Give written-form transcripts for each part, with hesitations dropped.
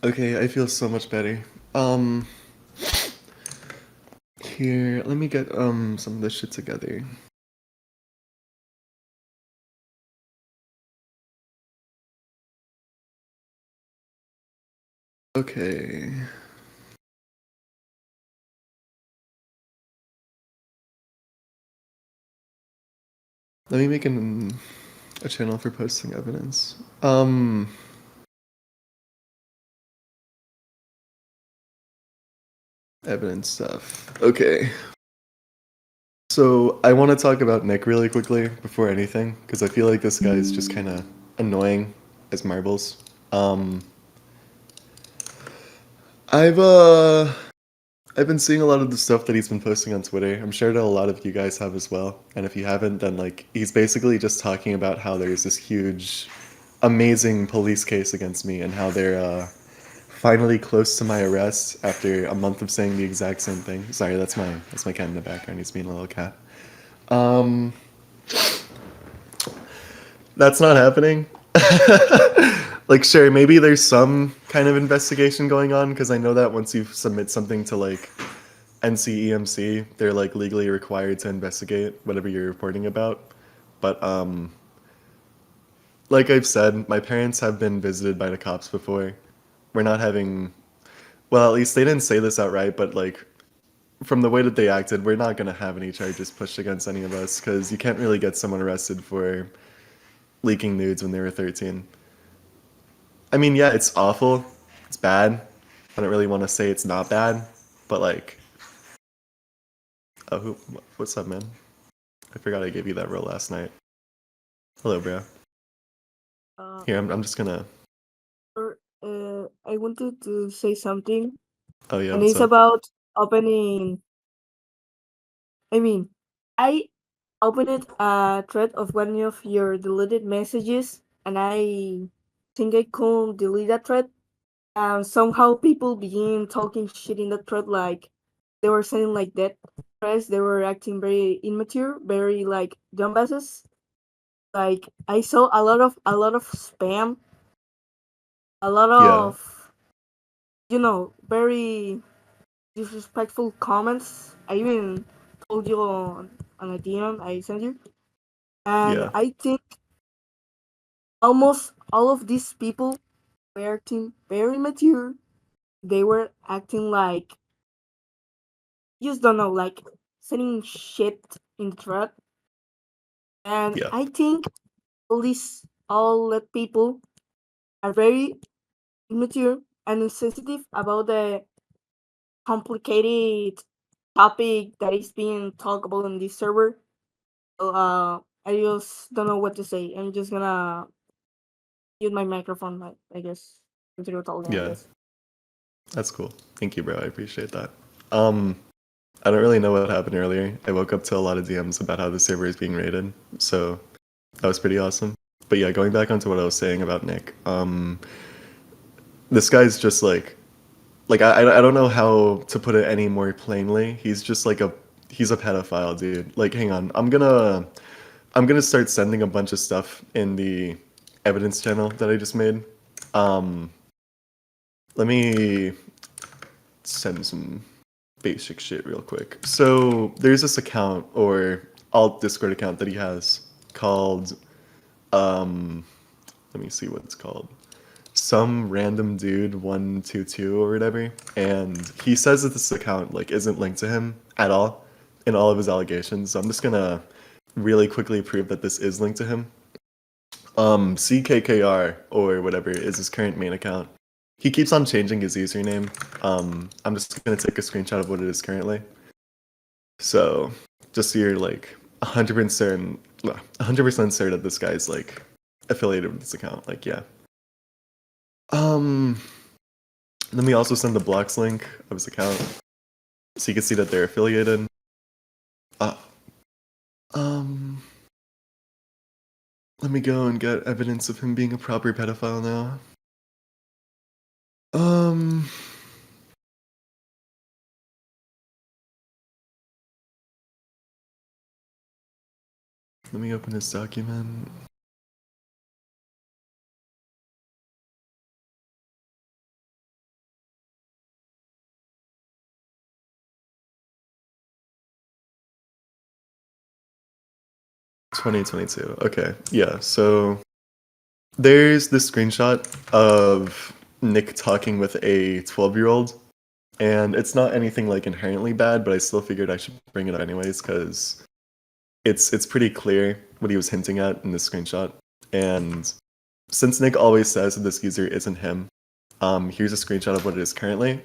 Okay, I feel so much better. Um, Here, let me get some of this shit together. Okay. Let me make a channel for posting evidence. Evidence stuff. Okay. So I want to talk about Nick really quickly before anything, because I feel like this guy is just kind of annoying as marbles. Um, I've uh, I've been seeing a lot of the stuff that he's been posting on Twitter. I'm sure that a lot of you guys have as well. And if you haven't, then like he's basically just talking about how there's this huge, amazing police case against me and how they're finally close to my arrest after a month of saying the exact same thing. Sorry, that's my cat in the background. He's being a little cat. Um, that's not happening. Like, sure, maybe there's some kind of investigation going on because I know that once you submit something to like NCEMC, they're like legally required to investigate whatever you're reporting about. But like I've said, my parents have been visited by the cops before. We're not having, well, at least they didn't say this outright, but like from the way that they acted, we're not gonna have any charges pushed against any of us because you can't really get someone arrested for leaking nudes when they were 13. I mean, yeah, it's awful. It's bad. I don't really want to say it's not bad, but like, oh, what's up, man? I forgot I gave you that role last night. Hello, bro. Uh, Here, I'm just gonna. I wanted to say something, Oh yeah, and what's it's up? about opening. I mean, I opened a thread of one of your deleted messages, and I think I couldn't delete that thread. And somehow people begin talking shit in that thread, like they were saying like that threads. They were acting very immature, very like dumbasses. Like I saw a lot of spam, a lot Yeah, of very disrespectful comments. I even told you on a DM I sent you, and yeah, I think almost all of these people were acting very mature. They were acting like just don't know, like saying shit in the thread. And yeah, I think all the people are very immature and insensitive about the complicated topic that is being talked about in this server. So, I just don't know what to say. I'm just gonna use my microphone, I guess. Continue talking, I yeah. guess. That's cool. Thank you, bro. I appreciate that. Um, I don't really know what happened earlier. I woke up to a lot of DMs about how the server is being raided, so that was pretty awesome. But yeah, going back onto what I was saying about Nick, this guy's just like I don't know how to put it any more plainly. He's just like he's a pedophile, dude. Like, hang on, I'm gonna start sending a bunch of stuff in the evidence channel that I just made. Um, Let me send some basic shit real quick. So there's this account or alt Discord account that he has called um let me see what it's called. Some random dude 122 or whatever. And he says that this account like isn't linked to him at all in all of his allegations. So I'm just gonna really quickly prove that this is linked to him. CKKR or whatever is his current main account. He keeps on changing his username. I'm just gonna take a screenshot of what it is currently. So just so you're like 100% certain that this guy's like affiliated with this account. Like, yeah. Um, Let me also send the blocks link of his account so you can see that they're affiliated. Uh, um, Let me go and get evidence of him being a proper pedophile now. Um, Let me open his document. 2022. Okay, yeah. So there's this screenshot of Nick talking with a 12-year-old, and it's not anything like inherently bad, but I still figured I should bring it up anyways because it's pretty clear what he was hinting at in this screenshot. And since Nick always says that this user isn't him, here's a screenshot of what it is currently,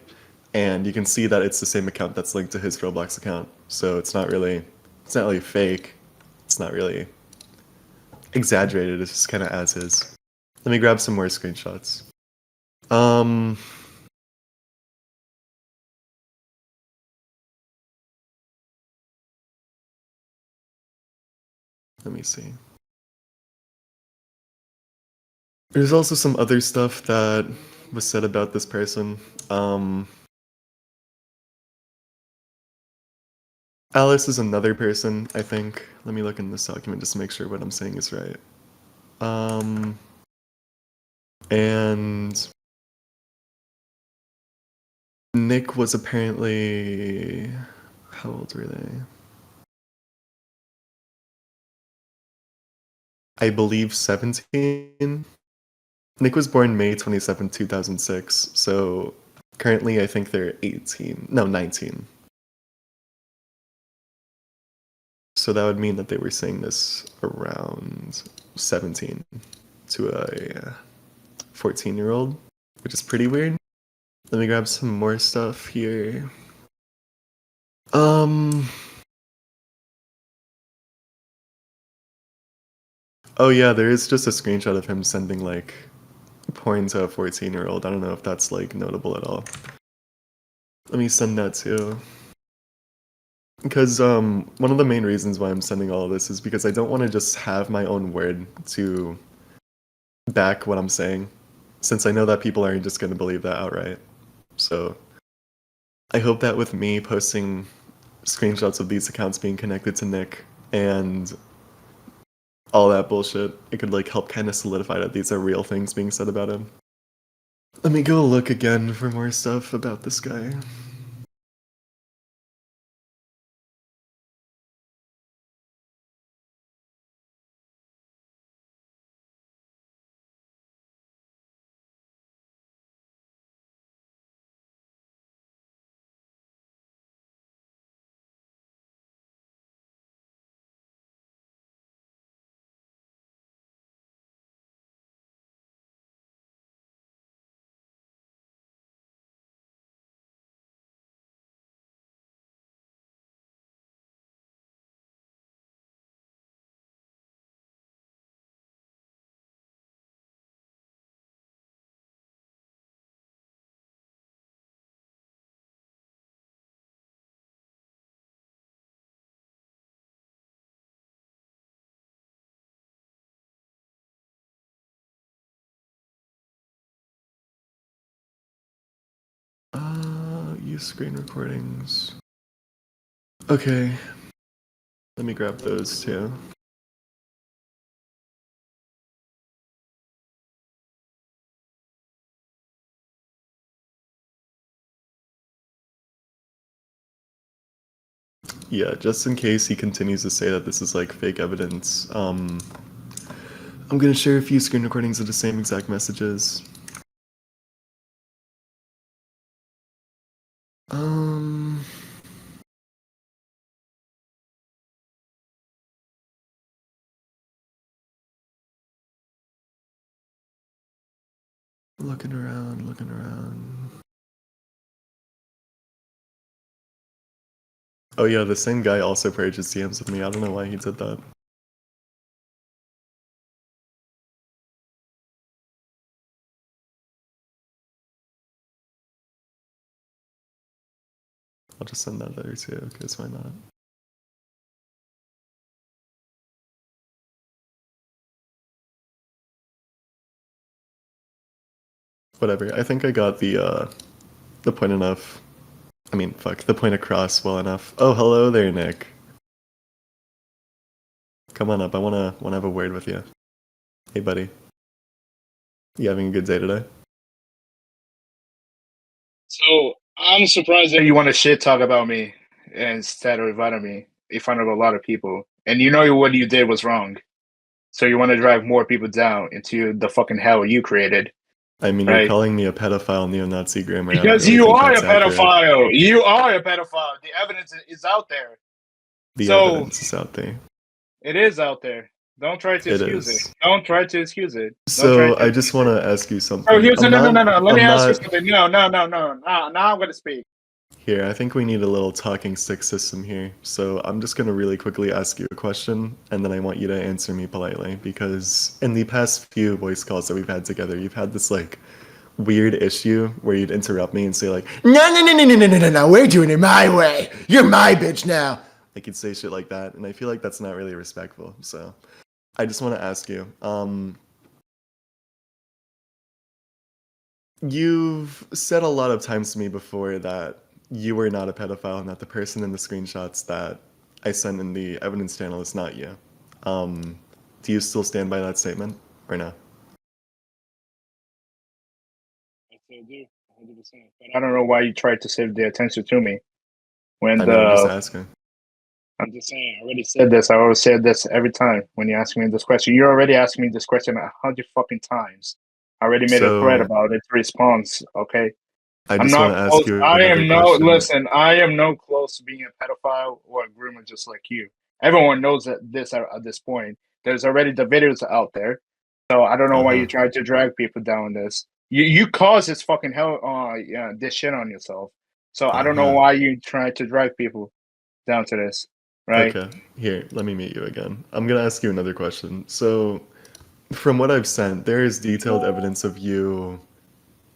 and you can see that it's the same account that's linked to his Roblox account. So it's not really fake. It's not really exaggerated. It's just kind of as is. Let me grab some more screenshots. Um, let me see. There's also some other stuff that was said about this person. Alice is another person, I think. Let me look in this document just to make sure what I'm saying is right. And Nick was apparently, how old were they? I believe 17. Nick was born May 27, 2006. So currently I think they're 18. No, 19. So that would mean that they were saying this around 17 to a 14-year-old, which is pretty weird. Let me grab some more stuff here. Oh yeah, there is just a screenshot of him sending like porn to a 14-year-old. I don't know if that's like notable at all. Let me send that too. Because one of the main reasons why I'm sending all of this is because I don't want to just have my own word to back what I'm saying, since I know that people aren't just going to believe that outright. So I hope that with me posting screenshots of these accounts being connected to Nick and all that bullshit, it could like help kind of solidify that these are real things being said about him. Let me go look again for more stuff about this guy. Use screen recordings. Okay. Let me grab those too. Yeah, just in case he continues to say that this is like fake evidence, I'm gonna share a few screen recordings of the same exact messages. Looking around, looking around. Oh yeah, the same guy also purges DMs with me. I don't know why he did that. I'll just send that there too, because why not? Whatever. I think I got the point enough. I mean, fuck, the point across well enough. Oh, hello there, Nick. Come on up. I wanna have a word with you. Hey, buddy. You having a good day today? So I'm surprised that you want to shit talk about me instead of inviting me in front of a lot of people. and you know what you did was wrong. So you want to drag more people down into the fucking hell you created, I mean, you're right? calling me a pedophile neo-Nazi grammar. I don't Because really you think are a that's accurate. pedophile. You are a pedophile. The evidence is out there. The So evidence is out there. it is out there. Don't try to It excuse it. is. Don't try to excuse it. Don't try So to I just excuse want it. to ask you something. Oh, here's no. Let me I'm ask you not something. No. Now I'm gonna speak. here. I think we need a little talking stick system here. So I'm just gonna really quickly ask you a question, and then I want you to answer me politely, because in the past few voice calls that we've had together, you've had this like weird issue where you'd interrupt me and say like, no, we're doing it my way. You're my bitch now. Like you'd say shit like that, and I feel like that's not really respectful. So I just want to ask you, you've said a lot of times to me before that you were not a pedophile and that the person in the screenshots that I sent in the evidence channel is not you. Do you still stand by that statement or no? I still do, 100%. But I don't know why you tried to save the attention to me when I know, I'm just the. asking. I'm just saying. I already said this. I always said this every time when you ask me this question. You already asked me this question 100 fucking times. I already made a thread So about its response. Okay. I I'm just want not to ask close. you I another am no question. listen. I am no close to being a pedophile or a groomer, just like you. Everyone knows that this at this point. There's already the videos out there, so I don't know why Uh-huh. you try to drag people down this. You cause this fucking hell. Yeah, this shit on yourself. So I don't know Uh-huh. why you try to drag people down to this, right? Okay, here, let me meet you again. I'm gonna ask you another question. So, from what I've sent, there is detailed evidence of you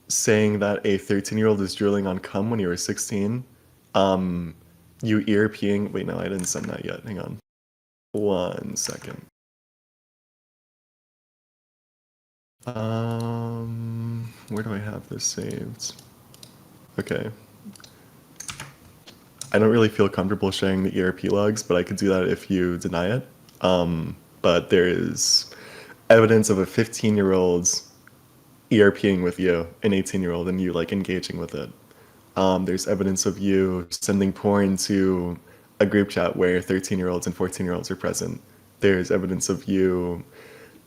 saying that a 13-year-old is drooling on cum when you were 16. Um, you ear peeing. Wait, no, I didn't send that yet. Hang on. 1 second. Where do I have this saved? Okay. I don't really feel comfortable sharing the ERP logs, but I could do that if you deny it. But there is evidence of a 15-year-old's ERPing with you, an 18-year-old, and you like engaging with it. There's evidence of you sending porn to a group chat where 13-year-olds and 14-year-olds are present. There's evidence of you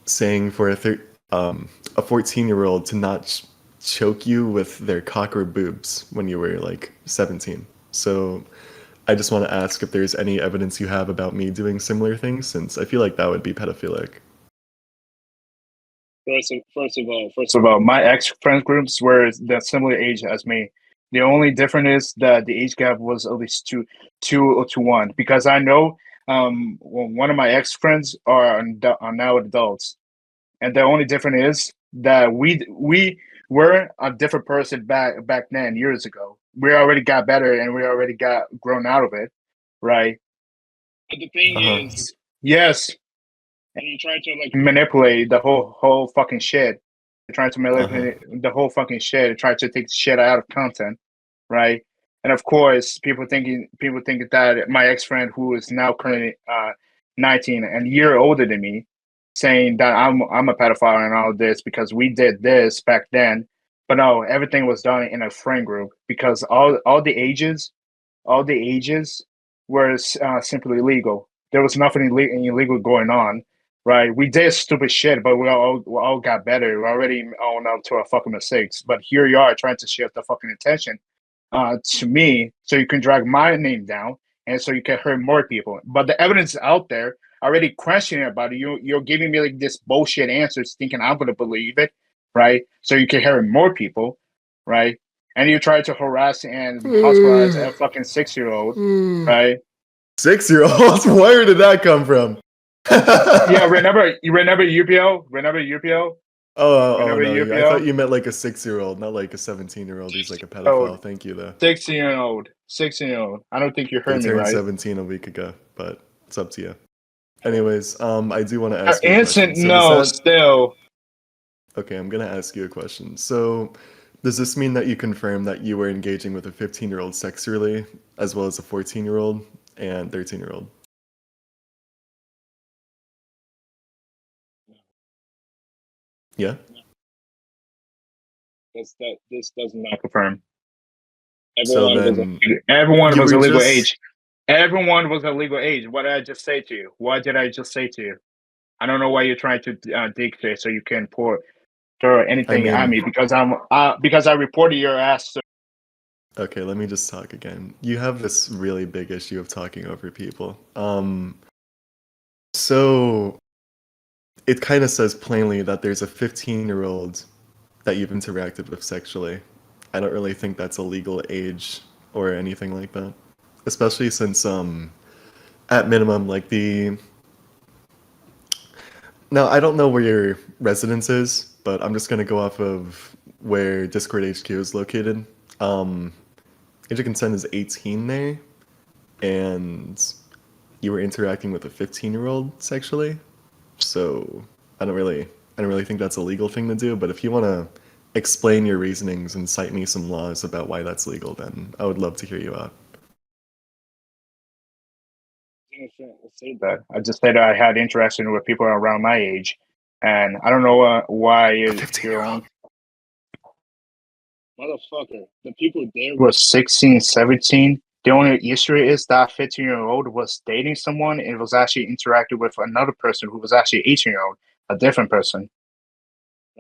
saying for a 14-year-old to not choke you with their cock or boobs when you were like 17. So I just want to ask if there's any evidence you have about me doing similar things, since I feel like that would be pedophilic. First of all, my ex friend groups were the similar age as me. The only difference is that the age gap was at least two or to one. Because I know one of my ex friends are now adults, and the only difference is that we were a different person back then years ago. We already got better and we already got grown out of it, right? But the thing Uh-huh. is, yes, and you try to like manipulate the whole fucking shit. You're trying to Uh-huh. manipulate the whole fucking shit. Try to take shit out of content, right? And of course, people think that my ex friend, who is now currently 19 and a year older than me, saying that I'm a pedophile and all this because we did this back then. But no, everything was done in a friend group because all the ages were simply legal. There was nothing illegal going on, right? We did stupid shit, but we all got better. We already own up to our fucking mistakes. But here you are trying to shift the fucking attention to me so you can drag my name down and so you can hurt more people. But the evidence is out there already questioning about it. You're giving me like this bullshit answers thinking I'm gonna believe it, right? So you can hurt more people, right? And you try to harass and hospitalize a fucking 6-year-old, right? 6-year-olds? Where did that come from? Yeah, remember UPO? Remember UPO? Oh Remember no, I thought UPO? you meant like a 6-year-old, not like a 17-year-old who's like a 6-year-old, pedophile. Thank you though. 16-year-old, 16-year-old. I don't think you They heard me turned right. 17 a week ago, but it's up to you. Anyways, I do want to ask you a question. Instant So does no that still. Okay, I'm gonna ask you a question. So does this mean that you confirm that you were engaging with a 15-year-old sexually, as well as a 14-year-old and 13-year-old? Yeah? This does not confirm. So then Everyone you was a were legal just age. Everyone was a legal age. What did I just say to you? What did I just say to you? I don't know why you're trying to dictate so you can throw I anything at mean, me because I reported your ass. okay, let me just talk again. You have this really big issue of talking over people. So it kind of says plainly that there's a 15-year-old that you've interacted with sexually. I don't really think that's a legal age or anything like that. Especially since at minimum like the now I don't know where your residence is, but I'm just gonna go off of where Discord HQ is located. Age of consent is 18 there, and you were interacting with a 15-year-old sexually. So I don't really think that's a legal thing to do, but if you want to explain your reasonings and cite me some laws about why that's legal, then I would love to hear you out. Say that. I just said I had interaction with people around my age, and I don't know why A you're 15-year-old. motherfucker. The people there were 16, 17. The only issue is that 15-year-old was dating someone and was actually interacting with another person who was actually 18-year-old, a different person.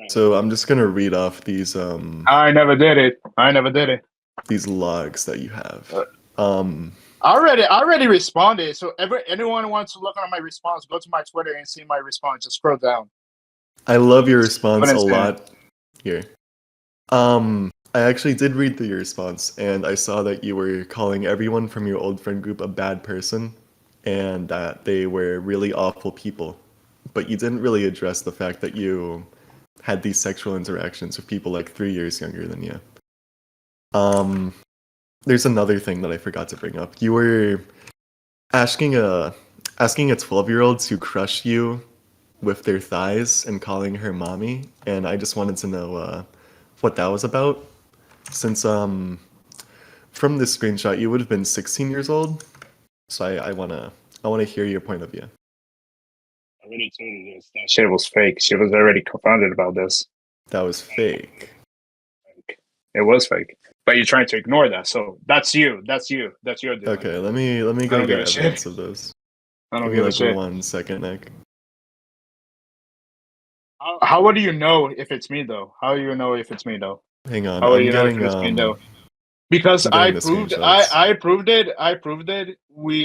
So I'm just gonna read off I never did it. I never did it. these logs that you have. I already responded. So anyone who wants to look at my response, go to my Twitter and see my response. Just scroll down. I love your response a Evidence there. lot. Here. I actually did read through your response, and I saw that you were calling everyone from your old friend group a bad person, and that they were really awful people. But you didn't really address the fact that you had these sexual interactions with people like 3 years younger than you. There's another thing that I forgot to bring up. You were asking a 12-year-old to crush you with their thighs and calling her mommy, and I just wanted to know what that was about. Since from this screenshot you would have been 16 years old, so I wanna hear your point of view. I already told you this. That shit was fake. She was already confounded about this. That was fake. It was fake. But you're trying to ignore that. So that's you. That's you. That's your doing. Okay, let me go don't give get a shit. evidence of this. I don't Give me give a like shit. 1 second, Nick. How would you know if it's me though? How do you know if it's me though? Hang on, How would I'm you know if getting it's me though? Because I'm I getting the proved screenshots. I proved it. I proved it.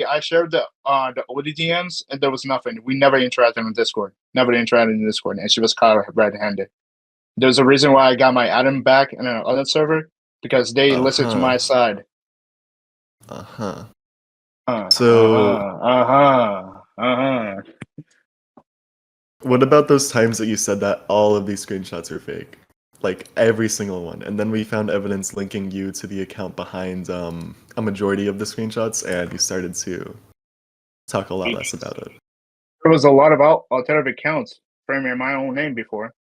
I shared the ODDMs and there was nothing. We never interacted in Discord. Never interacted in Discord, and she was caught red-handed. There's a reason why I got my Adam back in another server because they listened to my side. Uh-huh. Uh-huh. So Uh-huh. what about those times that you said that all of these screenshots are fake? Like every single one. And then we found evidence linking you to the account behind a majority of the screenshots, and you started to talk a lot less about it. There was a lot of alternative accounts framing my own name before.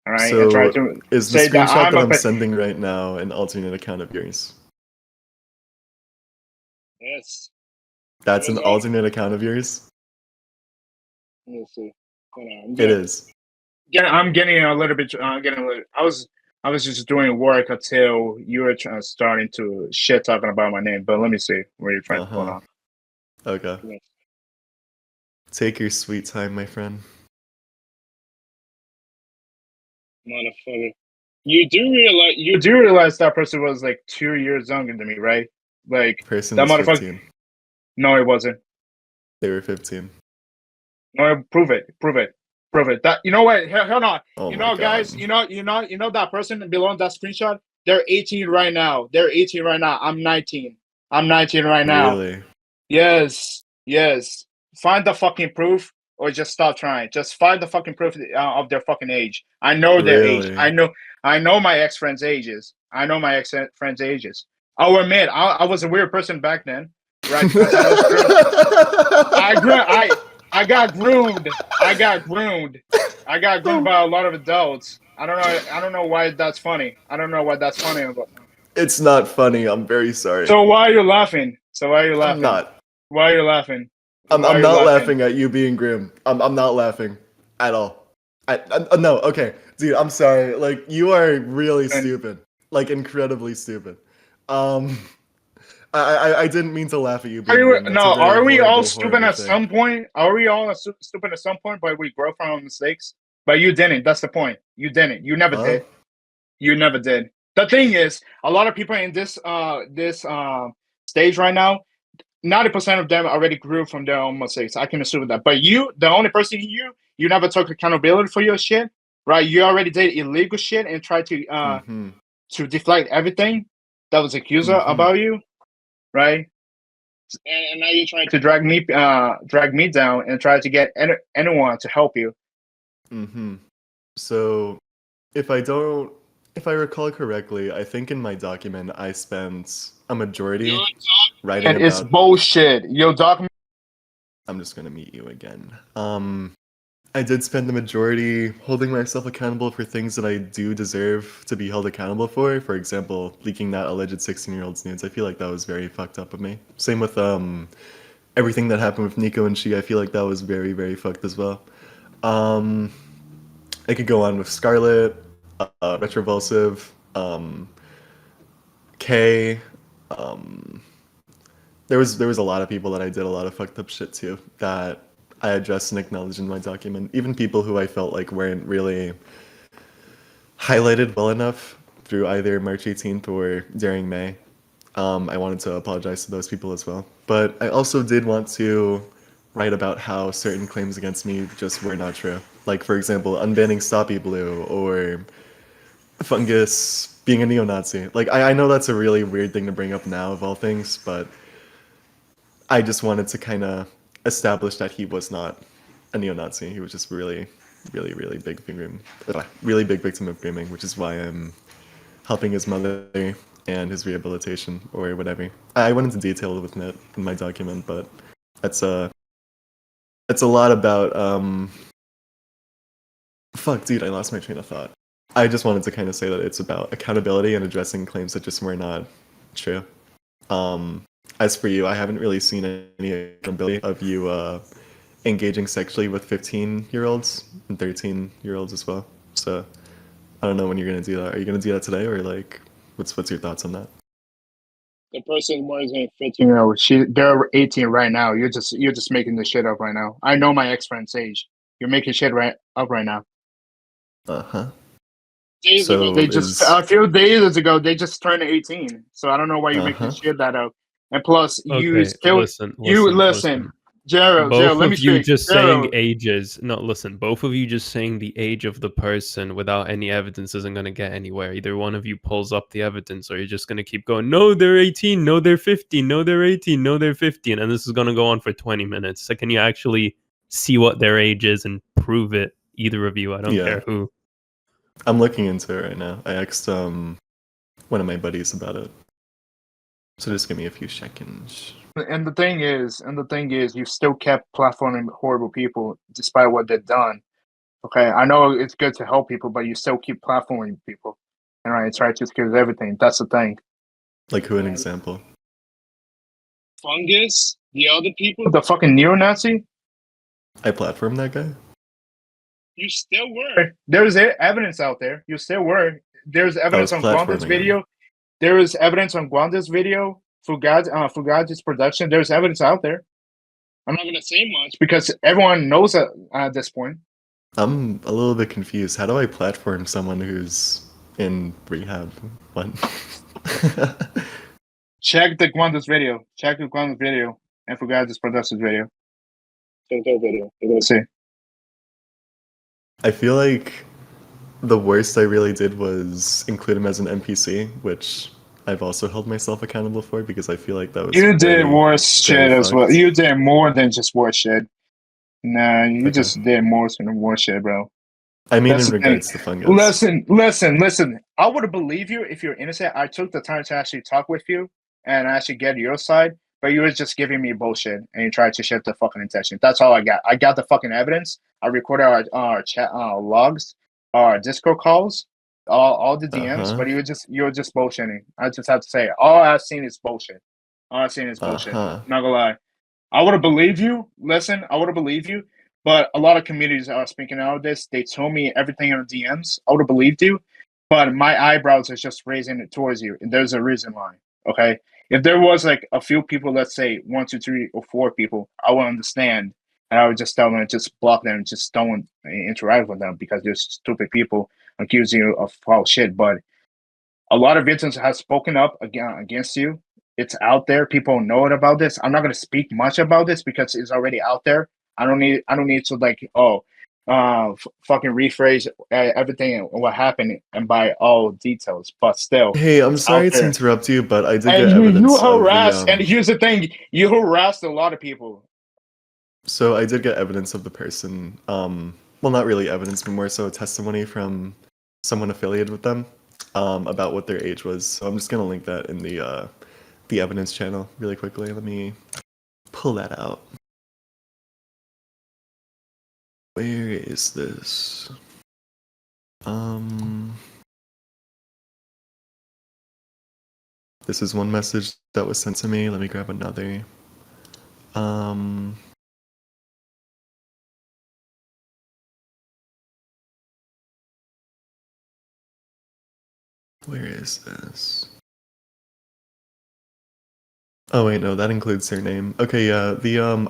All right, and try So to is the say that screenshot that I'm a sending right now an alternate account of yours? yes. That's an Yes, alternate account of yours? Let me see. Hold on. It is. Yeah, I'm getting a little bit. I was just doing work until you were starting to shit talking about my name. But let me see where you're trying to put on. Okay. Yes. Take your sweet time, my friend. Motherfucker. You do realize that person was like 2 years younger than me, right? Like Person that was motherfucker. 15. No, it wasn't. They were 15. No, prove it. That you know what? Hold on. Oh You my know, God. guys. You know that person below that screenshot. They're 18 right now. I'm 19. I'm 19 right now. Really? Yes. Find the fucking proof, or just stop trying. Just find the fucking proof of their fucking age. I know their age. Really? I know my ex-friends' ages. I'll admit, I was a weird person back then, right? Because I was I got groomed. I got groomed by a lot of adults. I don't know why that's funny. I don't know why that's funny about. It's not funny. I'm very sorry. So why are you laughing? I'm not. Why are you laughing? I'm Why are you not laughing at you being grim. I'm not laughing at all. No, okay. Dude, I'm sorry. Like, you are really stupid. Like, incredibly stupid. I didn't mean to laugh at you Are being you, green. That's a no, very are we all horrible, stupid horrible at thing. some point? Are we all stupid at some point? But we grow from our mistakes. But you didn't. That's the point. You didn't. You never Huh? did. You never did. The thing is, a lot of people in this stage right now, 90% of them already grew from their own mistakes. I can assume that. But you, the only person you never took accountability for your shit, right? You already did illegal shit and tried Mm-hmm. to deflect everything that was accused Mm-hmm. about you, right? And now you're trying to drag me down and try to get anyone to help you. Mm-hmm. So, if I recall correctly, I think in my document I spent a majority writing And it's about. bullshit. Your document. I'm just gonna meet you again. I did spend the majority holding myself accountable for things that I do deserve to be held accountable for. For example, leaking that alleged 16-year-old's nudes. I feel like that was very fucked up of me. Same with everything that happened with Nico and she. I feel like that was very, very fucked as well. Um, I could go on with Scarlet, Retrovulsive, Kay. Um, there was a lot of people that I did a lot of fucked up shit to that I addressed and acknowledged in my document. Even people who I felt like weren't really highlighted well enough through either March 18th or during May. I wanted to apologize to those people as well. But I also did want to write about how certain claims against me just were not true. Like, for example, unbanning Stoppy Blue or Fungus being a neo-Nazi. Like, I know that's a really weird thing to bring up now of all things, but I just wanted to kind of establish that he was not a neo-Nazi. He was just really, really, really big victim of grooming, which is why I'm helping his mother and his rehabilitation or whatever. I went into detail with it in my document, but that's a lot about fuck, dude, I lost my train of thought. I just wanted to kind of say that it's about accountability and addressing claims that just were not true. As for you, I haven't really seen any accountability of you engaging sexually with 15-year-olds and 13-year-olds as well. So I don't know when you're gonna do that. Are you gonna do that today, or like, what's your thoughts on that? The person was in 15. They're 18 right now. You're just making this shit up right now. I know my ex friend's age. You're making shit up right now. Uh huh. Days ago, So they just is a few days ago they just turned 18. So I don't know why you're uh making huh. shit that up. And plus, Okay, listen, you listen, listen, listen. Gerald, Both let me of you speak, just saying Gerald. ages. No, listen, both of you just saying the age of the person without any evidence isn't going to get anywhere. Either one of you pulls up the evidence or you're just going to keep going, no, they're 18, no, they're 15, no, they're 18, no, they're 15. And this is going to go on for 20 minutes. So can you actually see what their age is and prove it? Either of you, I don't Yeah, care who. I'm looking into it right now. I asked one of my buddies about it. So just give me a few seconds. And the thing is, you still kept platforming horrible people despite what they've done. Okay, I know it's good to help people, but you still keep platforming people, and right, try to excuse everything. That's the thing. Like who an example? Fungus, the other people, the fucking neo-Nazi. I platformed that guy? You still were. There's evidence out there. You still were. There's I was evidence on Gwanda's platforming him. video. There is evidence on Gwanda's video. Fugazi's production. There's evidence out there. I'm not gonna say much because everyone knows at this point. I'm a little bit confused. How do I platform someone who's in rehab? What? Check the Gwanda's video. Check the Gwanda's video and Fugazi's production's video. Check their video. You're gonna see. I feel like the worst I really did was include him as an NPC, which I've also held myself accountable for because I feel like that was You did very, worse very shit as well. fucked. You did more than just worse shit. Nah, you Okay. just did more than worse shit, bro. I mean, That's in the thing. regards to Fungus. Listen. I would believe you if you're innocent. I took the time to actually talk with you and actually get your side, but you were just giving me bullshit and you tried to shift the fucking intention. That's all I got. I got the fucking evidence. I recorded our chat logs, our Discord calls, all the DMs, Uh-huh. but you were just bullshitting. I just have to say, all I've seen is bullshit. All I've seen is bullshit. Uh-huh. Not gonna lie. I would have believed you. Listen, I would have believed you. But a lot of communities are speaking out of this. They told me everything in the DMs. I would have believed you. But my eyebrows are just raising it towards you. And there's a reason why. Okay. If there was like a few people, let's say 1, 2, 3, or 4 people, I would understand, and I would just tell them, just block them, just don't interact with them because they're stupid people accusing you of foul shit. But a lot of victims have spoken up against you. It's out there. People know about this. I'm not going to speak much about this because it's already out there. I don't need to like fucking rephrase everything and what happened and by all details. But still, Hey, I'm it's out sorry to there. interrupt you, but I did And get you evidence of the harass. And here's the thing: you harassed a lot of people. So I did get evidence of the person. Well, not really evidence, but more so a testimony from someone affiliated with them about what their age was. So I'm just gonna link that in the evidence channel really quickly. Let me pull that out. Where is this? This is one message that was sent to me. Let me grab another. Where is this? Oh wait, no, that includes their name. Okay, yeah,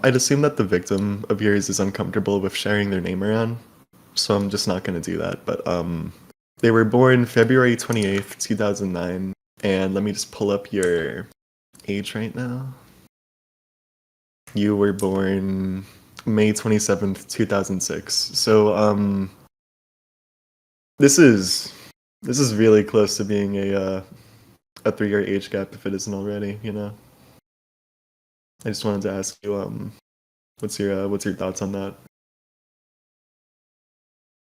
I'd assume that the victim of yours is uncomfortable with sharing their name around, so I'm just not gonna do that. But they were born February 28th, 2009, and let me just pull up your age right now. You were born May 27th, 2006. So this is really close to being a 3-year age gap if it isn't already, you know. I just wanted to ask you, what's your thoughts on that?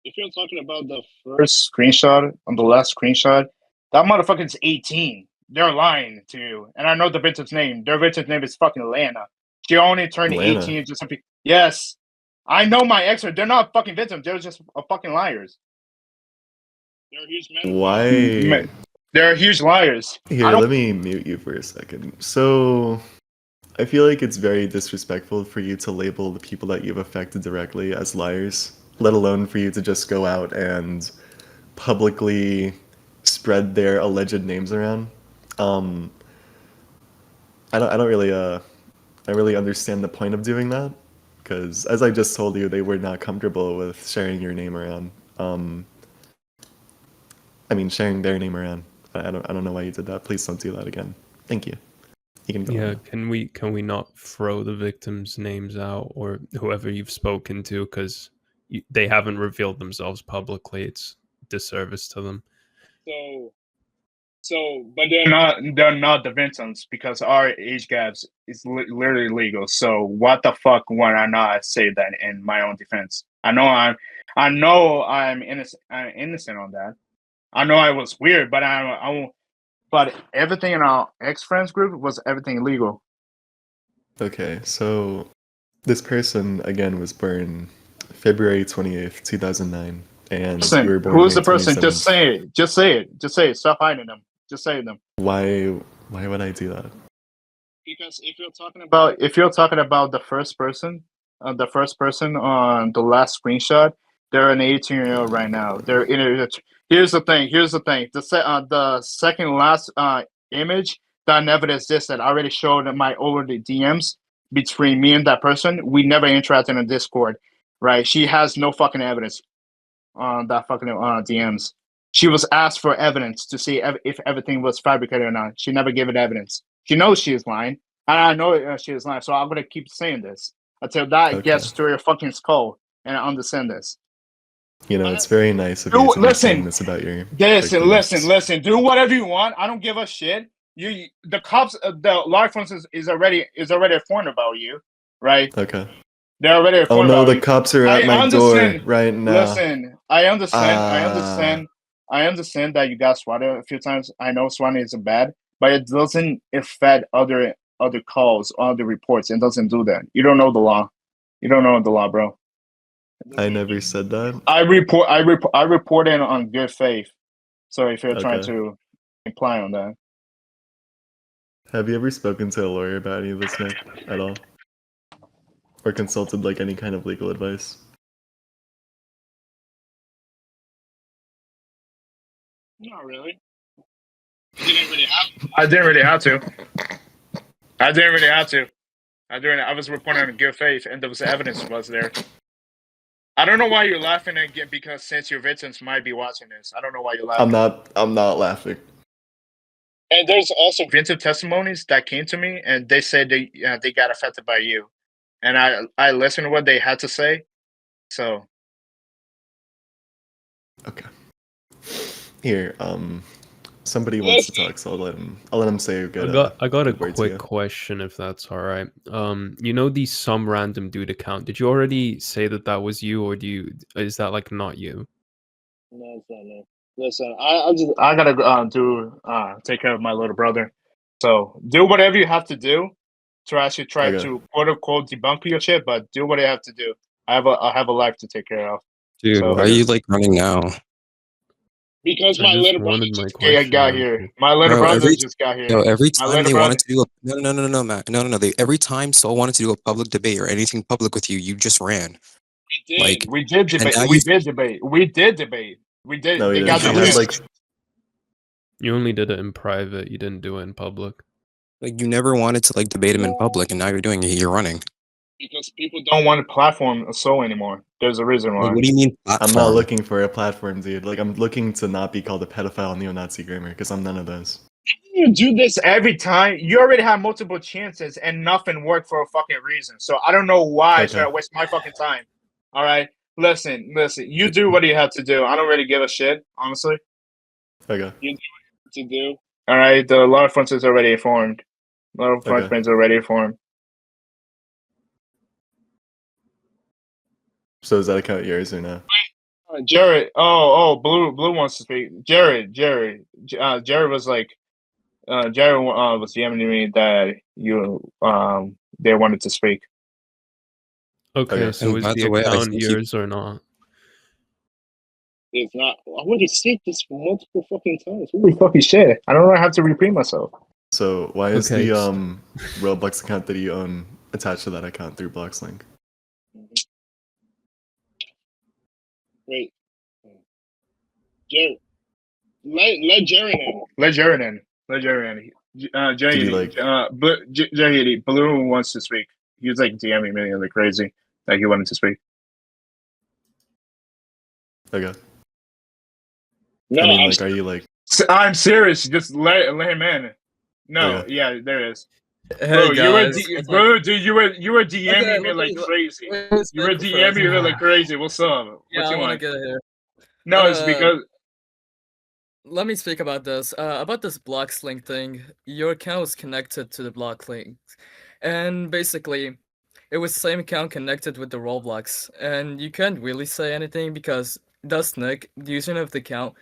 If you're talking about the first screenshot, on the last screenshot, that motherfucker's 18. They're lying to you. And I know the victim's name. Their victim's name is fucking Lana. She only turned Lana. 18 just to yes. I know my ex, they're not fucking victims. They're just fucking liars. They're huge men. Why? They're huge liars. Here, let me mute you for a second. So, I feel like it's very disrespectful for you to label the people that you've affected directly as liars, let alone for you to just go out and publicly spread their alleged names around. I don't really understand the point of doing that, because as I just told you, they were not comfortable with sharing your name around. I mean, sharing their name around. I don't know why you did that. Please don't do that again. Thank you. You can go. Yeah, on. can we not throw the victims' names out or whoever you've spoken to because they haven't revealed themselves publicly? It's disservice to them. But they're not the victims because our age gaps is literally legal. So what the fuck would I not say that in my own defense? I know I'm innocent. I'm innocent on that. I know I was weird, but I won't. But everything in our ex friends group was everything legal. Okay, so this person again was born February 28th, 2009, and you were born Who's May the person? 27th. Just say it. Just say it. Just say it. Stop hiding them. Just say them. Why would I do that? Because if you're talking about the first person on the last screenshot, they're an 18-year-old right now. They're in a, here's the thing. The second last image that never existed. I already showed my over the DMs between me and that person. We never interacted on Discord, right? She has no fucking evidence on that fucking DMs. She was asked for evidence to see if everything was fabricated or not. She never gave it evidence. She knows she is lying, and I know she is lying. So I'm gonna keep saying this until that gets to your fucking skull, and I understand this. You know, it's very nice of you to be saying this about your victims. Listen. Do whatever you want. I don't give a shit. The cops, the law enforcement is already informed about you, right? Okay. They're already informed Oh no, about the you. cops are at my door right now. Listen, I understand that you got swatted a few times. I know swatting isn't bad, but it doesn't affect other calls, other reports. It doesn't do that. You don't know the law. You don't know the law, bro. I never said that. I report in on good faith. So if you're trying Okay. to imply on that. Have you ever spoken to a lawyer about any of this, Nick, at all? Or consulted like any kind of legal advice? Not really. I didn't really have to. I didn't really have to. I was reporting on good faith, and there was evidence was there. I don't know why you're laughing again, because since your victims might be watching this, I don't know why you're laughing. I'm not laughing. And there's also victim testimonies that came to me, and they said they got affected by you, and I listened to what they had to say. So Okay. Here, somebody wants to talk, so I'll let him say a good. I got a good word to you. quick question, if that's all right. You know the some random dude account. Did you already say that that was you, or is that like not you? no, it's not no. Listen, I gotta take care of my little brother. So do whatever you have to do to actually try Okay. to quote unquote debunk your shit, but do what you have to do. I have a life to take care of. Dude, So- why are you like running now? Because I my just little brother wanted my just question got here. answered. My little Bro, brother just got here. Yo, every My time little they brother. wanted to do a no, Matt. No. Every time someone wanted to do a public debate or anything public with you, you just ran. We did debate. now We you- did debate. We did debate. We did. No, they yeah, got he had deleted. like You only did it in private. You didn't do it in public. Like you never wanted to like debate him in public, and now you're doing it. You're running. Because people don't want to platform a soul anymore. There's a reason why. Like, what do you mean? I'm not platform? looking for a platform, dude. Like I'm looking to not be called a pedophile neo-Nazi gamer because I'm none of those. You do this every time. You already have multiple chances and nothing worked for a fucking reason. So I don't know why should I waste my fucking time. All right. Listen. You do what you have to do. I don't really give a shit, honestly. Okay. You do what you have to do. All right. A lot of fronts is already formed. A lot of front Okay. friends already formed. So is that account yours or not? Jared. Oh, Blue wants to speak. Jared was like, Jared was DMing me that they wanted to speak. Okay, Okay. so And is by the the way, I account think yours or not? It's not. I already said this multiple fucking times. Holy fucking shit! I don't know. I have to repeat myself. So why is Okay, the s- Roblox account that you own attached to that account through Bloxlink? Wait, Jared. Let Jared in. Let Jared in. Did he, like- Jared, Blue wants to speak. He was like DMing me like crazy that he wanted to speak. Okay. No, I mean, like, are you like? I'm serious. Just let him in. No, Okay. yeah, there is. Hey Bro, guys, bro, dude, you were DMing Okay, me let like me- crazy. wait, let's You were wait for us. DMing me like crazy. What's up? Yeah, What I you want to want? get here. No, it's because Let me speak about this. About this Bloxlink thing. Your account was connected to the Bloxlink, and basically, it was the same account connected with the Roblox, and you can't really say anything because Dustnik, the username of the account,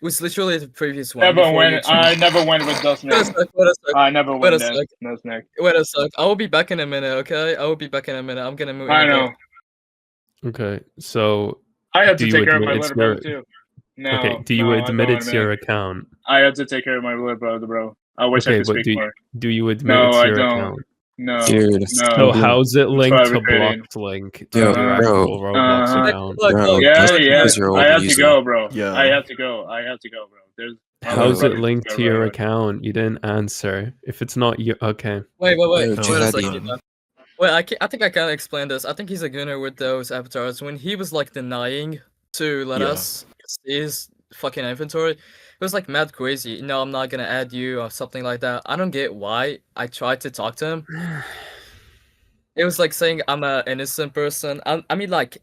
was literally the previous one. before you changed- I never went with Wait a Dustnik. sec, wait a sec, I never wait a went there. sec, Dustnik. wait a sec. I will be back in a minute, okay? I will be back in a minute. I'm gonna move. in I a bit. know. Okay, so I had Do to you take care of my admit little it's brother your- too. No. okay, do you no, I admit don't it's your account? I had to take care of my little brother, bro. I wish I Okay, could but speak more. do you admit No, it's I your don't. account? No. Dude, no. So how's it linked to recruiting. Bloxlink Yo, to your bro. actual Roblox Uh-huh. account? Look, Bro, Yeah, that's yeah. because you're I old have to user. go, bro. Yeah. I have to go, bro. There's my little How's it brother linked just to got your right. account? You didn't answer. If it's not you, okay. Wait. Yo, Wait a Jihad, second. Wait, I think I can explain this. I think he's a gunner with those avatars. When he was like denying to let Yeah. us see his fucking inventory, it was like mad crazy. No, I'm not gonna add you or something like that. I don't get why. I tried to talk to him. It was like saying I'm an innocent person. I mean, like,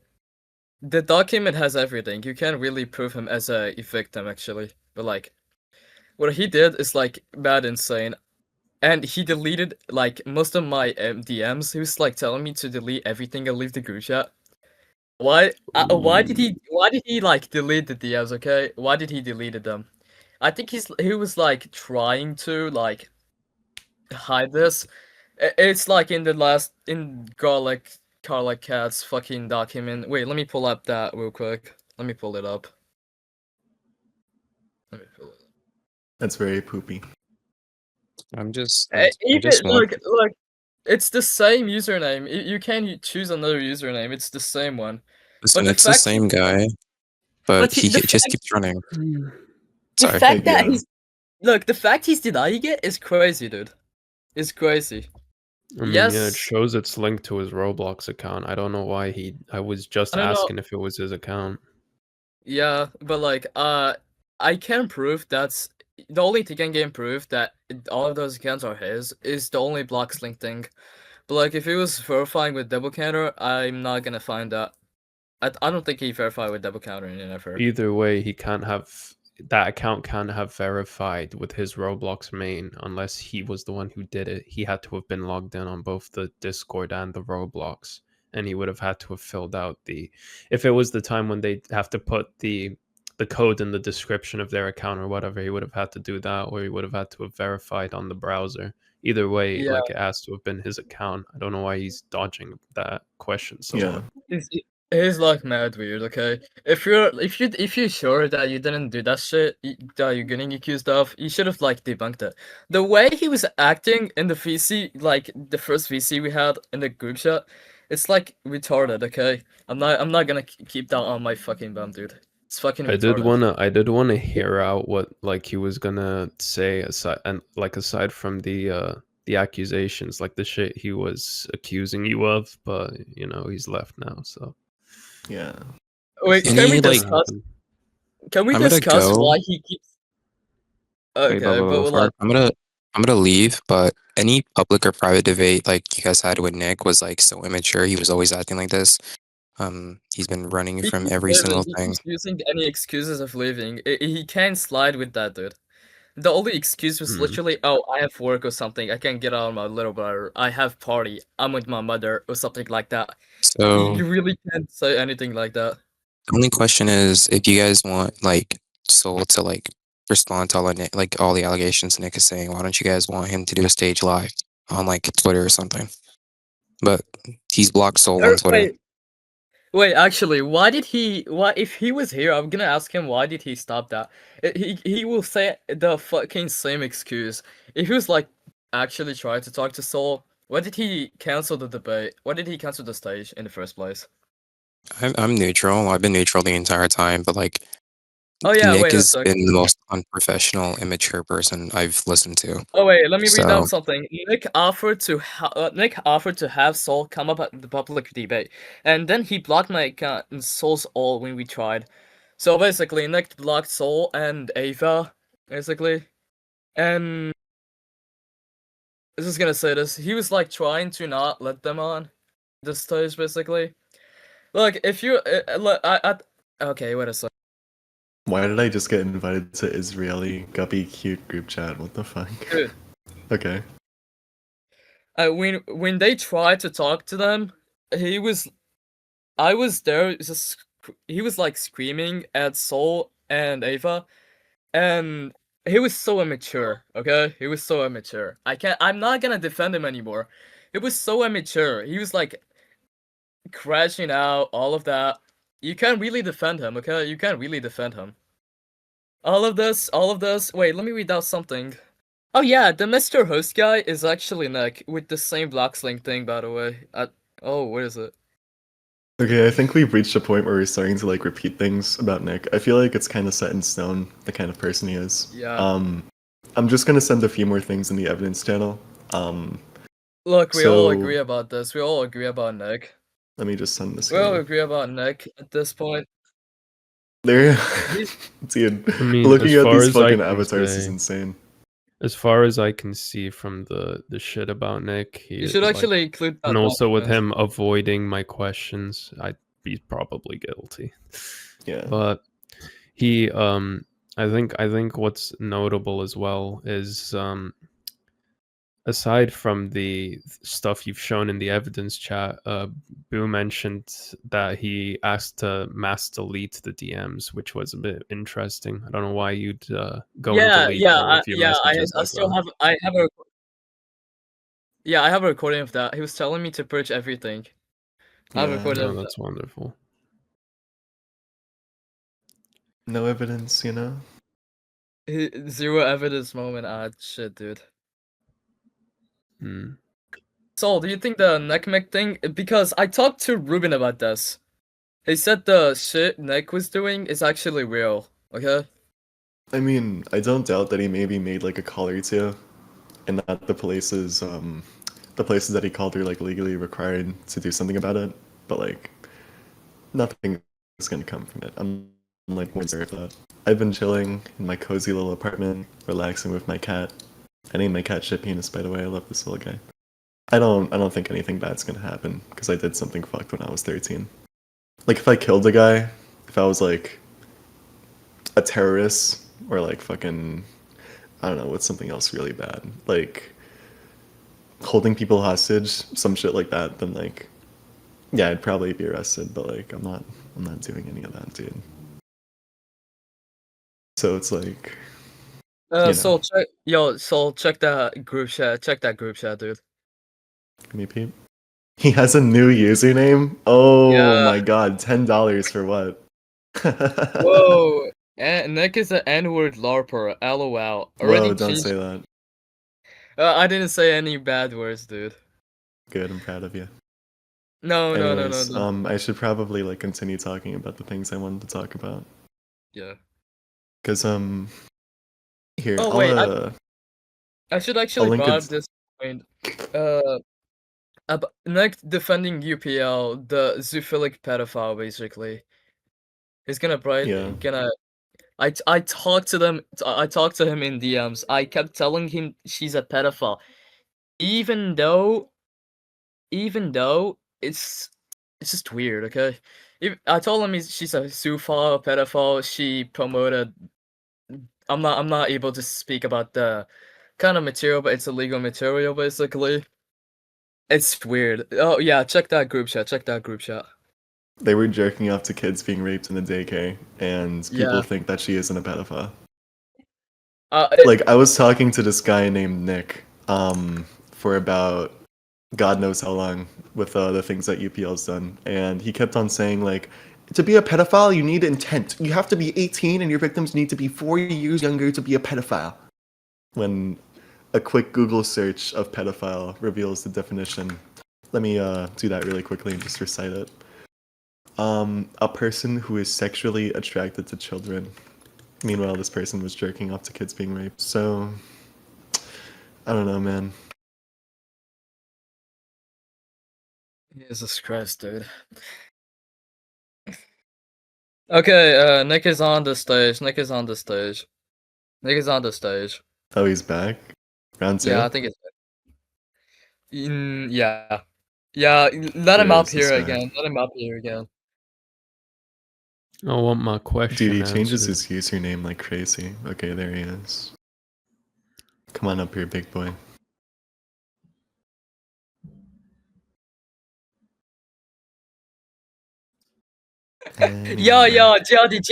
the document has everything. You can't really prove him as a victim, actually. But like, what he did is like bad insane. And he deleted like most of my DMs. He was like telling me to delete everything and leave the group chat. Why? Why did he? Why did he like delete the DMs? Okay, why did he delete them? I think he was like trying to like hide this. It's like in the last in Garlic Cat's fucking document. Wait, let me pull up that real quick. Let me pull it up. Let me pull it up. That's very poopy. I'm just. I I just want. look, it's the same username. You can't choose another username. It's the same one. Listen, the it's the fact- same guy, but But he the just fact- keeps running. The Sorry. fact that Yeah. he's the fact he's denying it is crazy, dude. It's crazy. I mean, yeah, it Yes, shows it's linked to his Roblox account. I don't know why I was just I don't know. asking if it was his account. Yeah, but like, I can prove that's the only thing I can prove that all of those accounts are his is the only blocks link thing. But like, if he was verifying with double counter, I'm not gonna find that. I don't think he verified with double counter in ever. Either way, he can't have that account can't have verified with his Roblox main unless he was the one who did it. He had to have been logged in on both the Discord and the Roblox, and he would have had to have filled out the if it was the time when they have to put the code in the description of their account or whatever, he would have had to do that, or he would have had to have verified on the browser. Either way, Yeah, like it has to have been his account. I don't know why he's dodging that question so Yeah. much. it's like mad weird. Okay, if you're sure that you didn't do that shit that you're getting accused of, you should have like debunked it. The way he was acting in the VC, like the first VC we had in the group chat, it's like retarded. Okay, I'm not gonna keep that on my fucking bum, dude. It's fucking retarded. I did wanna hear out what like he was gonna say aside from the accusations, like the shit he was accusing you of, but you know, he's left now, so Yeah. Wait, it's can not we Any, gonna like, discuss? happen. Can we I'm gonna discuss go. why he keeps? Wait, Okay, but we're like, I'm gonna leave, but any public or private debate like you guys had with Nick was like so immature. He was always acting like this. He's been running he from keeps every leaving. single He thing. keeps using any excuses of leaving. He can't slide with that, dude. The only excuse was Hmm. literally, "Oh, I have work or something. I can't get out of my little brother. I have party. I'm with my mother or something like that." So You really can't say anything like that. the only question is if you guys want like Soul to like respond to all of Nick, like all the allegations Nick is saying, why don't you guys want him to do a stage live on like Twitter or something? But he's blocked Soul on Twitter. Wait, actually, why did he? Why if he was here, I'm gonna ask him why did he stop that? He will say the fucking same excuse. If he was like actually trying to talk to Soul, why did he cancel the debate? Why did he cancel the stage in the first place? I'm neutral. I've been neutral the entire time, but like Oh yeah, Nick wait a has sec. been the most unprofessional, immature person I've listened to. Oh wait, let me read So out something. Nick offered to have Soul come up at the public debate, and then he blocked my account and Soul's all when we tried. So basically, Nick blocked Soul and Ava, basically, and I was just gonna say this. He was like trying to not let them on the stage, basically. Look, if you look, okay, wait a sec. Why did I just get invited to Israeli guppy cute group chat? What the fuck? Dude. Okay. When they tried to talk to them, I was there. He was like screaming at Soul and Ava, and he was so immature. Okay, he was so immature. I'm not gonna defend him anymore. It was so immature. He was like crashing out, all of that. You can't really defend him. Okay, you can't really defend him. All of this. Wait, let me read out something. Oh yeah, the Mr. Host guy is actually Nick with the same block sling thing, by the way. Oh, where is it? Okay, I think we've reached a point where we're starting to like repeat things about Nick. I feel like it's kind of set in stone, the kind of person he is. Yeah. I'm just gonna send a few more things in the evidence channel. Look, we all so- agree about this. We all agree about Nick. Let me just send this We all here. agree about Nick at this point. There, He's- dude. I mean, Looking as at far these as I fucking can avatars is say- insane. As far as I can see from the shit about Nick, he You should like, actually include that and also with document. him avoiding my questions, I'd be probably guilty. Yeah. But he I think what's notable as well is aside from the stuff you've shown in the evidence chat, Boo mentioned that he asked to mass delete the DMs, which was a bit interesting. I don't know why you'd go and delete all of your messages I like still that. have I have a recording of that. He was telling me to purge everything. I have a Yeah. recording Oh, of that. that's wonderful. No evidence, you know? Zero evidence moment. Ah, shit, dude. Hmm. So, do you think the neck thing? Because I talked to Ruben about this. He said the shit Nick was doing is actually real. Okay. I mean, I don't doubt that he maybe made like a call or two. and that the places that he called are like legally required to do something about it, but like nothing is gonna come from it. I'm like more of that. I've been chilling in my cozy little apartment, relaxing with my cat. I named my cat Shit Penis, by the way. I love this little guy. I don't think anything bad's gonna happen because I did something fucked when I was 13. Like if I killed a guy, if I was like a terrorist or like fucking, I don't know, what's something else really bad, like holding people hostage, some shit like that, then like, yeah, I'd probably be arrested. But like, I'm not doing any of that, dude. So it's like, you know. Soul, check that group chat. Check that group chat, dude. Give me a peep. He has a new username. Oh Yeah. my god, $10 for what? Whoa. Nick is an N-word LARPer. LOL. Already Whoa, don't changed. say that. I didn't say any bad words, dude. Good, I'm proud of you. No. Anyways, I should probably like continue talking about the things I wanted to talk about. Yeah. Cause here, Oh I'll wait, I should actually link brought it. up this point. Nick defending UPL, the zoophilic pedophile, basically. He's gonna Yeah. I talked to them. I talked to him in DMs. I kept telling him she's a pedophile, even though it's just weird. Okay, I told him she's a zoophile, pedophile. She promoted. I'm not able to speak about the kind of material, but it's illegal material, basically. It's weird. Oh yeah, check that group chat. Check that group chat. They were jerking off to kids being raped in a daycare, and people Yeah. think that she isn't a pedophile. It, Like I was talking to this guy named Nick, for about God knows how long with the things that UPL's done, and he kept on saying like, to be a pedophile, you need intent. You have to be 18, and your victims need to be 4 years younger to be a pedophile. When a quick Google search of pedophile reveals the definition, let me do that really quickly and just recite it. A person who is sexually attracted to children. Meanwhile, this person was jerking off to kids being raped. So, I don't know, man. Jesus Christ, dude. Okay, Nick is on the stage. Nick is on the stage. Nick is on the stage. Oh, he's back? Round 2? Yeah, I think it's. Yeah. Yeah, let him Where up is this here guy? again. Let him up here again. I want my question Dude, he changes answered. his username like crazy. Okay, there he is. Come on up here, big boy. Yo, jihadi.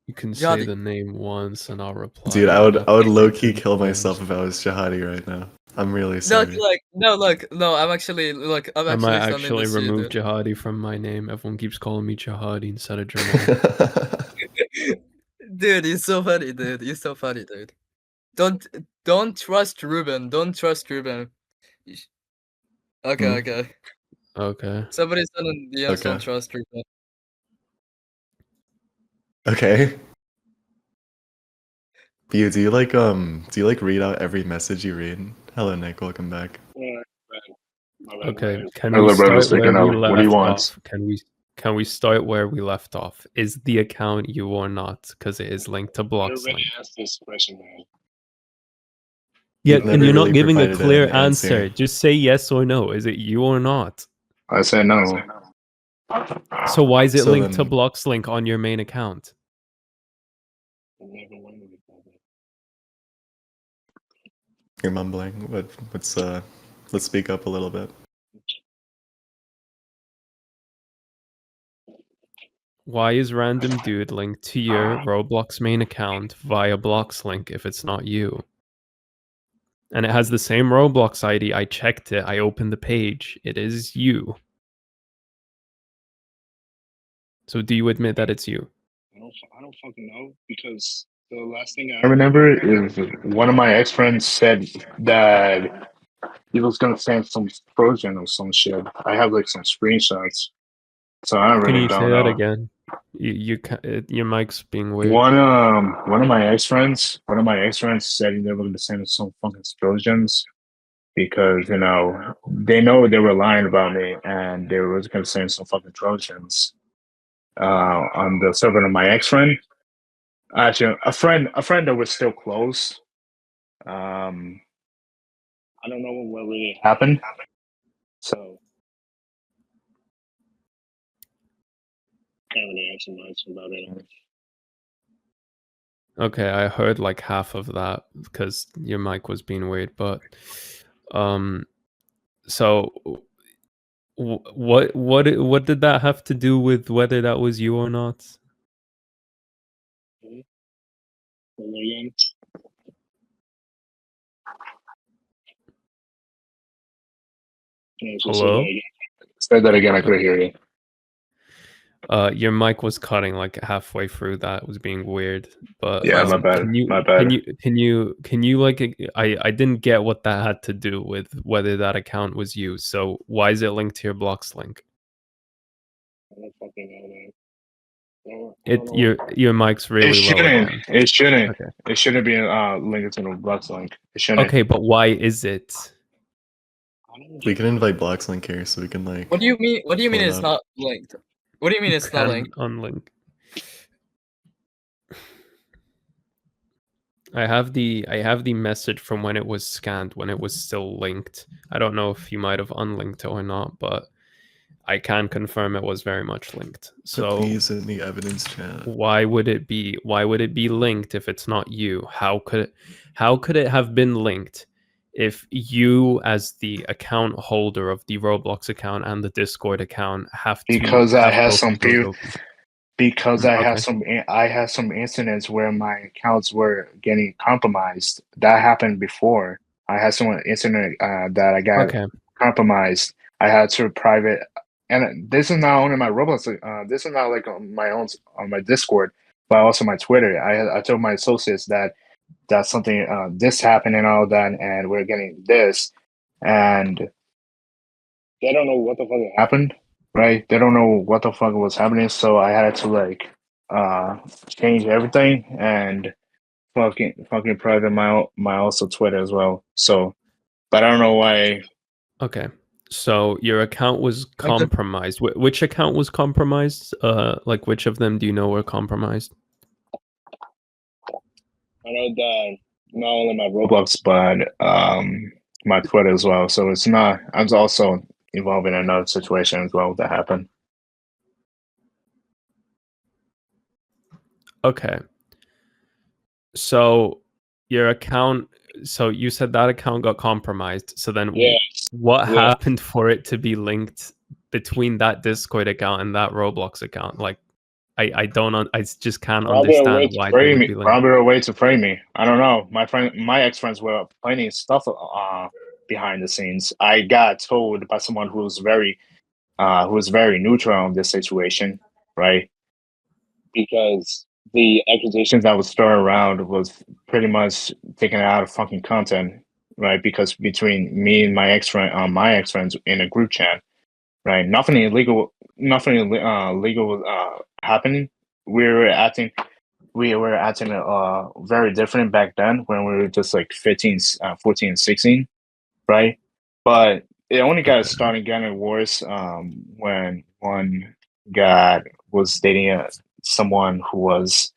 You can say Jihadi. the name once and I'll reply. Dude, You I would nothing low-key written kill names. myself if I was Jihadi right now. I'm really No, sorry. no, I'm actually I might sending actually this to you, remove dude. Jihadi from my name. Everyone keeps calling me Jihadi instead of Jamal. Dude, you're so funny, dude. You're so funny, dude. Don't trust Ruben. Don't trust Ruben. Okay, Hmm? okay. Okay. Somebody send in DMs. Okay. Don't trust Ruben. Okay. Do you like read out every message you read? Hello, Nick. Welcome back. Okay. Can My we little brother's start where taking we over. What do you left want? off? Can we start where we left off? Is the account you or not? Because it is linked to Blockslink. asked this question, man. Yeah, You've and never you're not really giving a provided clear an answer. Just say yes or no. Is it you or not? I said no. So why is it So linked to then- Blockslink on your main account? You're mumbling. Let's speak up a little bit. Why is random dude linked to your Roblox main account via Blockslink if it's not you? And it has the same Roblox ID. I checked it. I opened the page. It is you. So do you admit that it's you? I don't fucking know, because the last thing I remember is one of my ex friends said that he was gonna send some Trojan or some shit. I have like some screenshots, so I Can really you don't say that know. again? Your mic's being weird. One of my ex friends said they were going to send us some fucking explosions because they know they were lying about me and they were going to send some fucking Trojans on the server of my ex friend. Actually, a friend that was still close. I don't know what really happened. So can't really answer much about it. Okay, I heard like half of that because your mic was being weird, but so what did that have to do with whether that was you or not? Hello? Say that again. I couldn't hear you. Your mic was cutting like halfway through. That was being weird. But Yeah, my bad. My bad. Can you like I didn't get what that had to do with whether that account was you. So why is it linked to your blocks link? I don't fucking know. Your mic's really low again. It shouldn't. Okay. It shouldn't be linked to the Blocks link. It shouldn't. Okay, but why is it? We can invite Bloxlink here so we can like. What do you mean? What do you mean pull it it's up. not linked? What do you mean it's not linked? Unlink. I have the message from when it was scanned, when it was still linked. I don't know if you might have unlinked it or not, but I can confirm it was very much linked. So Please in the evidence chat. why would it be linked if it's not you? How could it have been linked if you, as the account holder of the Roblox account and the Discord account, have to Because I have had both some of those people. open? Because I had Okay. some incidents where my accounts were getting compromised. That happened before. I had some incident that I got Okay. compromised. I had to private, and this is not only my Roblox. This is not like on my own on my Discord, but also my Twitter. I told my associates that something this happened and all that, and we're getting this, and they don't know what the fuck happened, right? They don't know what the fuck was happening, so I had to like change everything and fucking private my also Twitter as well. So, but I don't know why. Okay. So your account was Like the compromised. Which account was compromised? Like which of them do you know were compromised? I know that not only my Roblox, but my Twitter as well. So it's not. I'm also involved in another situation as well that happened. Okay. So your account, so you said that account got compromised. So then what Yeah. happened for it to be linked between that Discord account and that Roblox account? Like I just can't Probably a way understand to why they frame would me. be linked. Probably a way to frame me. I don't know. My ex friends were planning stuff behind the scenes. I got told by someone who was very neutral on this situation, right? Because the accusations that was thrown around was pretty much taken out of fucking content, right? Because between me and my ex friends in a group chat, right? Nothing illegal was happening. We were acting very different back then when we were just like 15, 14, 16, right? But it only got Okay. started getting worse when one guy was dating someone who was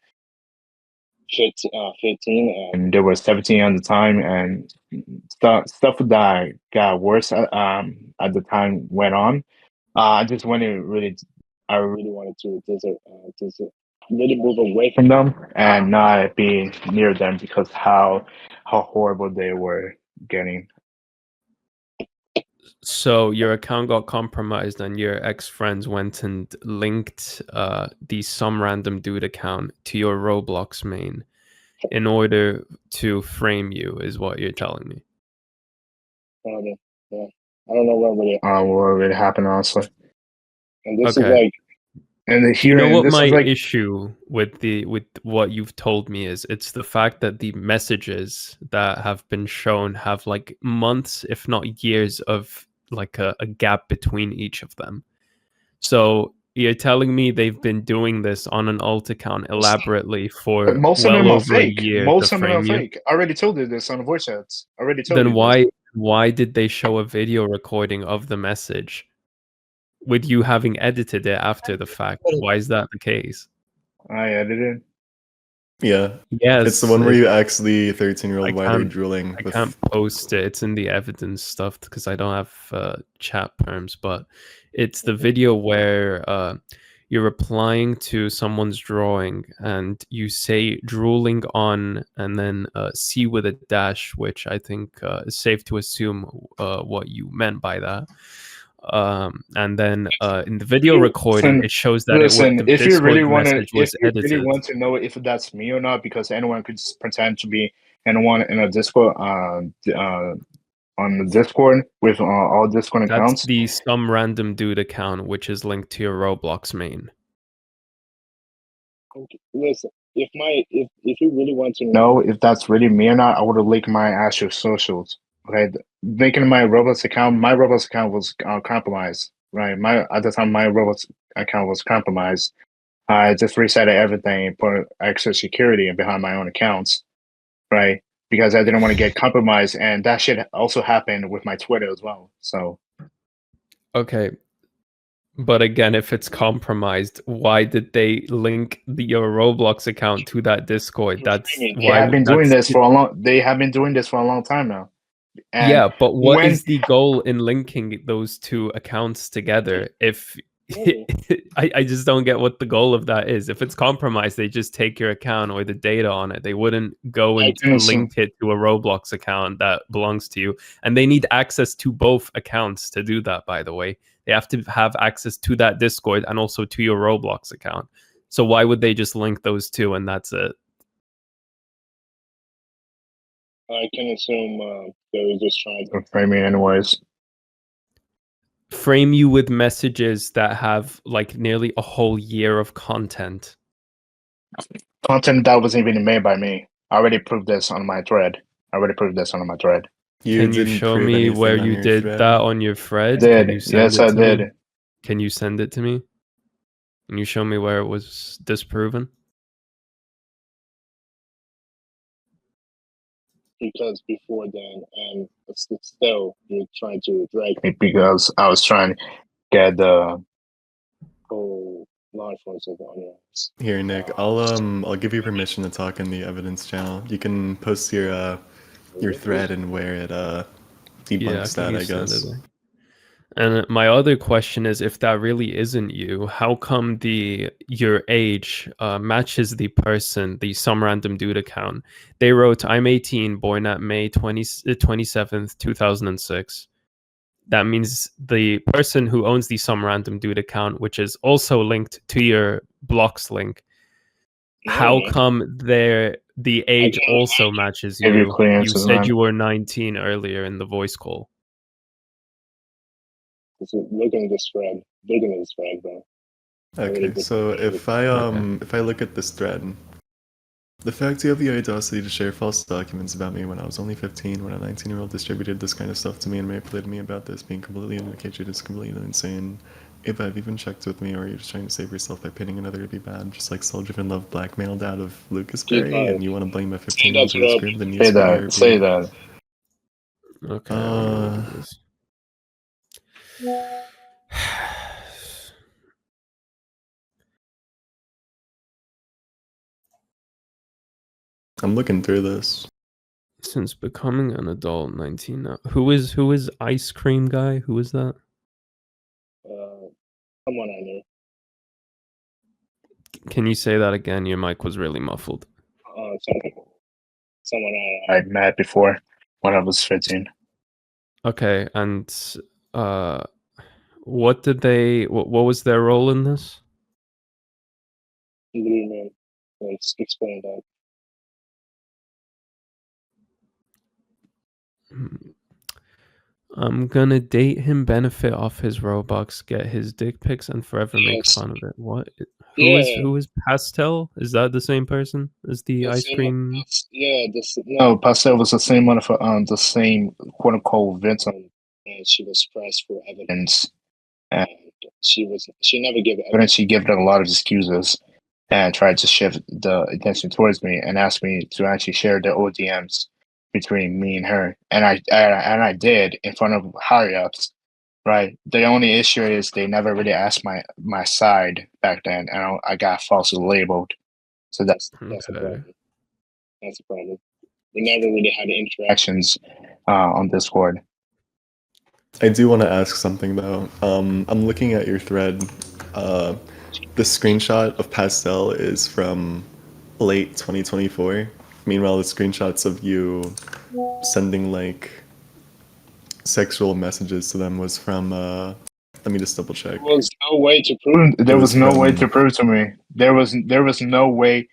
15 and they were 17 at the time, and stuff that got worse at the time went on. I just wanted really, I really wanted to just really move away from them and not be near them because how horrible they were getting. So your account got compromised and your ex-friends went and linked the some random dude account to your Roblox main in order to frame you, is what you're telling me. Yeah. I don't know what really happened honestly. And this is Okay. like, and You know what this my is like, issue with what you've told me is? It's the fact that the messages that have been shown have like months, if not years, of like a gap between each of them. So You're telling me they've been doing this on an alt account elaborately But for most of well them are over a fake. year to Most of them are frame you? fake. I already told you this on the voice chats. I already told Then you this. why did they show a video recording of the message with you having edited it after the fact? Why is that the case? I edited. Yeah. Yes, It's the one where you ask the 13-year-old why they're can't- drooling. I with... can't post it. It's in the evidence stuff because I don't have chat perms, but it's the video where you're replying to someone's drawing and you say drooling on and then C with a dash, which I think is safe to assume what you meant by that. And then in the video recording, it shows that Listen, the if you really Discord want to, message if was you really edited. want to know if that's me or not, because anyone could just pretend to be anyone in a Discord, on the Discord with all Discord That's accounts. the some random dude account, which is linked to your Roblox main. Okay, listen, if you really want to know if that's really me or not, I would have linked my actual socials. Okay, linking my Roblox account was compromised. Right, at the time my Roblox account was compromised. I just reset everything and put extra security behind my own accounts. Right, because I didn't want to get compromised, and that shit also happened with my Twitter as well. So Okay. But again, if it's compromised, why did they link your Roblox account to that Discord? That's they why have been doing that's this for a long. They have been doing this for a long time now. And yeah, but what when is the goal in linking those two accounts together? If I just don't get what the goal of that is. If it's compromised, they just take your account or the data on it. They wouldn't go I and can assume, link it to a Roblox account that belongs to you. And they need access to both accounts to do that, by the way. They have to have access to that Discord and also to your Roblox account. So why would they just link those two and that's it? I can assume they were just trying to frame me anyways. Frame you with messages that have like nearly a whole year of content. Content that wasn't even made by me. I already proved this on my thread. Can you didn't show prove me anything where on you your did thread. that on your thread? Did. Can you send Yes, it I to me? did. Can you send it to me? Can you show me where it was disproven? Because before then, and still you're trying to drag me because I was trying to get the whole law enforcement on your ass. Here, Nick, I'll give you permission to talk in the evidence channel. You can post your thread and where it debunks can that, you I send guess. it? And my other question is, if that really isn't you, how come your age matches the person, the some random dude account? They wrote, "I'm 18, born at May 27th, 2006." That means the person who owns the some random dude account, which is also linked to your blocks link, how come the age also matches Give you you? clear You answers, said man. you were 19 earlier in the voice call. Look at this thread. Bro. Okay, so if I look at this thread, the fact you have the audacity to share false documents about me when I was only 15, when a 19-year-old distributed this kind of stuff to me and manipulated me about this being completely indicated is completely insane. If I've even checked with me, or you're just trying to save yourself by pinning another to be bad, just like Souldrivenlove blackmailed out of Lucasberry, and you want to blame a 15-year-old who's screamed the news for Say that. Okay, let me look at this. I'm looking through this. Since becoming an adult, 19 now. Who is Ice Cream Guy? Who is that? Someone I knew. Can you say that again? Your mic was really muffled. Someone I met before when I was 15. Okay, and what was their role in this? Let's explain that. I'm gonna date him, benefit off his Robux, get his dick pics, and forever make fun of it. What? Who is Pastel? Is that the same person as the ice cream? No, Pastel was the same one for the same quote unquote victim, and she was pressed for evidence. And she never gave evidence. She gave a lot of excuses and tried to shift the attention towards me and asked me to actually share the ODMs between me and her. And I did in front of higher ups. Right. The only issue is they never really asked my side back then, and I got falsely labeled. So that's a Okay. problem. That's a problem. We never really had interactions on Discord. I do want to ask something though. I'm looking at your thread. The screenshot of Pastel is from late 2024. Meanwhile, the screenshots of you sending like sexual messages to them was from. Let me just double check. There was no way to prove. There was no way to prove to me. There was no way.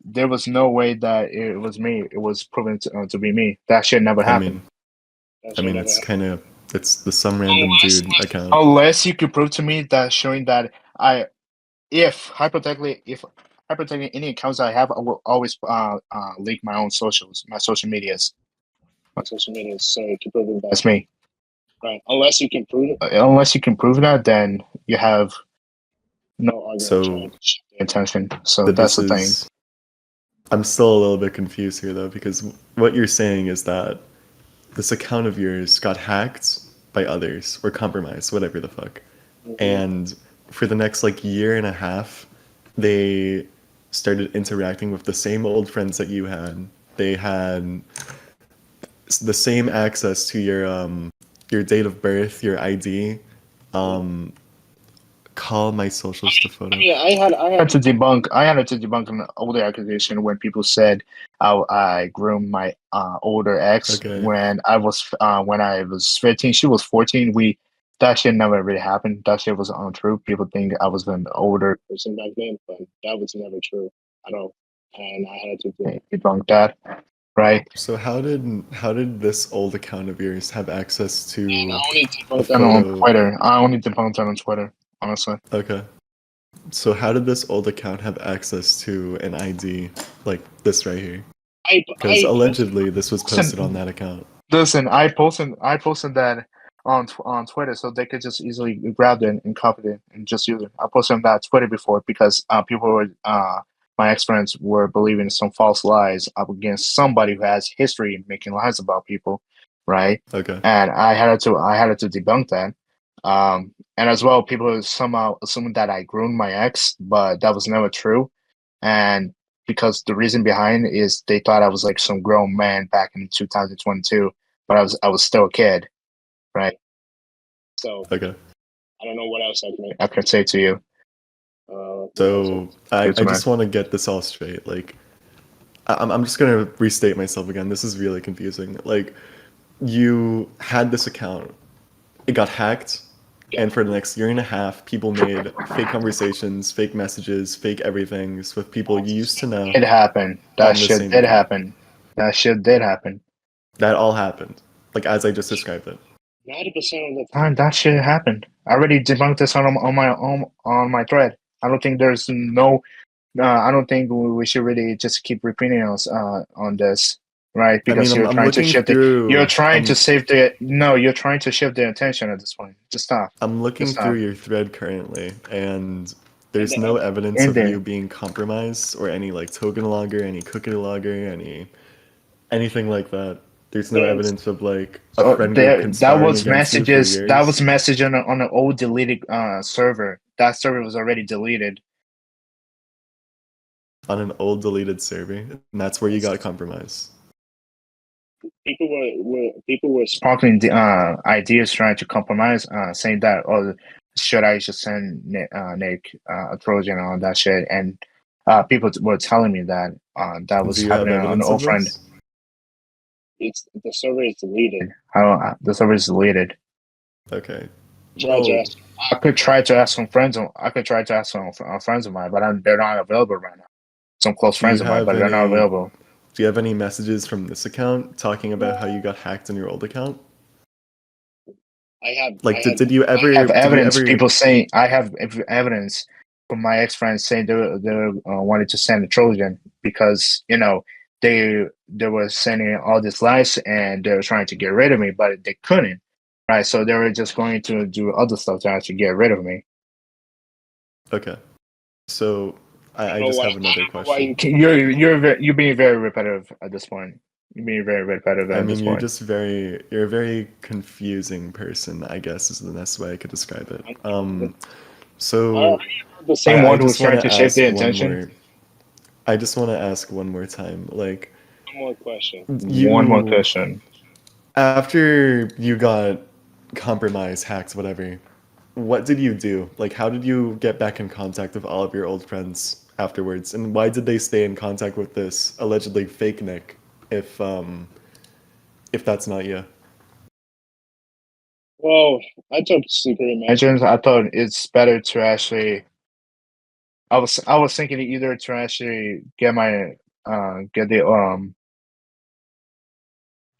There was no way that it was me. It was proven to be me. That shit never happened. I mean, it's kind of it's the some random dude account. Unless you could prove to me that showing that if hypothetically any accounts I have, I will always leak my own socials, my social medias, so to prove that's me. Right. Unless you can prove that, then you have no argument trying to shift the attention. So that's the thing. I'm still a little bit confused here though, because what you're saying is that this account of yours got hacked by others or compromised, whatever the fuck. And for the next like year and a half, they started interacting with the same old friends that you had. They had the same access to your date of birth, your ID. Call my socials to photo. Yeah, I had to debunk an older accusation when people said I groomed my older ex when I was 15. She was 14. That shit never really happened. That shit was untrue. People think I was an older person back then, but that was never true at all. And I had to debunk that. Right. So how did this old account of yours have access to I only debunked that on Twitter. I only debunked that on Twitter, honestly. Okay. So how did this old account have access to an ID like this right here? Because allegedly this was posted on that account. Listen, I posted that on Twitter so they could just easily grab it and copy it and just use it. I posted on that Twitter before because people were my ex-friends were believing some false lies up against somebody who has history in making lies about people, right? Okay. And I had to debunk that. And as well, people somehow assumed that I groomed my ex, but that was never true. And because the reason behind is they thought I was like some grown man back in 2022, but I was still a kid, right? So okay. I don't know what else I can say to you. So I just want to get this all straight. Like, I'm just gonna restate myself again. This is really confusing. Like, you had this account, it got hacked, and for the next year and a half, people made fake conversations, fake messages, fake everythings with people you used to know. It happened. That shit did happen. That shit did happen. That all happened, like as I just described it. 90% of the time, that shit happened. I already debunked this on my thread. I don't think there's I don't think we should really just keep repeating us on this, right? Because you're trying to shift you're trying to shift the attention at this point. Just stop. I'm looking through your thread currently, and there's no evidence of you being compromised or any like token logger, any cookie logger, anything like that. There's no evidence of like a friend group conspiring against you for years. That was message on an old deleted server. That server was already deleted. On an old deleted server, and that's where you got compromised. People were sparkling the ideas trying to compromise, saying that should I just send Nick a Trojan on that shit, and people were telling me that that was happening on an old friend. The server is deleted. The server is deleted. Okay. I could try to ask some friends. I could try to ask some friends of mine, but they're not available right now. Some close friends of mine, but they're not available. Do you have any messages from this account talking about how you got hacked in your old account? Did you ever have evidence? People saying I have evidence from my ex-friends saying they wanted to send a Trojan because they were sending all these lies and they were trying to get rid of me, but they couldn't. right? So they were just going to do other stuff to actually get rid of me. Okay. So I know just why- have another Why question. you're being very repetitive at this point. You're being very repetitive I at mean, this point. you're a very confusing person, I guess is the best way I could describe it. So The same I one who's just want trying to to shift ask the one attention. more. I just want to ask one more time. Like, One more question. you, One more question. after you got compromised, hacked, whatever, what did you do? Like, how did you get back in contact with all of your old friends afterwards? And why did they stay in contact with this allegedly fake Nick if that's not you? Well, I took secret measures. I thought it's better to actually. I was thinking either to actually get my get the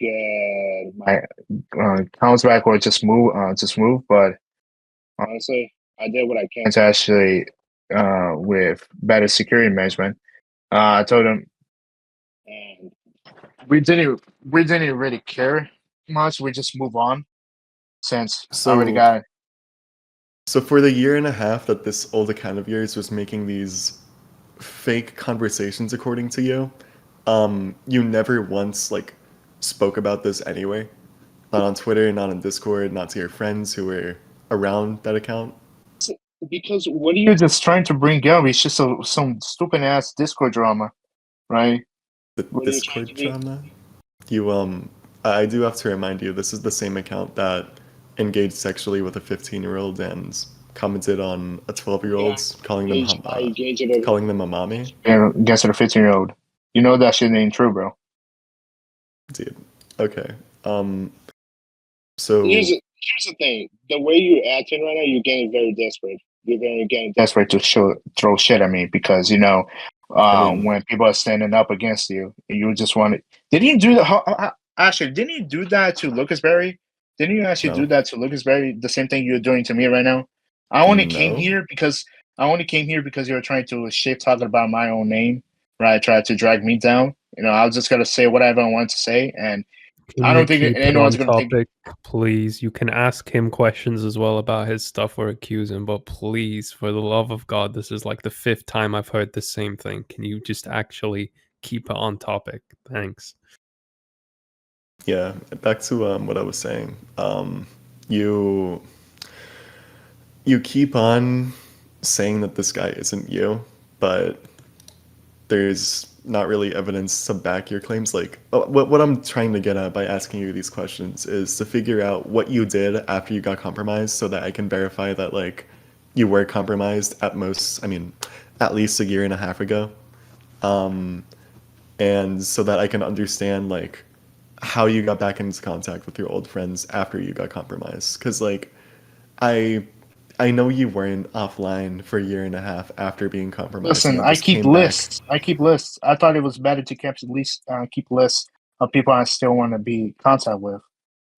get my counts back or just move. But honestly, I did what I can to actually with better security management. I told him we didn't really care much. We just move on since I already So got. So for the year and a half that this old account of yours was making these fake conversations, according to you, you never once like spoke about this anyway. Not on Twitter, not on Discord, not to your friends who were around that account. Because what are you just trying to bring up? It's just some stupid ass Discord drama, right? The What are you trying Discord to do? drama. You I do have to remind you, this is the same account that engaged sexually with a 15-year-old and commented on a 12-year-old's, I engage in a calling them a mommy. against a 15-year-old. You know that shit ain't true, bro. Dude. Okay. So Here's the thing. The way you're acting right now, you're getting very desperate. You're getting desperate to throw shit at me because I mean, when people are standing up against you, you just want to. Didn't you do that? Actually, didn't you do that to Lucas Berry? Didn't you actually do no. that to Lucas Berry? The same thing you're doing to me right now. I only came No. here because you were trying to shit talking about my own name, right? Try to drag me down. I was just gonna say whatever I want to say, and Can I you don't think keep it anyone's on gonna take. topic, please? You can ask him questions as well about his stuff or accuse him, but please, for the love of God, this is like the fifth time I've heard the same thing. Can you just actually keep it on topic? Thanks. Yeah, back to what I was saying. You you keep on saying that this guy isn't you, but there's not really evidence to back your claims. Like, what I'm trying to get at by asking you these questions is to figure out what you did after you got compromised, so that I can verify that like you were compromised at most. I mean, at least a year and a half ago, and so that I can understand like how you got back into contact with your old friends after you got compromised. Because like I I know you weren't offline for a year and a half after being compromised and Listen, then just came back. I keep lists. I thought it was better to keep lists of people I still want to be in contact with.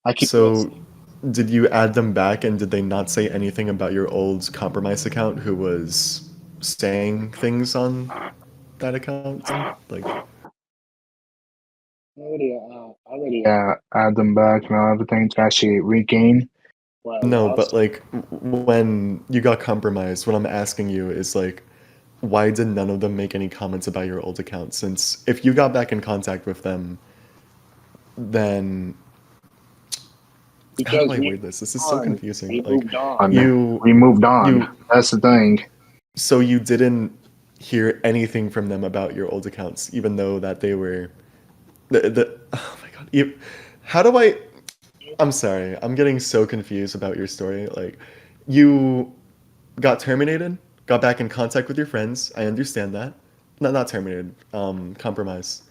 I keep lists. So did you add them back and did they not say anything about your old compromised account who was saying things on that account then? Like, Yeah, add them back and everything to actually regain what I no, but lost. like when you got compromised, what I'm asking you is like, why did none of them make any comments about your old account? Since if you got back in contact with them, then how do Because I word this? This is so confusing. Like, you, we moved on. you, That's the thing. so you didn't hear anything from them about your old accounts, even though that they were the oh my god. How do I? I'm sorry. I'm getting so confused about your story. Like, you got terminated, got back in contact with your friends. I understand that. Not terminated. Compromise.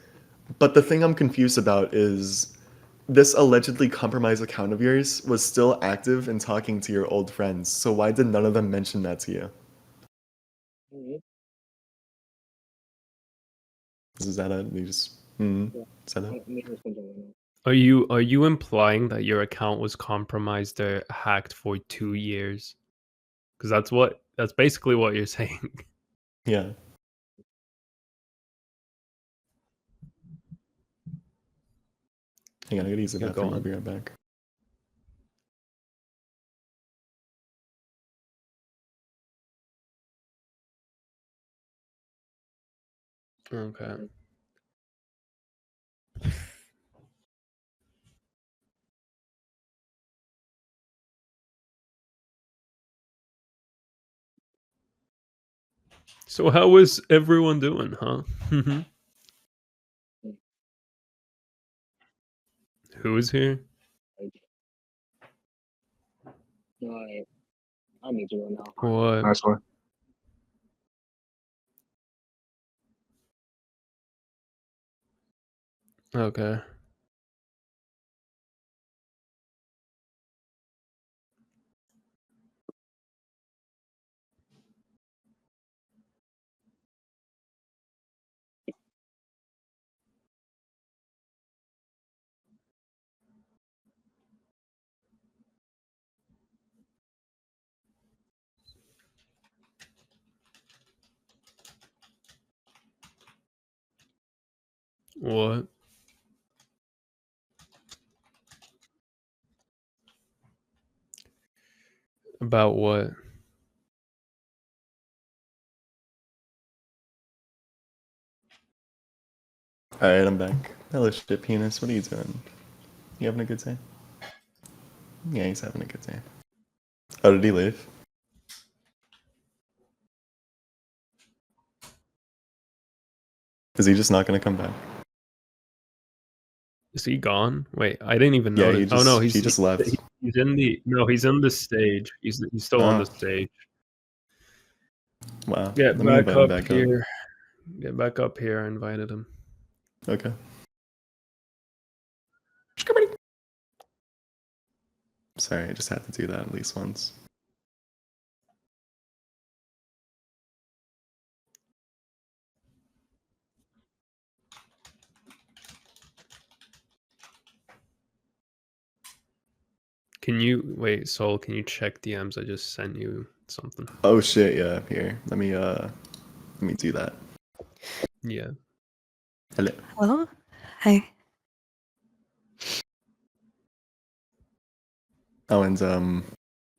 But the thing I'm confused about is this allegedly compromised account of yours was still active and talking to your old friends. So why did none of them mention that to you? Is that it? You just is that it? Are you implying that your account was compromised or hacked for 2 years? Because that's basically what you're saying. Yeah. Hang on, I gotta use the Yeah, go bathroom. I'll on. be right back. Okay. So how is everyone doing, huh? Who is here? I need to go now. What? Nice one. Okay. What? About what? Alright, I'm back. Hello, shit penis. What are you doing? You having a good day? Yeah, he's having a good day. Oh, did he leave? Is he just not gonna come back? Is he gone? Wait, I didn't even Yeah, notice. Oh no, he just left. He's in the he's in the stage. He's still on the stage. Wow. Get Let me back invite him up back here. Get back up here. I invited him. Okay. Sorry, I just had to do that at least once. Can you wait, Soul? Can you check DMs? I just sent you something. Oh shit, yeah, here. Let me do that. Yeah. Hello. Hello? Hi. Oh, and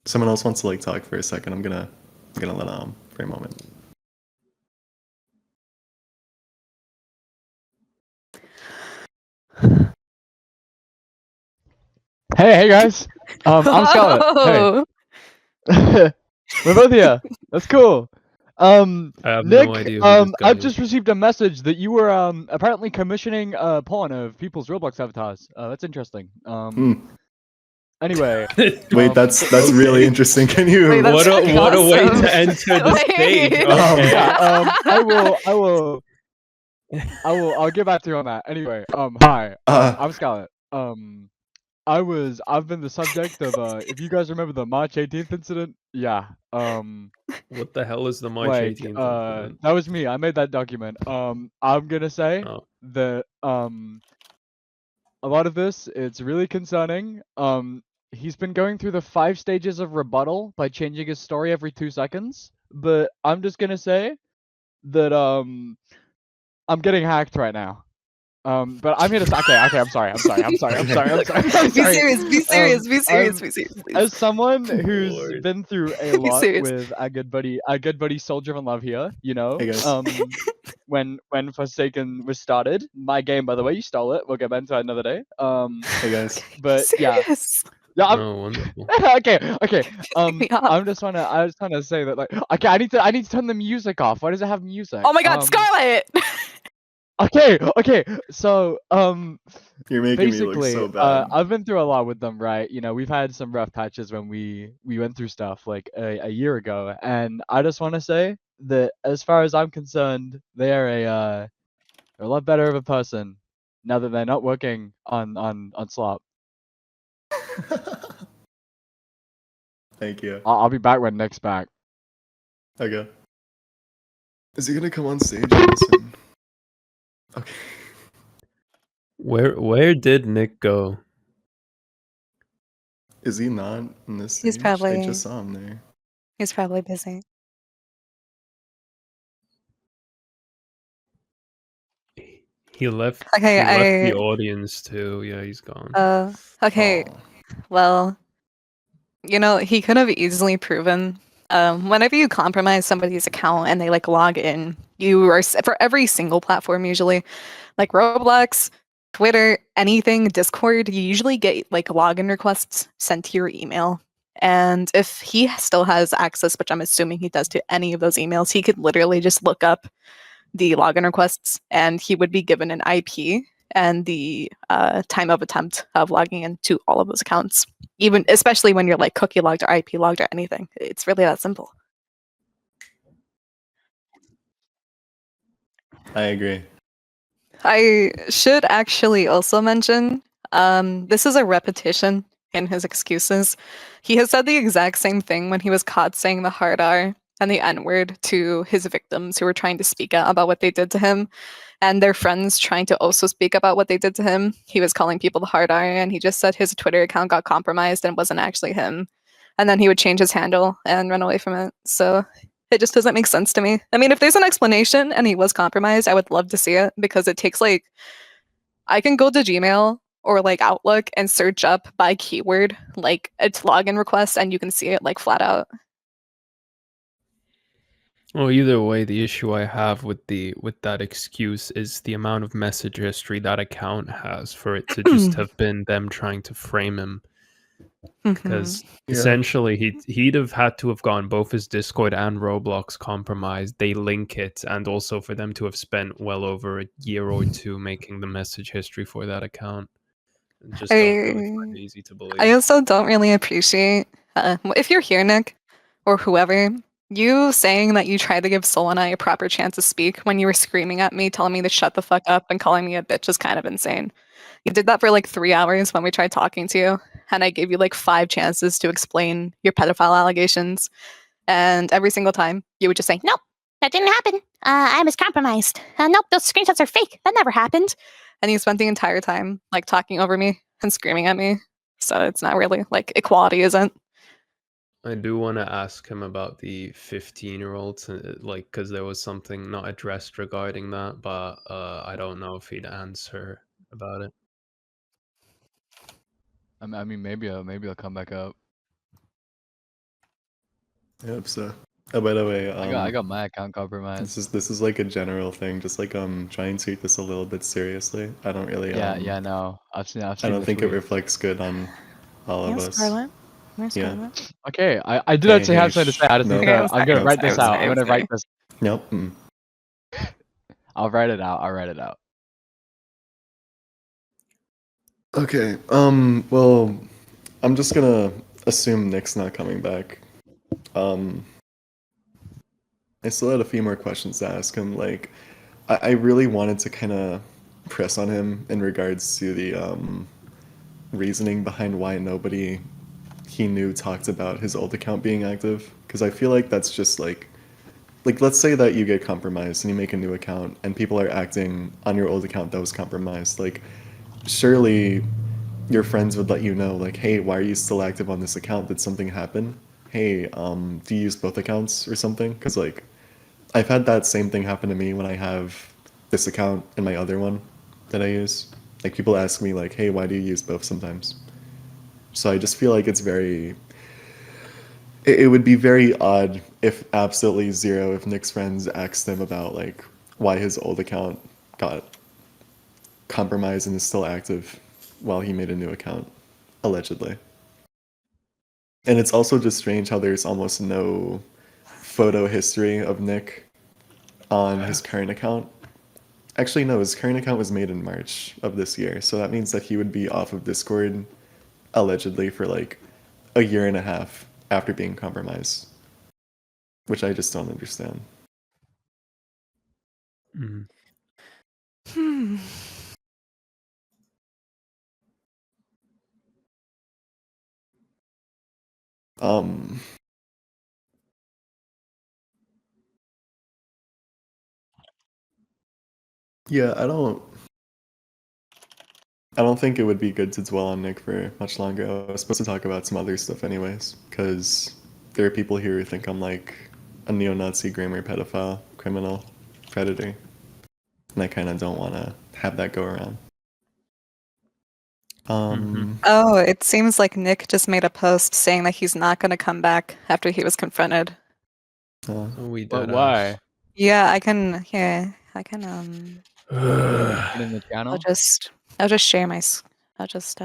someone else wants to like talk for a second. I'm gonna let for a moment. Hey guys. I'm Scarlet. Hey. We're both here. That's cool. I have Nick, no idea who this guy I've is. just received a message that you were apparently commissioning porn of people's Roblox avatars. That's interesting. Anyway. Wait, that's really okay. interesting. Can you? Wait, that's what fucking a way awesome. to enter the stage. Wait. Okay. Yeah, I'll get back to you on that. Anyway, hi. I'm Scarlet. I've been the subject of if you guys remember the March 18th incident, yeah. What the hell is the March 18th incident? That was me. I made that document. I'm gonna say Oh. that a lot of this, it's really concerning. He's been going through the 5 stages of rebuttal by changing his story every 2 seconds, but I'm just gonna say that I'm getting hacked right now. But I'm here to okay, I'm sorry. Be serious, be serious, be serious, be serious, please. As someone who's Lord. been through a Be lot serious. with our good buddy Souldrivenlove here, you know. Hey, guys. When Forsaken was started, my game, by the way, you stole it. We'll get back into that another day. Hey guys. But Be yeah. serious. Yeah, Oh, wonderful. okay. me up. I just wanna say that, like, okay, I need to turn the music off. Why does it have music? Oh my god, Scarlet! Okay. So, You're making me look basically, so bad. I've been through a lot with them, right? You know, we've had some rough patches when we went through stuff like a year ago, and I just want to say that as far as I'm concerned, they are they're a lot better of a person now that they're not working on Slop. Thank you. I'll be back when Nick's back. Okay. Is he gonna come on stage and listen? Okay. Where did Nick go? Is he not in this He's stage? I probably- just saw him there. He's probably busy. He left. Okay, he left the audience too. Yeah, he's gone. Okay, Aw. well, you know, he could have easily proven, whenever you compromise somebody's account and they like log in You are for every single platform usually, like Roblox, Twitter, anything, Discord, you usually get like login requests sent to your email. And if he still has access, which I'm assuming he does to any of those emails, he could literally just look up the login requests and he would be given an IP and the time of attempt of logging into all of those accounts, even especially when you're like cookie logged or IP logged or anything. It's really that simple. I agree. I should actually also mention this is a repetition in his excuses. He has said the exact same thing when he was caught saying the hard R and the N word to his victims who were trying to speak out about what they did to him, and their friends trying to also speak about what they did to him. He was calling people the hard R, and he just said his Twitter account got compromised and wasn't actually him. And then he would change his handle and run away from it. So it just doesn't make sense to me. I mean, if there's an explanation and he was compromised, I would love to see it because it takes like, I can go to Gmail or like Outlook and search up by keyword like its login request and you can see it like flat out. Well, either way, the issue I have with that excuse is the amount of message history that account has for it to just have been them trying to frame him. Because essentially he'd have had to have gone both his Discord and Roblox compromised. They link it, and also for them to have spent well over a year or two making the message history for that account. Just don't really find it easy to believe. I also don't really appreciate if you're here, Nick, or whoever, you saying that you tried to give Soul and I a proper chance to speak when you were screaming at me, telling me to shut the fuck up and calling me a bitch is kind of insane. You did that for like 3 hours when we tried talking to you, and I gave you like 5 chances to explain your pedophile allegations, and every single time you would just say, "Nope, that didn't happen. I was compromised. Nope, those screenshots are fake. That never happened." And you spent the entire time like talking over me and screaming at me. So it's not really like equality isn't. I do want to ask him about the 15-year-olds, like, because there was something not addressed regarding that, but I don't know if he'd answer about it. I mean, maybe I'll come back up. I hope so. Oh, by the way, I got my account compromised. This is like a general thing, just like trying to take this a little bit seriously. I don't really Yeah, no. I've seen I don't the think it tweet. reflects good on all of Yes, us. Scarlett. Where's Yeah. Scarlett? Okay, I did actually have something to say. I just No. need Okay, to, I'm gonna no, write this sorry, out. I'm gonna write this. Nope. I'll write it out. I'll write it out. Okay. Well, I'm just gonna assume Nick's not coming back. I still had a few more questions to ask him. Like, I really wanted to kind of press on him in regards to the reasoning behind why nobody he knew talked about his old account being active. Because I feel like that's just like let's say that you get compromised and you make a new account and people are acting on your old account that was compromised. Like, surely your friends would let you know, like, hey, why are you still active on this account? Did something happen? Hey, do you use both accounts or something? Because like, I've had that same thing happen to me when I have this account and my other one that I use. Like, people ask me like, hey, why do you use both sometimes? So I just feel like it's very, it would be very odd if absolutely zero, if Nick's friends asked him about like why his old account got compromised and is still active while he made a new account, allegedly. And it's also just strange how there's almost no photo history of Nick on his current account. Actually, no, his current account was made in March of this year, so that means that he would be off of Discord, allegedly, for like a year and a half after being compromised, which I just don't understand. Hmm. Yeah, I don't think it would be good to dwell on Nick for much longer. I was supposed to talk about some other stuff anyways, because there are people here who think I'm like a neo-Nazi, grammar pedophile, criminal, predator. And I kind of don't want to have that go around. Oh, it seems like Nick just made a post saying that he's not going to come back after he was confronted. We But did why? Yeah, I can. Here, I can. Get in the channel. I'll just share my. I'll just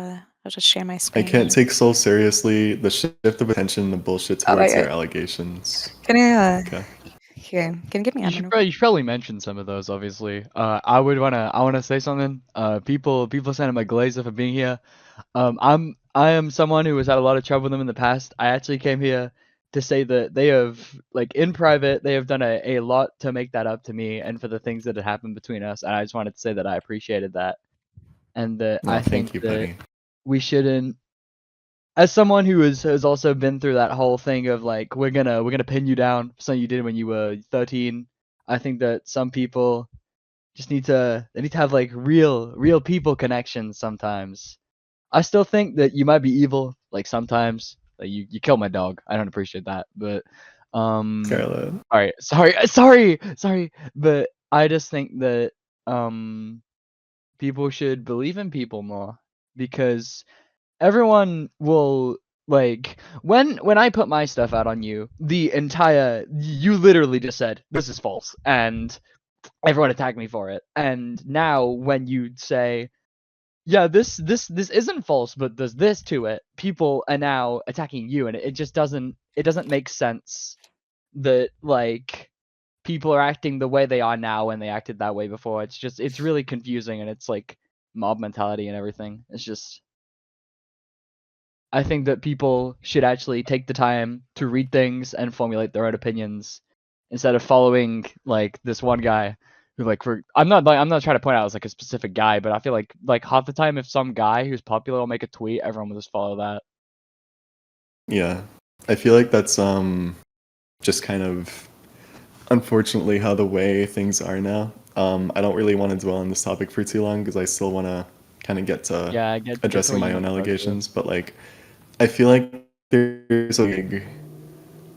share my I screen. can't take Soul seriously. The shift of attention and the bullshit Oh, towards wait, her wait. allegations. Can you? Okay. Here, can you give me You admin should, real quick? you should probably mention some of those, obviously. I wanna say something. People sending my glazer for being here. I am someone who has had a lot of trouble with them in the past. I actually came here to say that they have, like, in private, they have done a lot to make that up to me and for the things that had happened between us. And I just wanted to say that I appreciated that, and that No, I thank think you, that buddy. we shouldn't. As someone who has also been through that whole thing of like we're gonna pin you down for something you did when you were 13, I think that some people just need to have like real people connections sometimes. I still think that you might be evil, like sometimes. Like you killed my dog. I don't appreciate that, but Scarlet. all right, sorry, but I just think that people should believe in people more because everyone will, like, when I put my stuff out on you, you literally just said this is false and everyone attacked me for it. And now when you say, yeah, this isn't false, but there's this to it, people are now attacking you, and it just doesn't make sense that, like, people are acting the way they are now when they acted that way before. It's really confusing, and it's like mob mentality and everything. It's just, I think that people should actually take the time to read things and formulate their own opinions instead of following like this one guy who, like, I'm not trying to point out as like a specific guy, but I feel like half the time if some guy who's popular will make a tweet, everyone will just follow that. Yeah. I feel like that's just kind of unfortunately how the way things are now. I don't really want to dwell on this topic for too long because I still want to kind of get to Yeah, get to addressing what my you own want to talk to. allegations, but like I feel like there's a big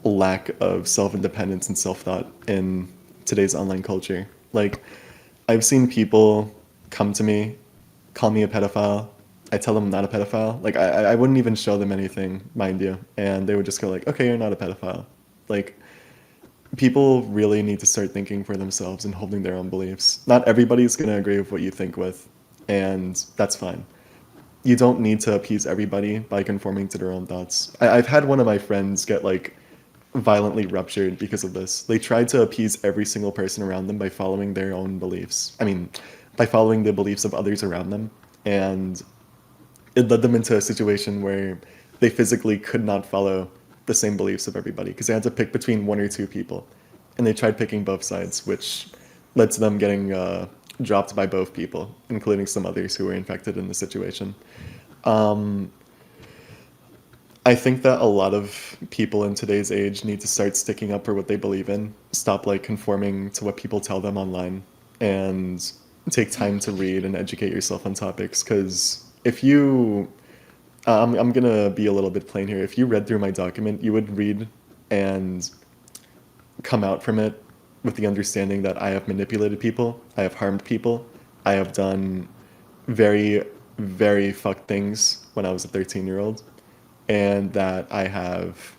lack of self-independence and self-thought in today's online culture. Like I've seen people come to me, call me a pedophile. I tell them I'm not a pedophile. Like I wouldn't even show them anything, mind you, and they would just go like, "Okay, you're not a pedophile." Like people really need to start thinking for themselves and holding their own beliefs. Not everybody's gonna agree with what you think with, and that's fine. You don't need to appease everybody by conforming to their own thoughts. I've had one of my friends get like violently ruptured because of this. They tried to appease every single person around them by following their own beliefs. I mean, by following the beliefs of others around them. And it led them into a situation where they physically could not follow the same beliefs of everybody because they had to pick between one or two people. And they tried picking both sides, which led to them getting dropped by both people, including some others who were infected in the situation. I think that a lot of people in today's age need to start sticking up for what they believe in, stop like conforming to what people tell them online, and take time to read and educate yourself on topics. Because if you, I'm gonna be a little bit plain here. If you read through my document, you would read and come out from it with the understanding that I have manipulated people, I have harmed people, I have done very, very fucked things when I was a 13-year-old, and that I have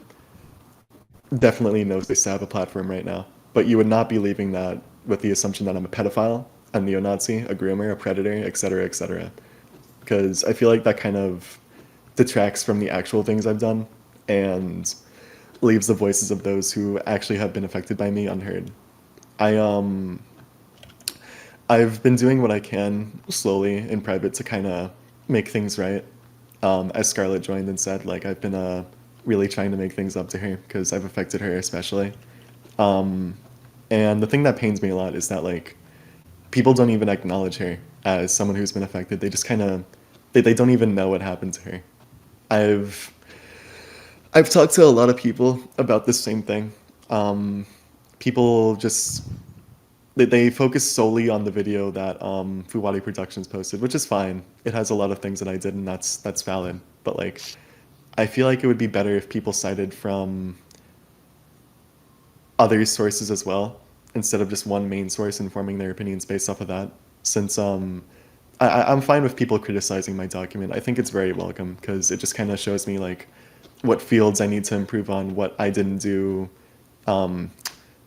definitely no space to have a platform right now. But you would not be leaving that with the assumption that I'm a pedophile, a neo-Nazi, a groomer, a predator, etc., etc. Because I feel like that kind of detracts from the actual things I've done and leaves the voices of those who actually have been affected by me unheard. I've been doing what I can slowly in private to kind of make things right. As Scarlett joined and said, like I've been really trying to make things up to her because I've affected her especially. And the thing that pains me a lot is that like people don't even acknowledge her as someone who's been affected. They just kind of they don't even know what happened to her. I've talked to a lot of people about this same thing. People just they focus solely on the video that Fuwadi Productions posted, which is fine. It has a lot of things that I did, and that's valid. But like, I feel like it would be better if people cited from other sources as well, instead of just one main source and forming their opinions based off of that. Since I'm fine with people criticizing my document. I think it's very welcome because it just kind of shows me like what fields I need to improve on, what I didn't do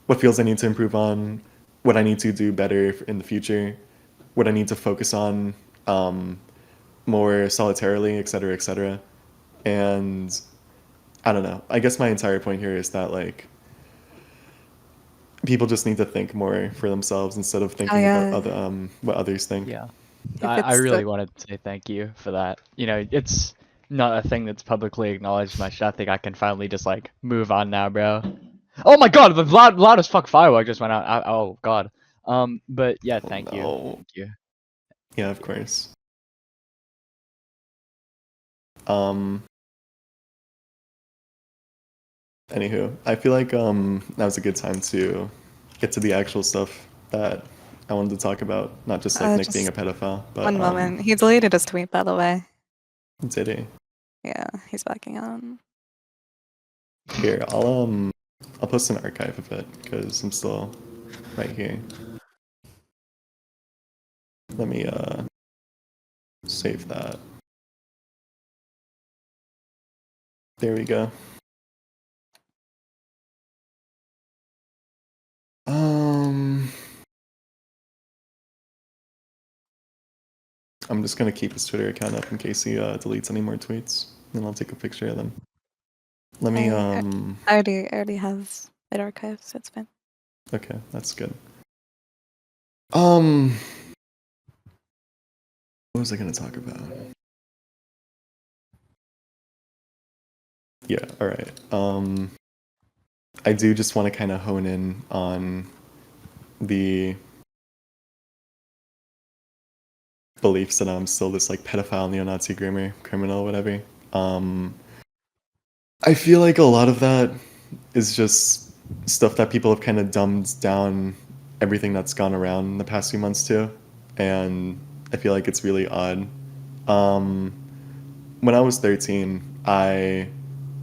what fields I need to improve on, what I need to do better in the future, what I need to focus on more solitarily, et cetera, et cetera. And I don't know. I guess my entire point here is that like people just need to think more for themselves instead of thinking about yeah. other what others think. Yeah. If I it's really the wanted to say thank you for that. You know, it's not a thing that's publicly acknowledged much. I think I can finally just like move on now, bro. Oh my god, the loud as fuck firework just went out. Oh god. But yeah, thank you. No. Thank you. Yeah, of course. Um. Anywho, I feel like now's a good time to get to the actual stuff that I wanted to talk about, not just like Nick being a just pedophile, but one moment. He deleted his tweet, by the way. did he? Yeah, he's backing out. Here, I'll post an archive of it because I'm still right here. Let me save that. There we go. I'm just gonna keep his Twitter account up in case he deletes any more tweets, and I'll take a picture of them. Let me I already have it archived, so it's fine. Okay, that's good. What was I gonna talk about? Yeah, all right. I do just want to kind of hone in on the beliefs that I'm still this like pedophile, neo-Nazi groomer, criminal, whatever. I feel like a lot of that is just stuff that people have kind of dumbed down everything that's gone around in the past few months too, and I feel like it's really odd. When I was 13, I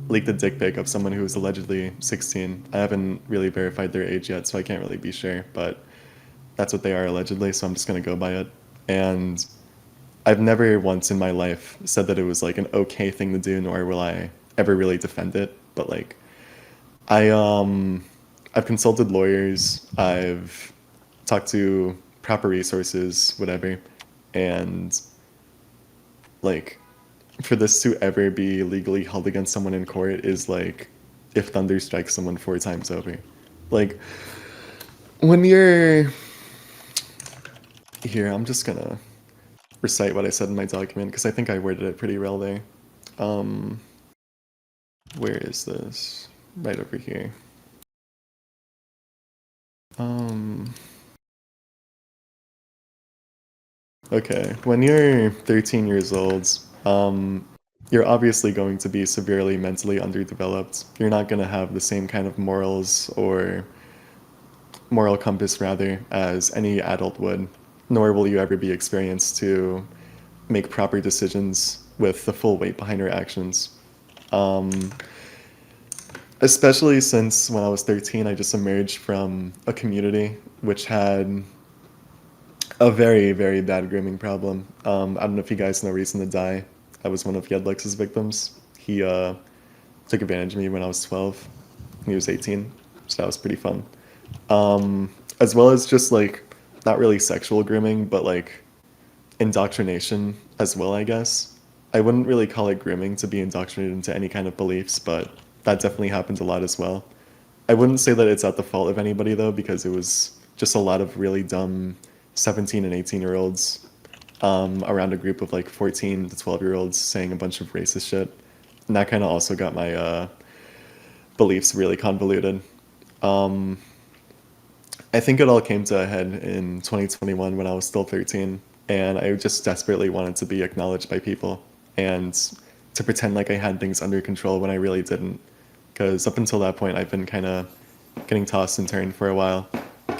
leaked a dick pic of someone who was allegedly 16. I haven't really verified their age yet, so I can't really be sure, but that's what they are allegedly, so I'm just gonna go by it. And I've never once in my life said that it was like an okay thing to do, nor will I ever really defend it. But like, I've consulted lawyers, I've talked to proper resources, whatever, and like, for this to ever be legally held against someone in court is like if thunder strikes someone 4 times over. Like, when you're here, I'm just gonna recite what I said in my document because I think I worded it pretty well there. Where is this? Right over here. Okay, when you're 13 years old, you're obviously going to be severely mentally underdeveloped. You're not going to have the same kind of morals or moral compass, rather, as any adult would, nor will you ever be experienced to make proper decisions with the full weight behind your actions. Especially since when I was 13, I just emerged from a community which had a very, very bad grooming problem. I don't know if you guys know Reason to Die. I was one of Yedlex's victims. He took advantage of me when I was 12. He was 18, so that was pretty fun. As well as just like, not really sexual grooming, but like indoctrination as well, I guess. I wouldn't really call it grooming to be indoctrinated into any kind of beliefs, but that definitely happened a lot as well. I wouldn't say that it's at the fault of anybody though, because it was just a lot of really dumb 17 and 18-year-olds around a group of like 14 to 12-year-olds saying a bunch of racist shit. And that kind of also got my beliefs really convoluted. I think it all came to a head in 2021 when I was still 13, and I just desperately wanted to be acknowledged by people and to pretend like I had things under control when I really didn't. Because up until that point, I've been kind of getting tossed and turned for a while, I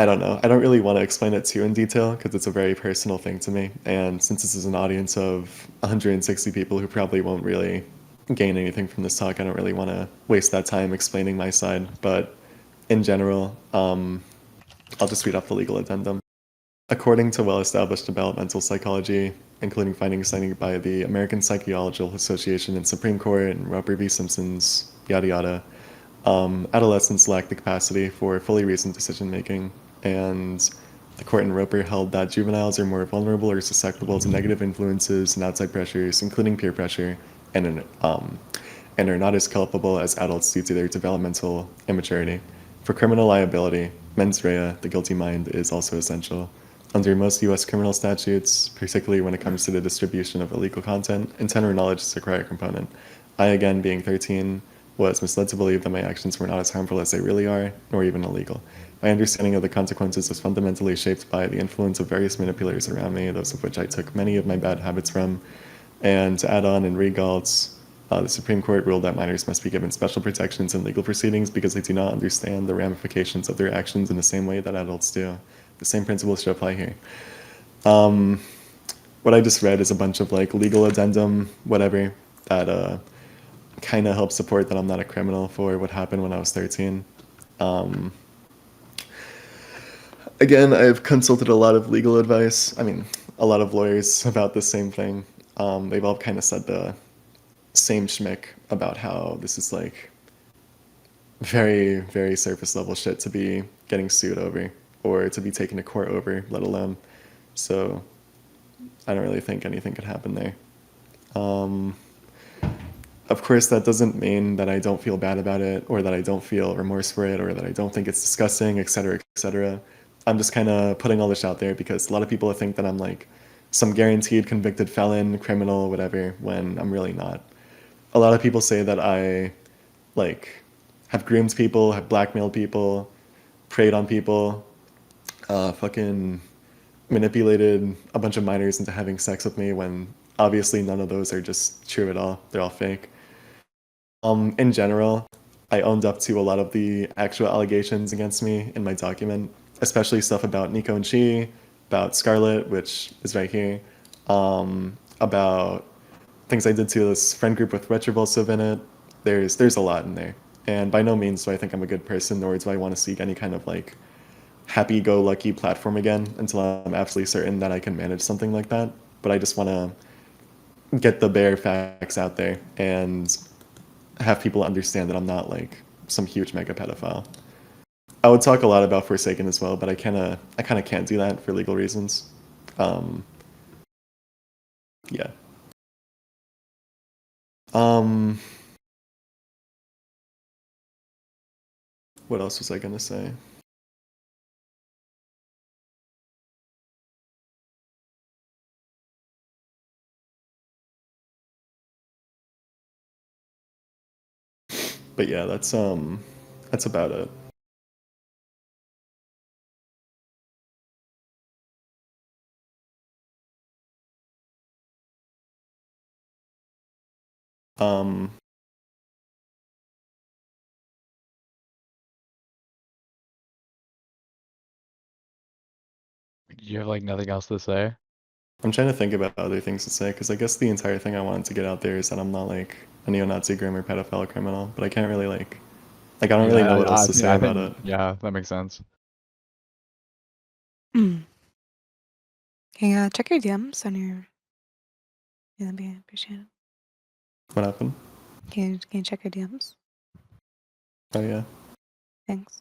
don't know. I don't really want to explain it too in detail because it's a very personal thing to me. And since this is an audience of 160 people who probably won't really gain anything from this talk, I don't really want to waste that time explaining my side. But in general, I'll just read off the legal addendum. According to well-established developmental psychology, including findings cited by the American Psychological Association and Supreme Court and Roper v. Simpson's yada yada. Adolescents lack the capacity for fully reasoned decision making, and the court in Roper held that juveniles are more vulnerable or susceptible to negative influences and outside pressures, including peer pressure, and are not as culpable as adults due to their developmental immaturity. For criminal liability, mens rea, the guilty mind, is also essential. Under most U.S. criminal statutes, particularly when it comes to the distribution of illegal content, intent or knowledge is a required component. I, again, being 13, was misled to believe that my actions were not as harmful as they really are, nor even illegal. My understanding of the consequences was fundamentally shaped by the influence of various manipulators around me, those of which I took many of my bad habits from. And to add on, in Regalt's, the Supreme Court ruled that minors must be given special protections in legal proceedings because they do not understand the ramifications of their actions in the same way that adults do. The same principles should apply here. What I just read is a bunch of like legal addendum, whatever, that kind of helps support that I'm not a criminal for what happened when I was 13. Again, I've consulted a lot of legal advice. I mean, a lot of lawyers about the same thing. They've all kind of said the same schmick about how this is like very, very surface level shit to be getting sued over or to be taken to court over, let alone. So I don't really think anything could happen there. Of course, that doesn't mean that I don't feel bad about it or that I don't feel remorse for it or that I don't think it's disgusting, etc., etc. I'm just kind of putting all this out there because a lot of people think that I'm like some guaranteed convicted felon, criminal, whatever, when I'm really not. A lot of people say that I like have groomed people, have blackmailed people, preyed on people, fucking manipulated a bunch of minors into having sex with me when obviously none of those are just true at all. They're all fake. In general, I owned up to a lot of the actual allegations against me in my document, especially stuff about Nico and Chi, about Scarlett, which is right here, about things I did to this friend group with Retrovulsive in it. There's a lot in there. And by no means do I think I'm a good person, nor do I want to seek any kind of like happy-go-lucky platform again until I'm absolutely certain that I can manage something like that. But I just want to get the bare facts out there and have people understand that I'm not like some huge mega pedophile. I would talk a lot about Forsaken as well, but I kind of can't do that for legal reasons. Yeah. What else was I gonna say? But yeah, that's about it. Do you have like nothing else to say? I'm trying to think about other things to say because I guess the entire thing I wanted to get out there is that I'm not like a neo-Nazi groomer pedophile or criminal, but I can't really like I don't really know what else to say I about think, it. yeah, that makes sense. Can you check your DMs on your? Yeah, that'd be appreciated. What happened? Can you check your DMs? Oh yeah. Thanks.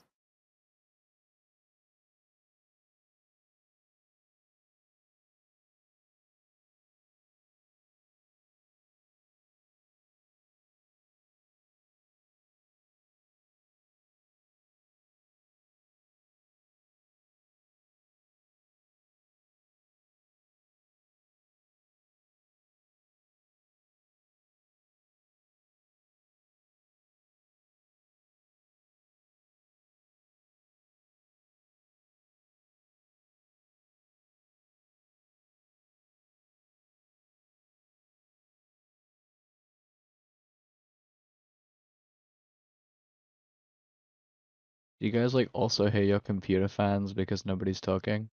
Do you guys like also hear your computer fans because nobody's talking?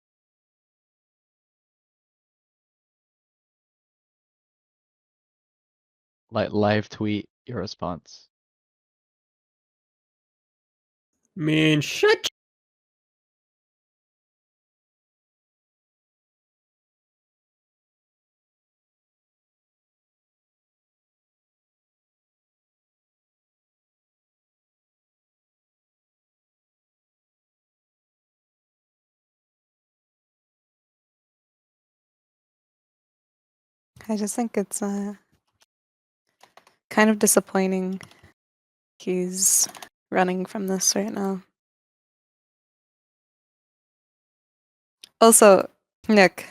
Like live tweet your response. Man, shut I just think it's kind of disappointing he's running from this right now. Also, Nick,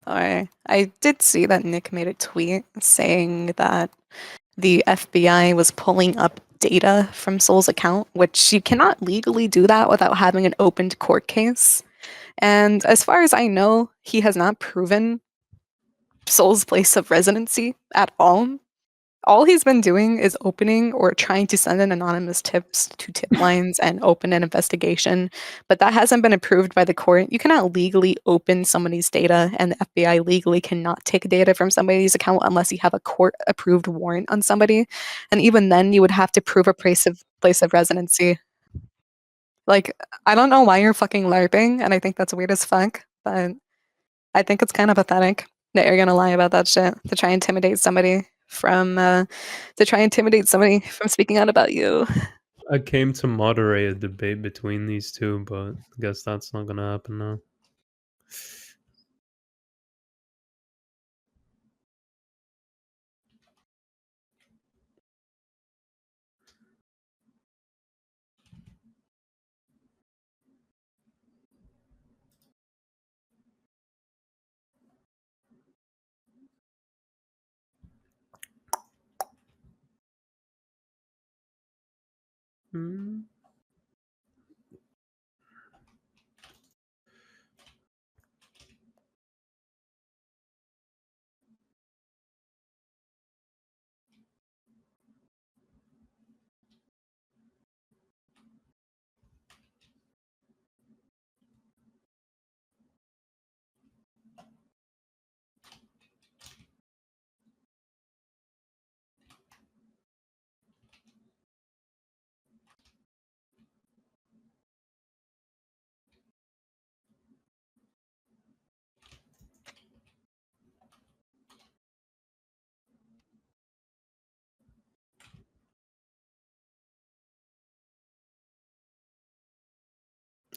sorry, I did see that Nick made a tweet saying that the FBI was pulling up data from Soul's account, which you cannot legally do that without having an opened court case. And as far as I know, he has not proven Soul's place of residency at all. All he's been doing is opening or trying to send in anonymous tips to tip lines and open an investigation, but that hasn't been approved by the court. You cannot legally open somebody's data, and the FBI legally cannot take data from somebody's account unless you have a court-approved warrant on somebody. And even then, you would have to prove a place of residency. Like, I don't know why you're fucking LARPing, and I think that's weird as fuck, but I think it's kind of pathetic that you're gonna lie about that shit to try and intimidate somebody from speaking out about you. I came to moderate a debate between these two, but I guess that's not gonna happen now. Hmm.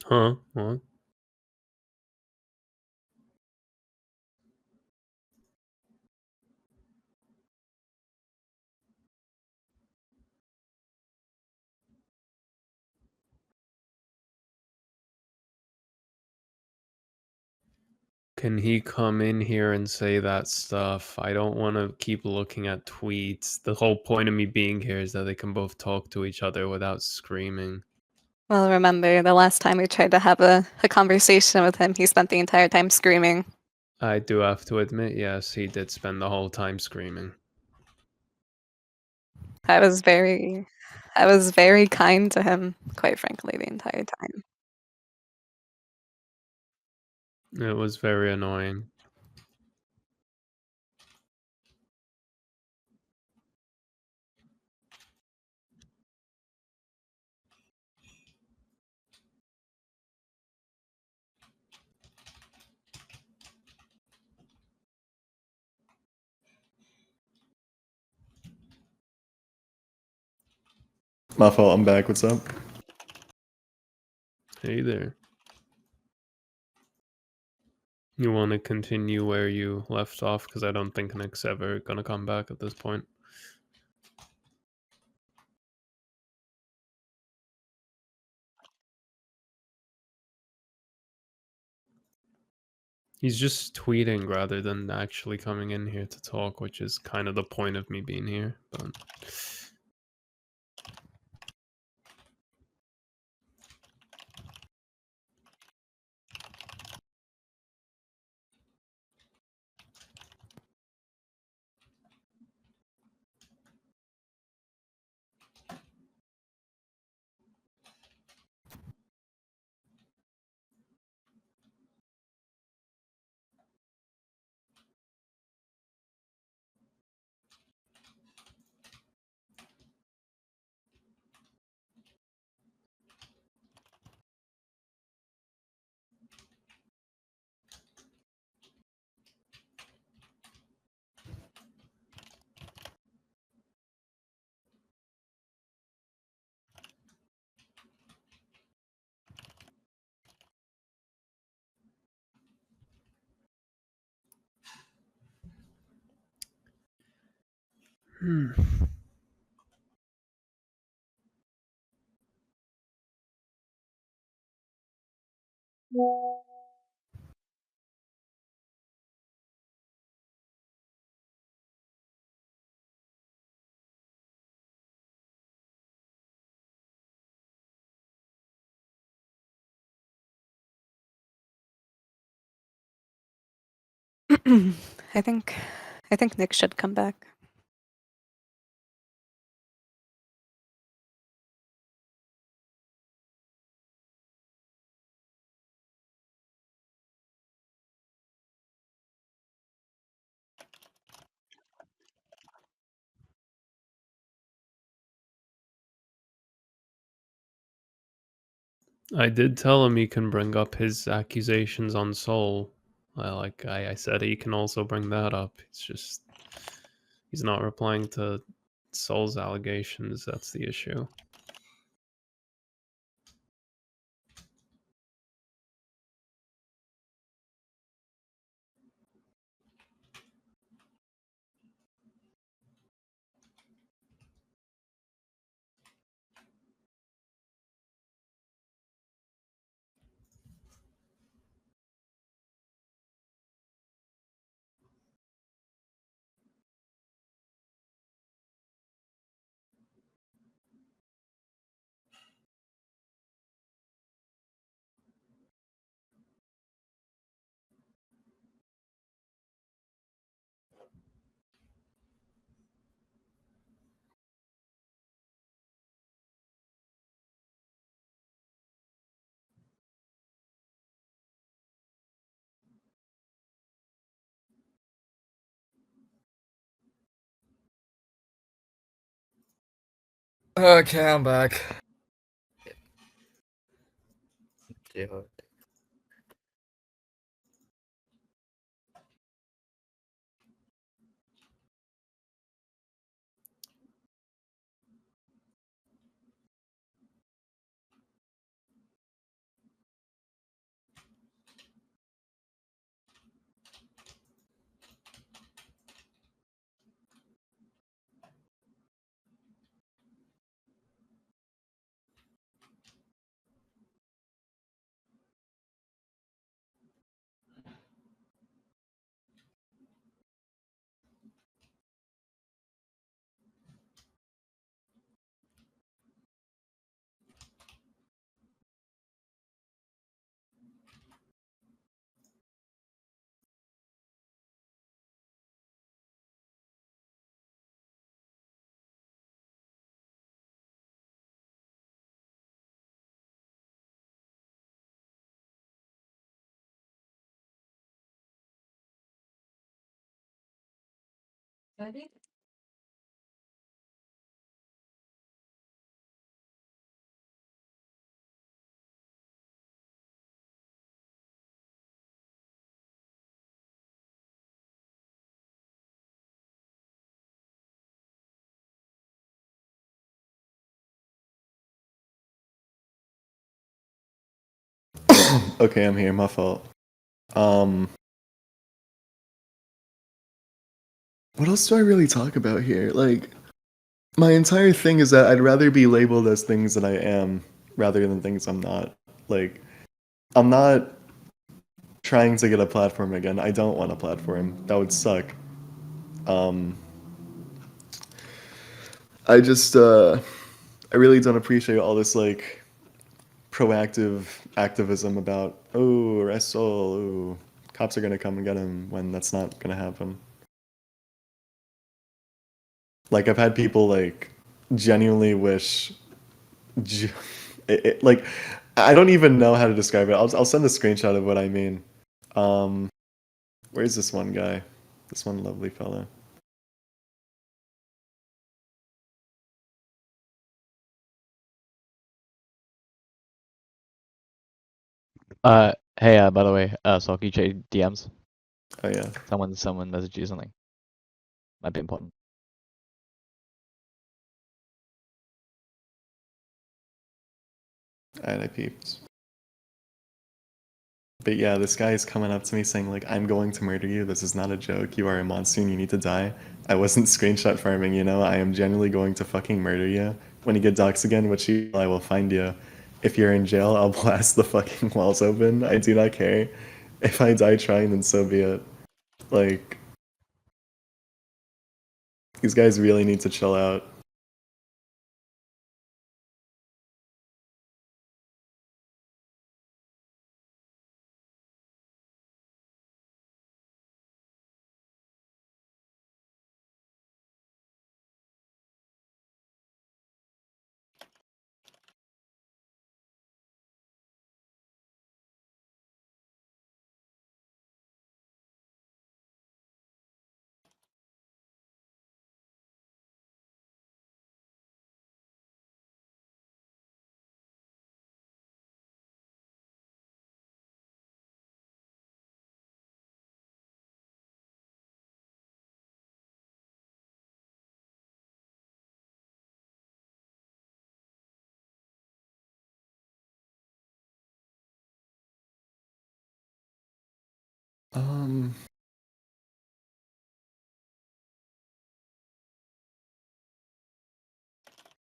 Huh? What? Can he come in here and say that stuff? I don't want to keep looking at tweets. The whole point of me being here is that they can both talk to each other without screaming. Well, remember, the last time we tried to have a conversation with him, he spent the entire time screaming. I do have to admit, yes, he did spend the whole time screaming. I was very kind to him, quite frankly, the entire time. It was very annoying. My fault. I'm back. What's up? Hey there. You want to continue where you left off? Because I don't think Nick's ever going to come back at this point. He's just tweeting rather than actually coming in here to talk, which is kind of the point of me being here. But Hmm. I think Nick should come back. I did tell him he can bring up his accusations on Soul. I said he can also bring that up. It's just he's not replying to Soul's allegations. That's the issue. Okay, I'm back. Yeah. Okay, I'm here. My fault. What else do I really talk about here? Like, my entire thing is that I'd rather be labeled as things that I am rather than things I'm not. Like, I'm not trying to get a platform again. I don't want a platform. That would suck. Um, I just, I really don't appreciate all this, like, proactive activism about, oh, arrest Soul, oh, cops are gonna come and get him, when that's not gonna happen. Like, I've had people, like, genuinely wish, like, I don't even know how to describe it. I'll send a screenshot of what I mean. Um, where's this one guy? This one lovely fella. Hey, by the way, Sulky J DMs. Oh yeah. Someone messaged you something. Might be important. Alright, I peeped. But yeah, this guy is coming up to me saying like, I'm going to murder you. This is not a joke. You are a monster and you need to die. I wasn't screenshot farming, you know? I am genuinely going to fucking murder you. When you get docs again, which you I will find you. If you're in jail, I'll blast the fucking walls open. I do not care. If I die trying, then so be it. Like, these guys really need to chill out.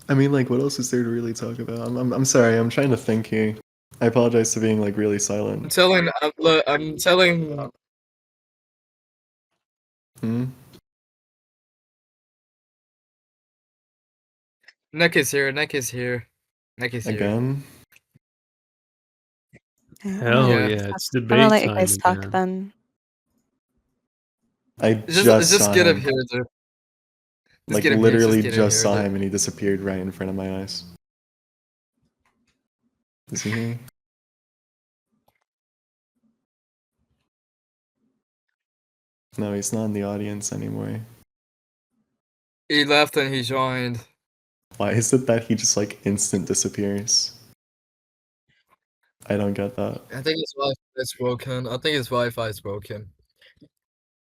I mean, like, what else is there to really talk about? I'm sorry, I'm trying to think here. I apologize for being, like, really I'm silent. telling. I'm telling. Hmm? Nick is here. Nick is here. Nick is here. Again? Hell Yeah. yeah, it's I'm gonna debate let you time guys talk again. then. I Just just saw get him him. here, dude. Just Like, get him here. literally Just get just him saw here, him and he disappeared right in front of my eyes. Is he here? No, he's not in the audience anymore. He left and he joined. Why is it that he just, like, instant disappears? I don't get that. I think his Wi-Fi is broken. I think his Wi-Fi is broken.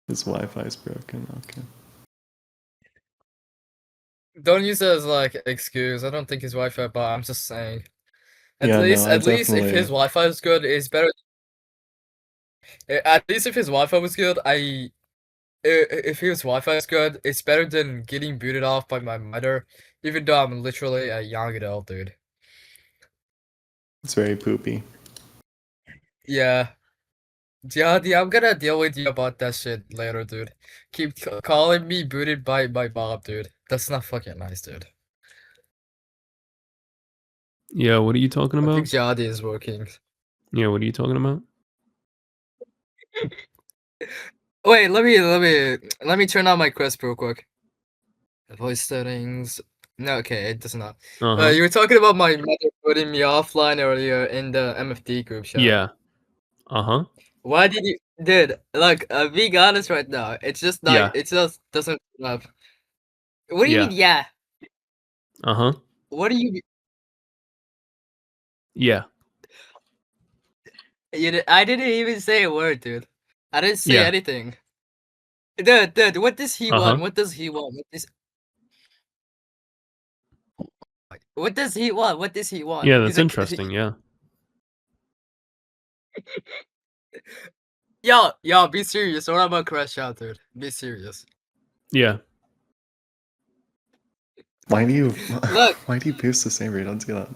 His Wi-Fi is broken, okay. Don't use it as like excuse. I don't think his Wi-Fi, but I'm just saying. At Yeah, least, no, I at least if his definitely... Wi-Fi is good, it's better. At least if his Wi-Fi was good, if his Wi-Fi is good, it's better than getting booted off by my mother. Even though I'm literally a young adult, dude. It's very poopy. Yeah. Yeah, I'm gonna deal with you about that shit later, dude. Keep calling me booted by Bob, dude. That's not fucking nice, dude. Yeah, what are you talking I about? think Jadi is working. Yeah, what are you talking about? Wait, let me turn on my quest real quick. Voice settings. No, okay, it does not. Uh-huh. You were talking about my mother putting me offline earlier in the MFD group chat. Yeah. Uh-huh. Why did you, dude? Look, being honest right now, it's just not. Yeah. It just doesn't up. What do you Yeah. mean? Yeah. Uh-huh. What do you mean? Yeah. I didn't even say a word, dude. I didn't say Yeah. anything. Dude, what does he want? Uh-huh. What does he want? What does he want? What does he want? Yeah, He's that's like, interesting, yeah. Yo, be serious, or I'm gonna crash out, dude. Be serious. Yeah. Why do you... Look. Why do you boost the same rate? Don't do that.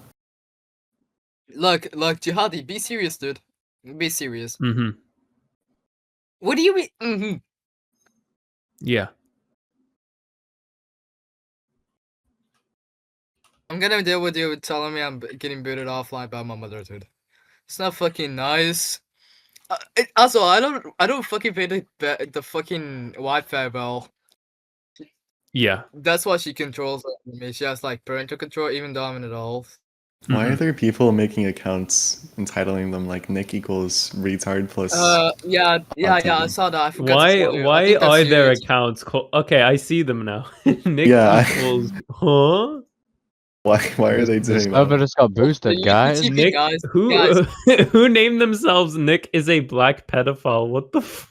Look, Jihadi, be serious, dude. Be serious. Mm-hmm. What do you mean? Mm-hmm. Yeah. I'm gonna deal with you telling me I'm getting booted offline by my mother, dude. It's not fucking nice. Also, I don't fucking pay the fucking Wi-Fi bill. Yeah. That's why she controls me. She has like parental control, even though I'm an adult. Why are there people making accounts entitling them like Nick equals retard plus... Yeah, I autism? saw that. I forgot to tell you. I Why think that's are there huge. accounts called... Okay, I see them now. Nick Yeah, equals... Huh? Why are they The doing server that? just got boosted, You guys. TP, Nick... guys. Who who named themselves Nick is a black pedophile? What the fuck?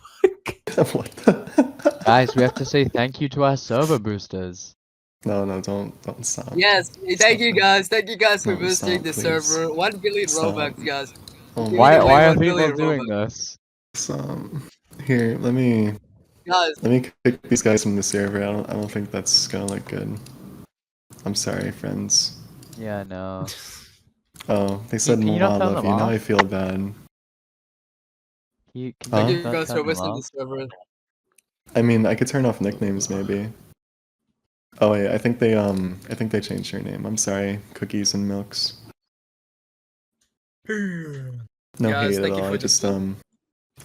What the... Guys, we have to say thank you to our server boosters. No, don't stop. Yes, thank you Stop. guys. Thank you guys for No, boosting stop, the please. server. 1 billion Stop. Robux, guys. Why Immediately are 1 people million doing Robux. this? Here, Guys, let me kick these guys from the server. I don't think that's gonna look good. I'm sorry, friends. Yeah, no. Oh, they said Can you more not I turn love them you. Now I off? feel bad. Can Huh? thank you you not guys turn for them visiting off? the server. I mean, I could turn off nicknames maybe. Oh wait, I think they changed your name. I'm sorry, Cookies and Milks. No Guys, hate at thank you all. for the tip.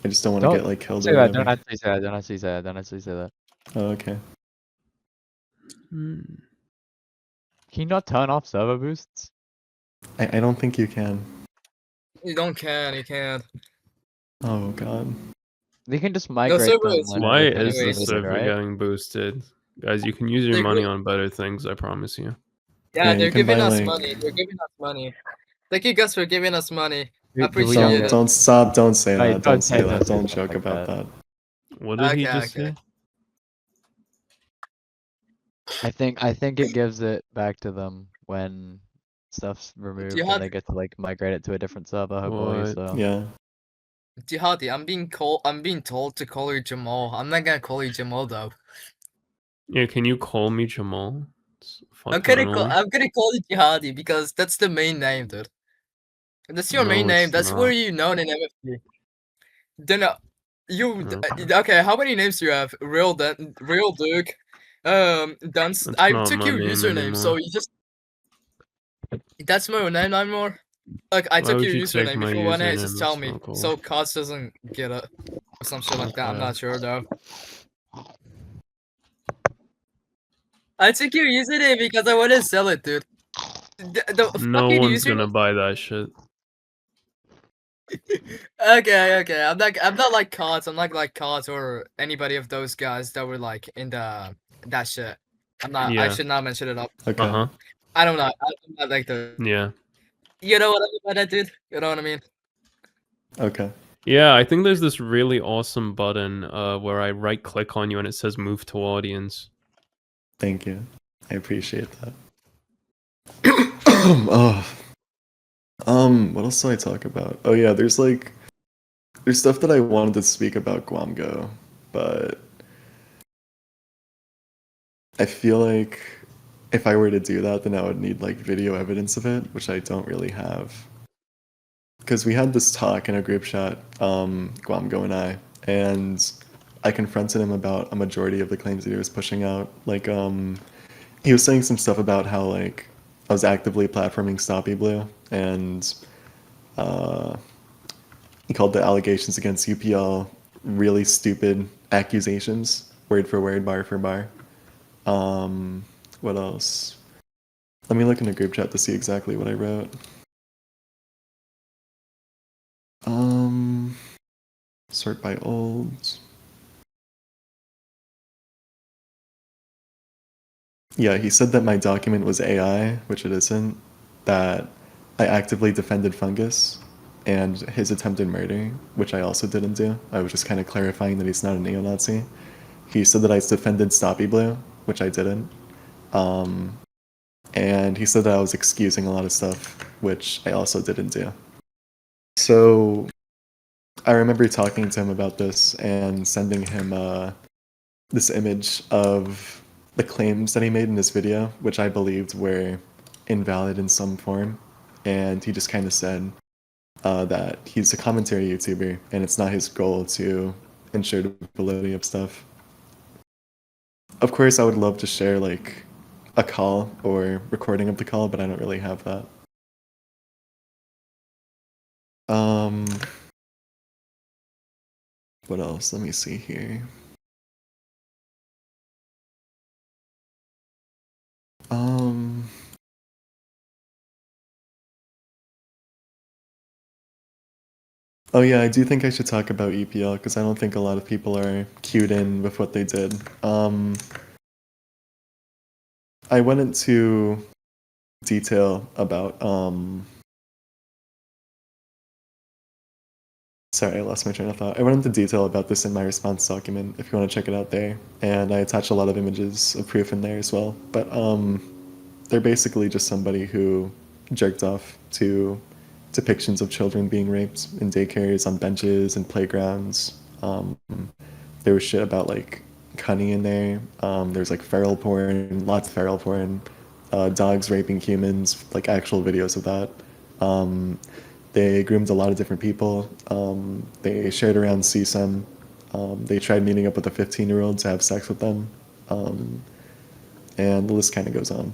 I just don't want to Don't get like killed say or that. Don't whatever. actually say that. Don't actually say that. Don't actually say that. Oh, okay. Hmm. Can you not turn off server boosts? I don't think you can. You can't. Oh god. They can just The migrate server them is when Why everything is is the anyways. deleted, server right? getting boosted? Guys, you can use your They money gr- on better things, I promise you. Yeah, Yeah, you they're can buy giving us like. money. They're giving us money. Thank you guys for giving us money. Do we Appreciate Don't it. don't stop. Don't say Right, that. Don't say don't that. say Don't stuff joke like about that. that. What did he Okay, just okay. say? I think it gives it back to them when stuff's removed and they Jihad, get to like migrate it to a different server, hopefully. What? So Yeah. Jihadi, I'm being told to call you Jamal. I'm not gonna call you Jamal though. Yeah, can you call me Jamal? It's fucking annoying. I'm gonna call you Jihadi because that's the main name, dude. That's your main No, name. it's That's where not. you known in MFG. Then Okay. okay. How many names do you have? Real Duke. Dunst. That's I not took my your name username, so anymore. you just that's my name anymore. Like I Why took would your you take username. my If you want it, just username? tell It's me. not cool. So Kots doesn't get it or some shit like that. I'm Okay. not sure though. I took your username because I want to sell it, dude. The No fucking one's gonna username. buy that shit. Okay. I'm not like Kots. I'm not like Kots or anybody of those guys that were like in that shit. I'm not. I Yeah. should not mention it up. Okay. Uh-huh. I don't know. I'm not like the. Yeah. You know what I mean by that, dude? You know what I mean? Okay. Yeah, I think there's this really awesome button where I right click on you and it says move to audience. Thank you. I appreciate that. Oh. What else do I talk about? Oh yeah, there's stuff that I wanted to speak about Guam Go, but I feel like if I were to do that, then I would need like video evidence of it, which I don't really have. Because we had this talk in a group chat, Guam Go and I confronted him about a majority of the claims that he was pushing out. Like, he was saying some stuff about how like I was actively platforming Stoppy Blue, and he called the allegations against UPL really stupid accusations, word for word, bar for bar. What else? Let me look in the group chat to see exactly what I wrote. Sort by old. Yeah, he said that my document was AI, which it isn't. That I actively defended Fungus and his attempted murder, which I also didn't do. I was just kind of clarifying that he's not a neo-Nazi. He said that I defended Stoppy Blue, which I didn't. And he said that I was excusing a lot of stuff, which I also didn't do. So I remember talking to him about this and sending him this image of the claims that he made in this video, which I believed were invalid in some form. And he just kind of said that he's a commentary YouTuber and it's not his goal to ensure the validity of stuff. Of course, I would love to share like a call or recording of the call, but I don't really have that. What else? Let me see here. Oh yeah, I do think I should talk about EPL because I don't think a lot of people are cued in with what they did. I went into detail about sorry, I lost my train of thought. I went into detail about this in my response document if you want to check it out there. And I attached a lot of images of proof in there as well. But they're basically just somebody who jerked off to depictions of children being raped in daycares, on benches, and playgrounds. There was shit about like cunning in there. There's like feral porn, lots of feral porn, dogs raping humans, like actual videos of that. They groomed a lot of different people. They shared around CSUM. They tried meeting up with a 15-year-old to have sex with them. And the list kind of goes on.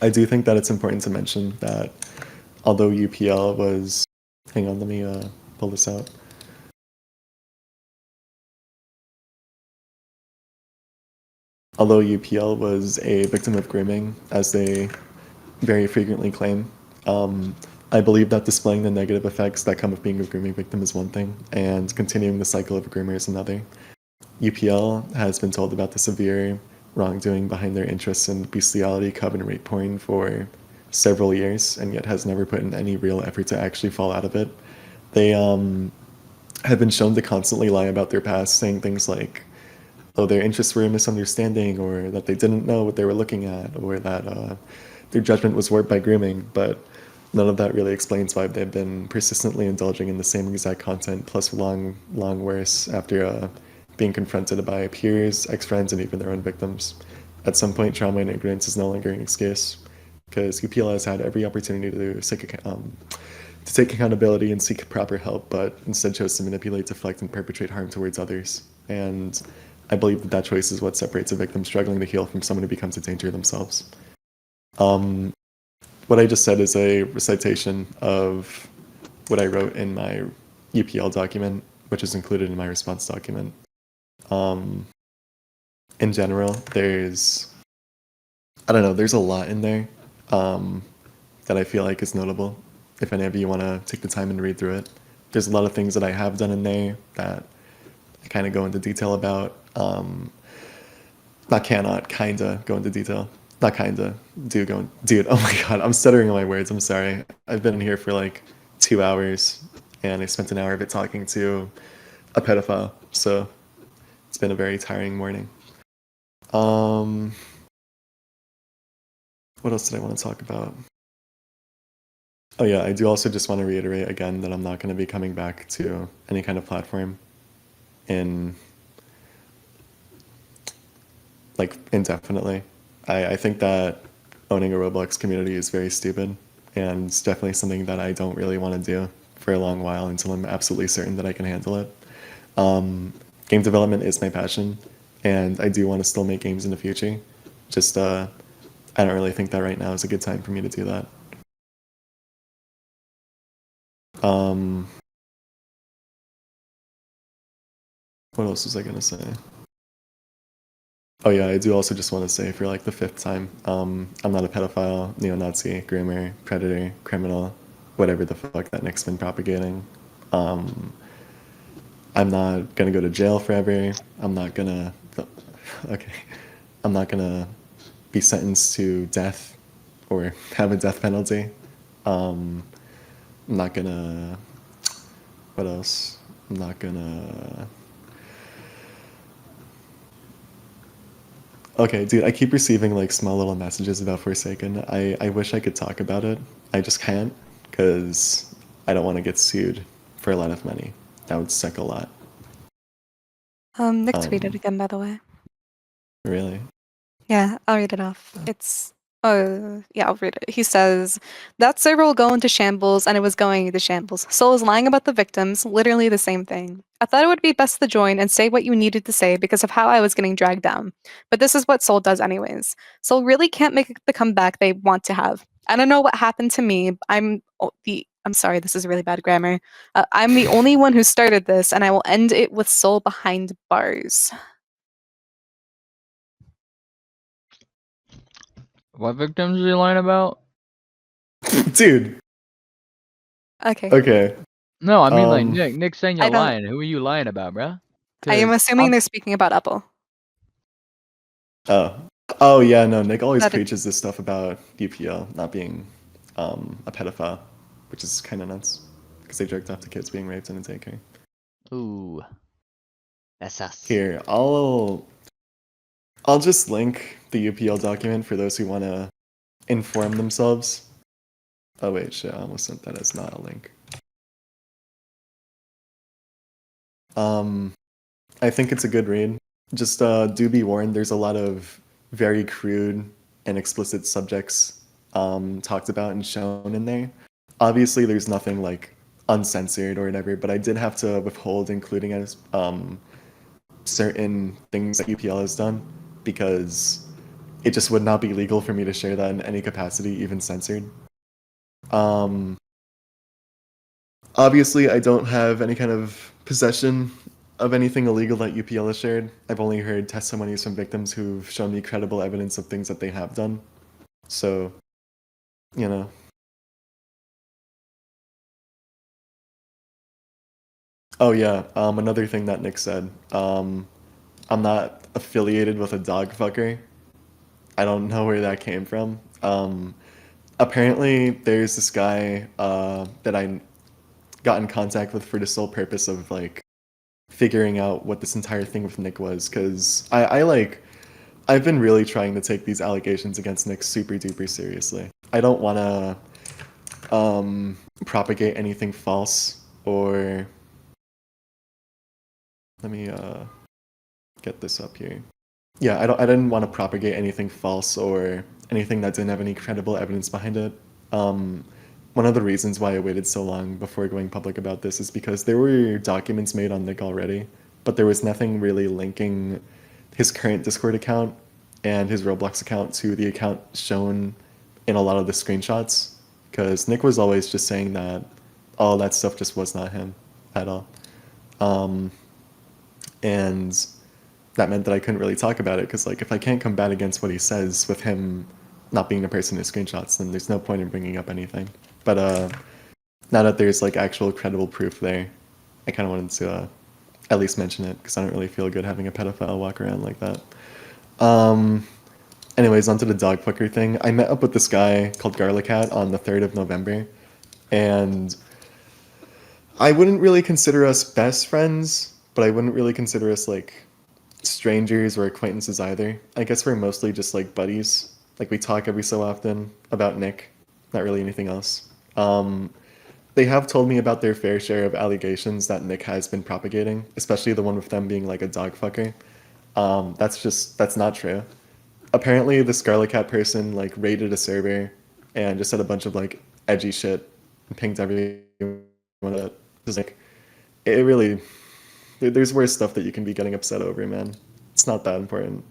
I do think that it's important to mention that although UPL was, hang on, let me pull this out. Although UPL was a victim of grooming, as they very frequently claim, I believe that displaying the negative effects that come with being a grooming victim is one thing, and continuing the cycle of a groomer is another. UPL has been told about the severe wrongdoing behind their interests in bestiality, coven, and rape porn for several years, and yet has never put in any real effort to actually fall out of it. They have been shown to constantly lie about their past, saying things like, oh, their interests were a misunderstanding, or that they didn't know what they were looking at, or that their judgment was warped by grooming, but none of that really explains why they've been persistently indulging in the same exact content, plus long worse after being confronted by peers, ex-friends, and even their own victims. At some point, trauma and ignorance is no longer an excuse, because UPL has had every opportunity to take accountability and seek proper help, but instead chose to manipulate, deflect, and perpetrate harm towards others. And I believe that that choice is what separates a victim struggling to heal from someone who becomes a danger themselves. What I just said is a recitation of what I wrote in my UPL document, which is included in my response document. In general, there's a lot in there that I feel like is notable. If any of you want to take the time and read through it, there's a lot of things that I have done in there that I kind of go into detail about. Kinda go into detail. Dude, oh my god, I'm stuttering on my words, I'm sorry. I've been in here for like 2 hours, and I spent an hour of it talking to a pedophile, so it's been a very tiring morning. What else did I want to talk about? Oh yeah, I do also just want to reiterate again that I'm not going to be coming back to any kind of platform indefinitely. I think that owning a Roblox community is very stupid, and it's definitely something that I don't really want to do for a long while until I'm absolutely certain that I can handle it. Game development is my passion, and I do want to still make games in the future. Just I don't really think that right now is a good time for me to do that. What else was I gonna say? Oh yeah, I do also just want to say for like the 5th time, I'm not a pedophile, neo-Nazi, groomer, predator, criminal, whatever the fuck that Nick's been propagating. I'm not gonna go to jail forever. I'm not gonna be sentenced to death or have a death penalty. I'm not gonna, what else? I'm not gonna, okay, dude, I keep receiving like small little messages about Forsaken. I wish I could talk about it. I just can't, because I don't want to get sued for a lot of money. That would suck a lot. Nick tweeted again, by the way. Really? Yeah, I'll read it off. Yeah, I'll read it. He says, that server will go into shambles, and it was going into shambles. Soul is lying about the victims, literally the same thing. I thought it would be best to join and say what you needed to say because of how I was getting dragged down. But this is what Soul does anyways. Soul really can't make the comeback they want to have. I don't know what happened to me. I'm sorry, this is really bad grammar. I'm the only one who started this, and I will end it with Soul behind bars. What victims are you lying about? Dude. Okay. Okay. No, I mean like Nick's saying I you're don't- lying. Who are you lying about, bruh? I am assuming they're speaking about Apple. Oh yeah, no, Nick always That it- preaches this stuff about UPL not being a pedophile, which is kind of nuts, because they jerked off to kids being raped in a daycare. Ooh. That's us. Here, I'll just link the UPL document for those who want to inform themselves. Oh wait, shit, I almost sent that as not a link. I think it's a good read. Just do be warned, there's a lot of very crude and explicit subjects talked about and shown in there. Obviously, there's nothing like uncensored or whatever, but I did have to withhold including as certain things that UPL has done because it just would not be legal for me to share that in any capacity, even censored. Obviously, I don't have any kind of possession of anything illegal that UPL has shared. I've only heard testimonies from victims who've shown me credible evidence of things that they have done. So, you know. Oh yeah, another thing that Nick said. I'm not affiliated with a dog fucker. I don't know where that came from. Apparently, there's this guy that I got in contact with for the sole purpose of like figuring out what this entire thing with Nick was, because I've been really trying to take these allegations against Nick super duper seriously. I don't want to propagate anything false or let me get this up here. Yeah, I didn't want to propagate anything false or anything that didn't have any credible evidence behind it. One of the reasons why I waited so long before going public about this is because there were documents made on Nick already, but there was nothing really linking his current Discord account and his Roblox account to the account shown in a lot of the screenshots. Because Nick was always just saying that all that stuff just was not him at all. And that meant that I couldn't really talk about it because, like, if I can't combat against what he says with him not being the person who screenshots, then there's no point in bringing up anything. But now that there's like actual credible proof there, I kind of wanted to at least mention it because I don't really feel good having a pedophile walk around like that. Anyways, onto the dog fucker thing. I met up with this guy called Garlicat on the 3rd of November, and I wouldn't really consider us best friends, but I wouldn't really consider us like strangers or acquaintances either. I guess we're mostly just like buddies. Like we talk every so often about Nick, not really anything else. They have told me about their fair share of allegations that Nick has been propagating, especially the one with them being like a dog fucker. That's not true. Apparently, the Scarlet Cat person like raided a server and just said a bunch of like edgy shit and pinged everyone. That just like it really. There's worse stuff that you can be getting upset over, man. It's not that important.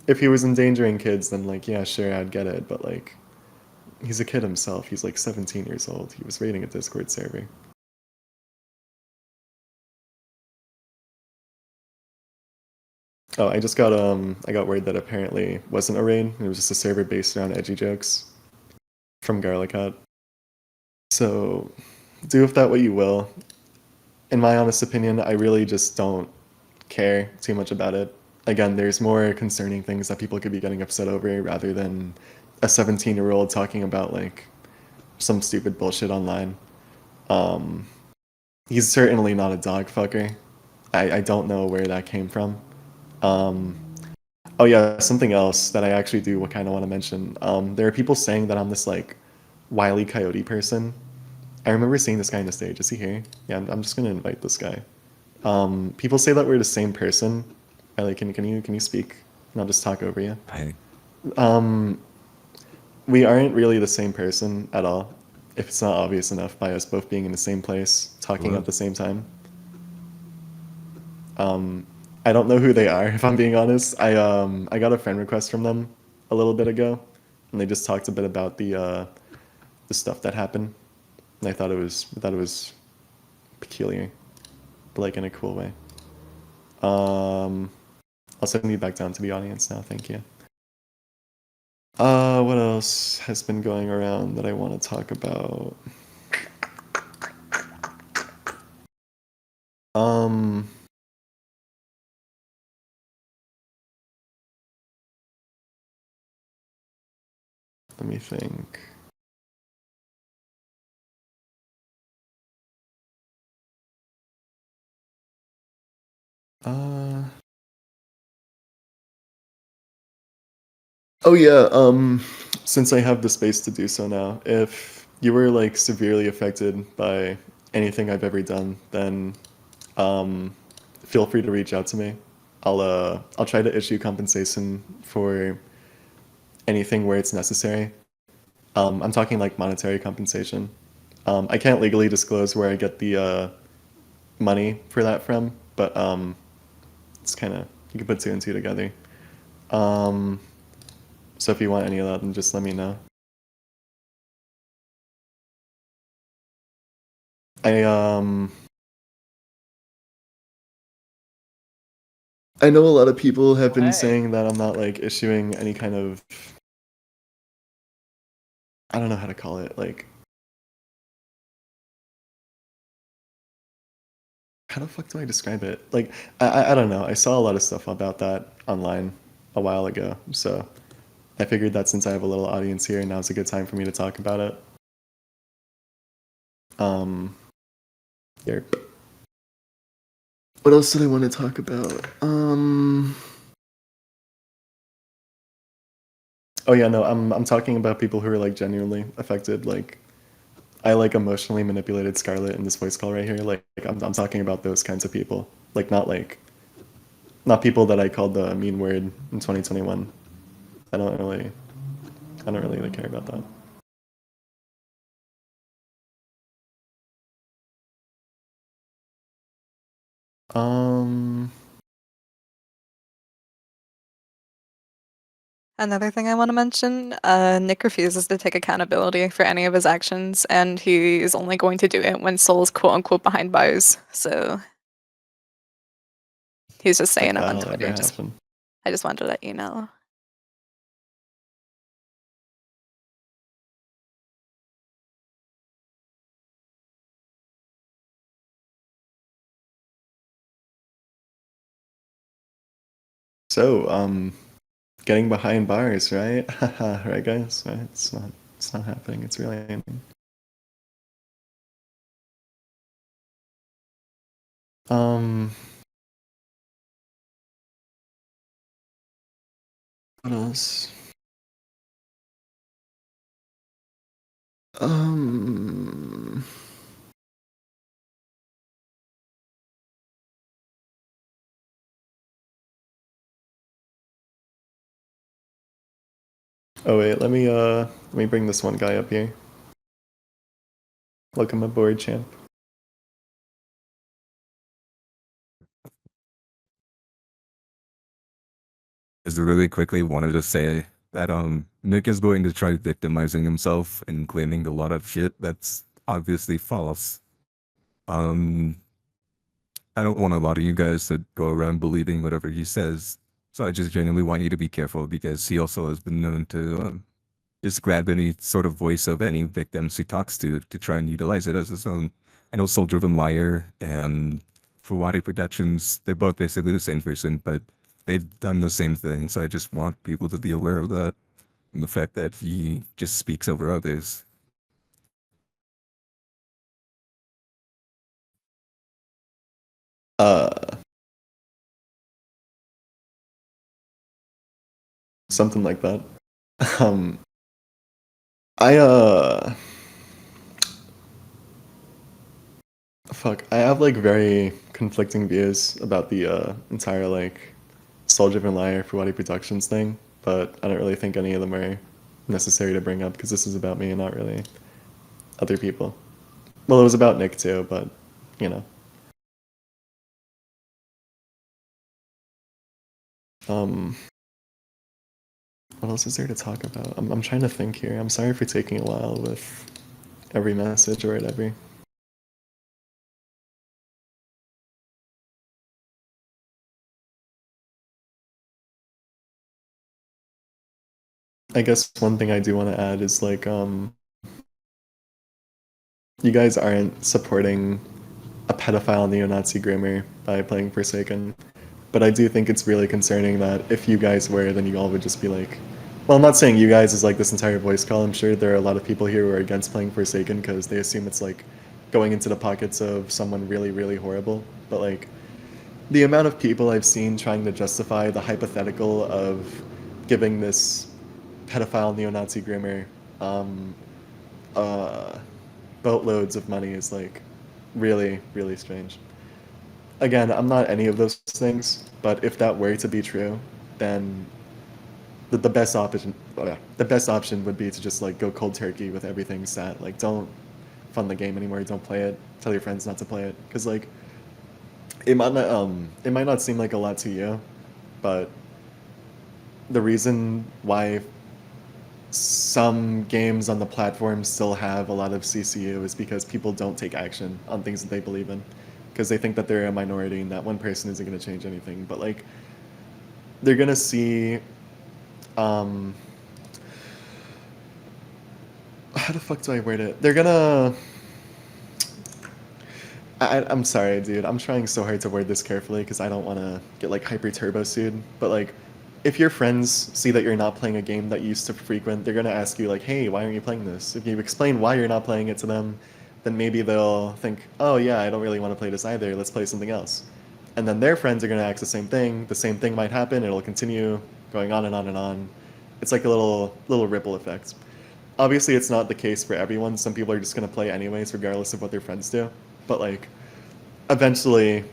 If he was endangering kids, then like yeah, sure, I'd get it. But like, he's a kid himself. He's like 17 years old. He was raiding a Discord server. Oh, I got word that apparently wasn't a raid. It was just a server based around edgy jokes from Garlicat. So, do with that what you will. In my honest opinion, I really just don't care too much about it. Again, there's more concerning things that people could be getting upset over rather than a 17-year-old talking about like some stupid bullshit online. He's certainly not a dog fucker. I don't know where that came from. Oh yeah, something else that I actually do kind of want to mention. There are people saying that I'm this like Wile E. Coyote person. I remember seeing this guy on the stage. Is he here? Yeah, I'm just gonna invite this guy. People say that we're the same person. Riley, can you speak? And I'll just talk over you. Hi. We aren't really the same person at all. If it's not obvious enough by us both being in the same place, talking What? at the same time. I don't know who they are, if I'm being honest. I got a friend request from them a little bit ago, and they just talked a bit about the stuff that happened. And I thought it was peculiar, but like in a cool way. I'll send you back down to the audience now. Thank you. What else has been going around that I want to talk about? Let me think. Oh yeah, since I have the space to do so now, if you were like severely affected by anything I've ever done, then feel free to reach out to me. I'll try to issue compensation for anything where it's necessary. I'm talking like monetary compensation. I can't legally disclose where I get the money for that from, but it's kind of, you can put two and two together. So if you want any of that, then just let me know. I know a lot of people have been Hey. saying that I'm not like issuing any kind of, I don't know how to call it, like, how the fuck do I describe it? Like, I don't know. I saw a lot of stuff about that online a while ago, so I figured that since I have a little audience here, now's a good time for me to talk about it. Here. What else did I want to talk about? Oh yeah, no, I'm talking about people who are like genuinely affected. Like, I like emotionally manipulated Scarlett in this voice call right here. Like I'm talking about those kinds of people. Like not people that I called the mean word in 2021. I don't really care about that. Another thing I want to mention, Nick refuses to take accountability for any of his actions, and he is only going to do it when Soul's quote-unquote behind bars, so he's just saying it on That'll Twitter. never happen. I just wanted to let you know. So, getting behind bars, right? Right, guys? Right? It's not happening. It's really happening. What else? Oh wait, let me bring this one guy up here. Welcome aboard, champ. Just really quickly wanted to say that Nick is going to try victimizing himself and claiming a lot of shit that's obviously false. I don't want a lot of you guys to go around believing whatever he says. So I just genuinely want you to be careful because he also has been known to just grab any sort of voice of any victims he talks to try and utilize it as his own. I know Soul-Driven Liar and Fuwari Productions, they're both basically the same person, but they've done the same thing. So I just want people to be aware of that and the fact that he just speaks over others. Something like that. I have like very conflicting views about the entire like Soul-Driven Liar for Wadi Productions thing, but I don't really think any of them are necessary to bring up because this is about me and not really other people. Well, it was about Nick too, but you know. What else is there to talk about? I'm trying to think here. I'm sorry for taking a while with every message or whatever. I guess one thing I do want to add is like you guys aren't supporting a pedophile neo-Nazi groomer by playing Forsaken. But I do think it's really concerning that if you guys were, then you all would just be like, well, I'm not saying you guys is like this entire voice call. I'm sure there are a lot of people here who are against playing Forsaken because they assume it's like going into the pockets of someone really, really horrible. But like the amount of people I've seen trying to justify the hypothetical of giving this pedophile neo-Nazi groomer boatloads of money is like really, really strange. Again, I'm not any of those things, but if that were to be true, then the best option, the best option would be to just like go cold turkey with everything set. Like, don't fund the game anymore. Don't play it. Tell your friends not to play it, because like it might not seem like a lot to you, but the reason why some games on the platform still have a lot of CCU is because people don't take action on things that they believe in, because they think that they're a minority and that one person isn't going to change anything. But like, they're gonna see, how the fuck do I word it? They're gonna. I'm sorry, dude. I'm trying so hard to word this carefully because I don't want to get like hyper turbo sued. But like, if your friends see that you're not playing a game that you used to frequent, they're gonna ask you like, "Hey, why aren't you playing this?" If you explain why you're not playing it to them, then maybe they'll think, "Oh yeah, I don't really want to play this either. Let's play something else." And then their friends are gonna ask the same thing. The same thing might happen. It'll continue going on and on and on. It's like a little ripple effect. Obviously, it's not the case for everyone. Some people are just gonna play anyways, regardless of what their friends do. But like, eventually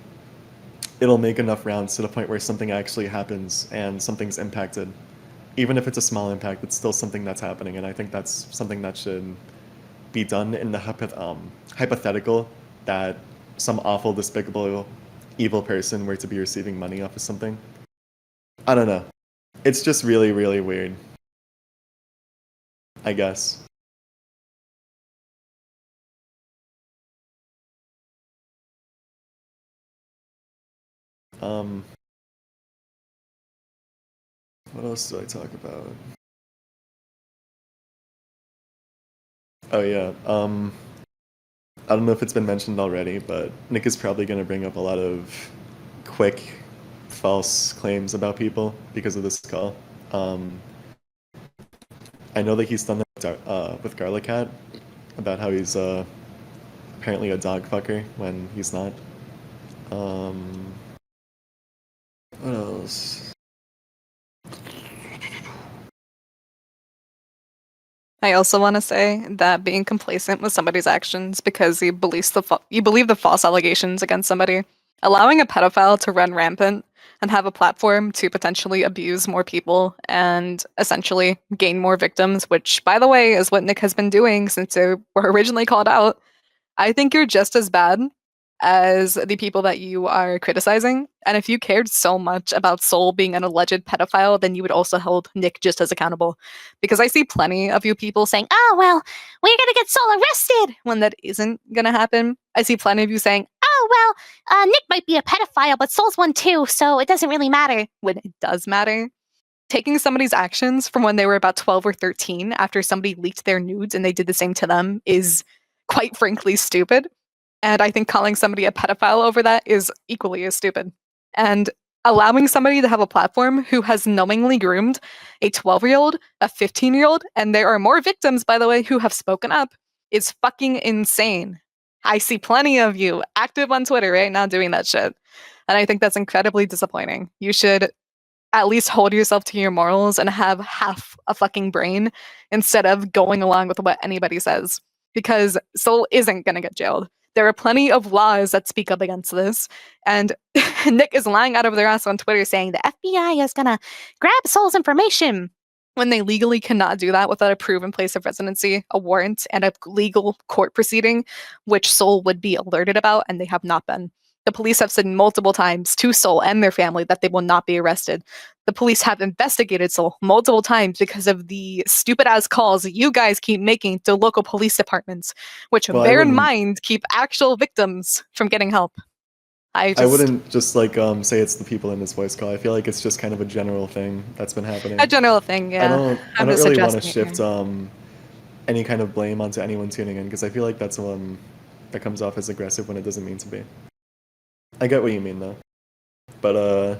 it'll make enough rounds to the point where something actually happens and something's impacted. Even if it's a small impact, it's still something that's happening, and I think that's something that should be done in the hypothetical that some awful, despicable, evil person were to be receiving money off of something. I don't know. It's just really, really weird, I guess. What else do I talk about? Oh yeah, I don't know if it's been mentioned already, but Nick is probably going to bring up a lot of quick, false claims about people because of this call. I know that he's done that with Garlic Cat, about how he's apparently a dog fucker when he's not. What else? I also want to say that being complacent with somebody's actions because you believe the false allegations against somebody, allowing a pedophile to run rampant and have a platform to potentially abuse more people and essentially gain more victims, which, by the way, is what Nick has been doing since they were originally called out. I think you're just as bad as the people that you are criticizing. And if you cared so much about Soul being an alleged pedophile, then you would also hold Nick just as accountable. Because I see plenty of you people saying, "Oh, well, we're going to get Soul arrested," when that isn't going to happen. I see plenty of you saying, "Oh, well, Nick might be a pedophile, but Soul's one too, so it doesn't really matter," when it does matter. Taking somebody's actions from when they were about 12 or 13 after somebody leaked their nudes and they did the same to them is quite frankly stupid. And I think calling somebody a pedophile over that is equally as stupid. And allowing somebody to have a platform who has knowingly groomed a 12-year-old, a 15-year-old, and there are more victims, by the way, who have spoken up, is fucking insane. I see plenty of you active on Twitter right now doing that shit. And I think that's incredibly disappointing. You should at least hold yourself to your morals and have half a fucking brain instead of going along with what anybody says. Because Soul isn't gonna get jailed. There are plenty of laws that speak up against this, and Nick is lying out of their ass on Twitter saying the FBI is gonna grab Soul's information when they legally cannot do that without a proven place of residency, a warrant, and a legal court proceeding, which Soul would be alerted about, and they have not been. The police have said multiple times to Soul and their family that they will not be arrested. The police have investigated Soul multiple times because of the stupid-ass calls you guys keep making to local police departments, which, Well, bear in mind, keep actual victims from getting help. I wouldn't just like say it's the people in this voice call. I feel like it's just kind of a general thing that's been happening. A general thing, yeah. I I'm don't just really want to addressing it shift here. any kind of blame onto anyone tuning in, because I feel like that's that comes off as aggressive when it doesn't mean to be. I get what you mean though, but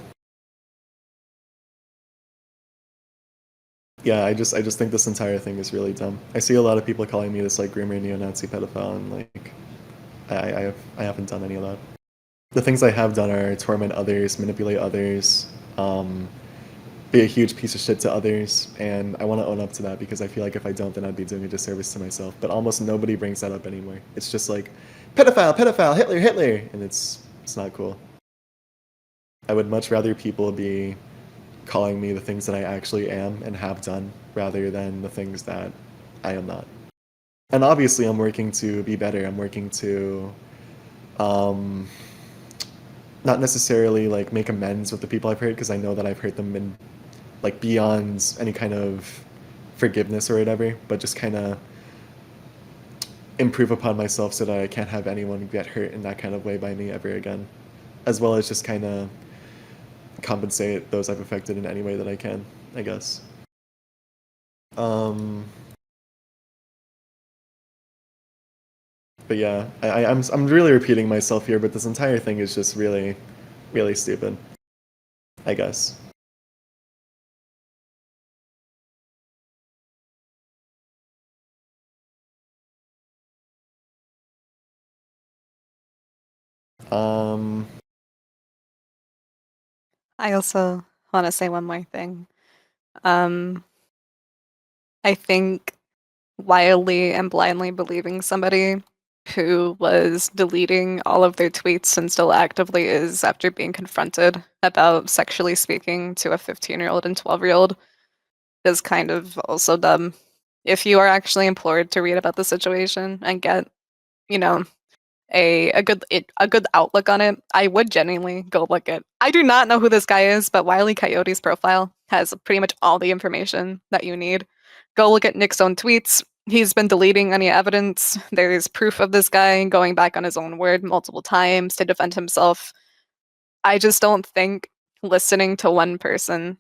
yeah, I just think this entire thing is really dumb. I see a lot of people calling me this like groomer neo-Nazi pedophile, and like I haven't done any of that. The things I have done are torment others, manipulate others, be a huge piece of shit to others, and I want to own up to that because I feel like if I don't, then I'd be doing a disservice to myself. But almost nobody brings that up anymore. It's just like, pedophile, pedophile, Hitler, Hitler, and it's not cool. I would much rather people be calling me the things that I actually am and have done rather than the things that I am not. And obviously, I'm working to be better. I'm working to not necessarily like make amends with the people I've hurt because I know that I've hurt them in like beyond any kind of forgiveness or whatever, but just kind of improve upon myself so that I can't have anyone get hurt in that kind of way by me ever again, as well as just kind of compensate those I've affected in any way that I can, I guess. But yeah, I'm really repeating myself here, but this entire thing is just really, really stupid, I guess. I also want to say one more thing. I think wildly and blindly believing somebody who was deleting all of their tweets and still actively is after being confronted about sexually speaking to a 15-year-old and 12-year-old is kind of also dumb. If you are actually implored to read about the situation and get, you know, a good outlook on it, I would genuinely go look at. I do not know who this guy is, but Wile E. Coyote's profile has pretty much all the information that you need. Go look at Nick's own tweets. He's been deleting any evidence. There's proof of this guy going back on his own word multiple times to defend himself. I just don't think listening to one person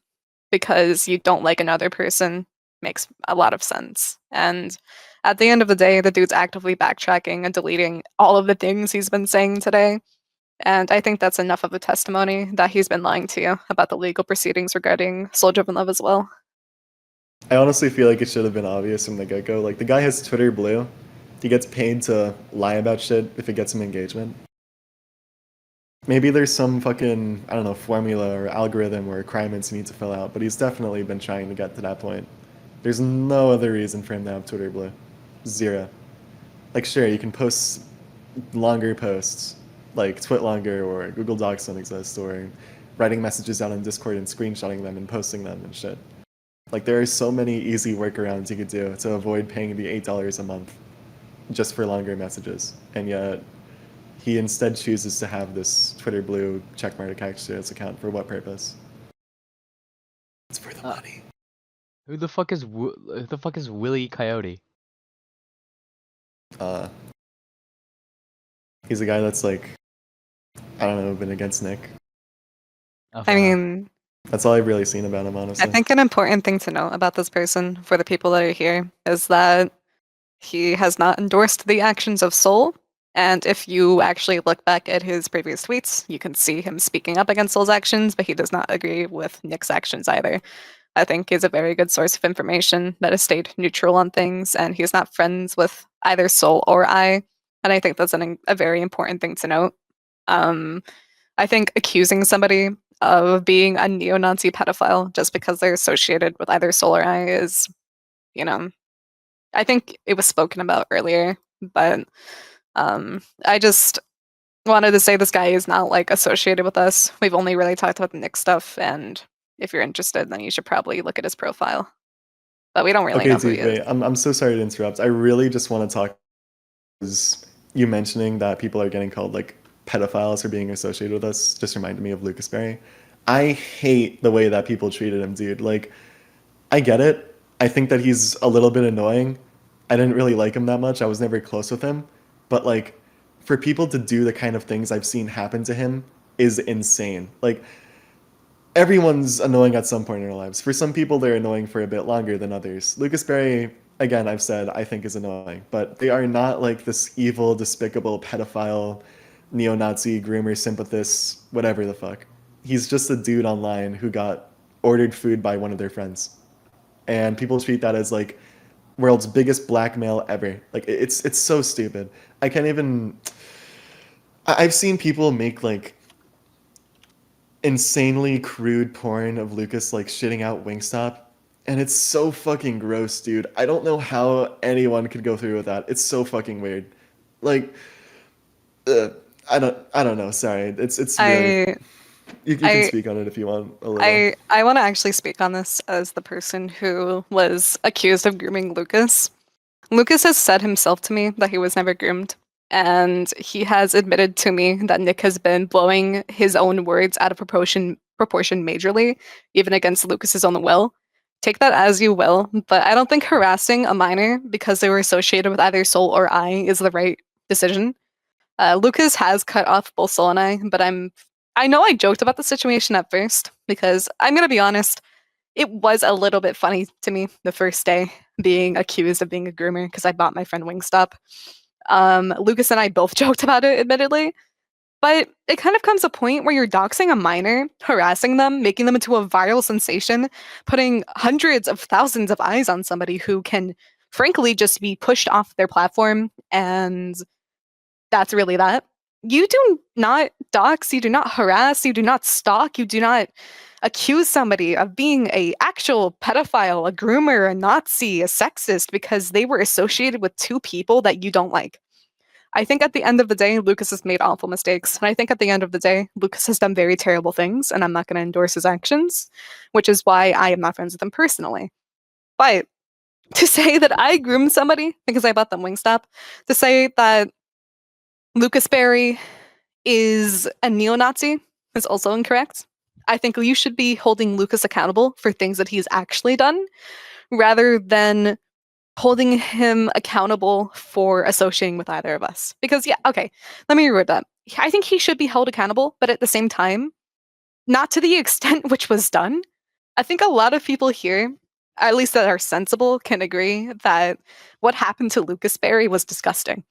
because you don't like another person makes a lot of sense. And at the end of the day, the dude's actively backtracking and deleting all of the things he's been saying today. And I think that's enough of a testimony that he's been lying to you about the legal proceedings regarding Souldrivenlove as well. I honestly feel like it should have been obvious from the get-go. Like, the guy has Twitter Blue. He gets paid to lie about shit if it gets him engagement. Maybe there's some fucking, I don't know, formula or algorithm or requirements he needs to fill out, but he's definitely been trying to get to that point. There's no other reason for him to have Twitter Blue. Zero. Like, sure, you can post longer posts, like Twit Longer or Google Docs don't exist, or writing messages out on Discord and screenshotting them and posting them and shit. Like, there are so many easy workarounds you could do to avoid paying the $8 a month just for longer messages. And yet, he instead chooses to have this Twitter Blue checkmark attached to his account. For what purpose? It's for the money. Who the fuck is Willie Coyote? He's a guy that's like, I don't know, been against Nick. I mean, that's all I've really seen about him, honestly. I think an important thing to know about this person for the people that are here is that he has not endorsed the actions of Soul. And if you actually look back at his previous tweets, you can see him speaking up against Soul's actions, but he does not agree with Nick's actions either. I think he's a very good source of information that has stayed neutral on things, and he's not friends with either Soul or I. And I think that's a very important thing to note. I think accusing somebody of being a neo-Nazi pedophile just because they're associated with either Soul or I is, I think it was spoken about earlier, but I just wanted to say this guy is not like associated with us. We've only really talked about the Nick stuff, and if you're interested, then you should probably look at his profile. But we don't really know who he is. Wait, I'm so sorry to interrupt. I really just want to talk. Is you mentioning that people are getting called like pedophiles for being associated with us just reminded me of Lucas Berry. I hate the way that people treated him, dude. Like, I get it. I think that he's a little bit annoying. I didn't really like him that much. I was never close with him. But like, for people to do the kind of things I've seen happen to him is insane. Like, everyone's annoying at some point in their lives. For some people, they're annoying for a bit longer than others. Lucas Berry, again, I've said, I think is annoying. But they are not like this evil, despicable, pedophile, neo-Nazi, groomer, sympathist, whatever the fuck. He's just a dude online who got ordered food by one of their friends. And people treat that as like world's biggest blackmail ever. Like, it's so stupid. I can't even... I've seen people make like insanely crude porn of Lucas like shitting out Wingstop. And it's so fucking gross, dude. I don't know how anyone could go through with that. It's so fucking weird. Like, I don't know. Sorry, it's really. I You can I speak on it if you want a little. I want to actually speak on this as the person who was accused of grooming Lucas. Lucas has said himself to me that he was never groomed, and he has admitted to me that Nick has been blowing his own words out of proportion majorly, even against Lucas's own will. Take that as you will, but I don't think harassing a minor because they were associated with either Soul or I is the right decision. Lucas has cut off both Soul and I, but I know I joked about the situation at first because I'm gonna be honest, it was a little bit funny to me the first day being accused of being a groomer because I bought my friend Wingstop. Lucas and I both joked about it, admittedly, but it kind of comes a point where you're doxing a minor, harassing them, making them into a viral sensation, putting hundreds of thousands of eyes on somebody who can, frankly, just be pushed off their platform, and that's really that. You do not dox, you do not harass, you do not stalk, you do not accuse somebody of being a actual pedophile, a groomer, a Nazi, a sexist because they were associated with two people that you don't like. I think at the end of the day, Lucas has made awful mistakes. And I think at the end of the day, Lucas has done very terrible things, and I'm not going to endorse his actions, which is why I am not friends with him personally. But to say that I groomed somebody because I bought them Wingstop, to say that Lucas Berry is a neo-Nazi is also incorrect. I think you should be holding Lucas accountable for things that he's actually done, rather than holding him accountable for associating with either of us. Because, yeah, okay, let me reword that. I think he should be held accountable, but at the same time, not to the extent which was done. I think a lot of people here, at least that are sensible, can agree that what happened to Lucas Berry was disgusting.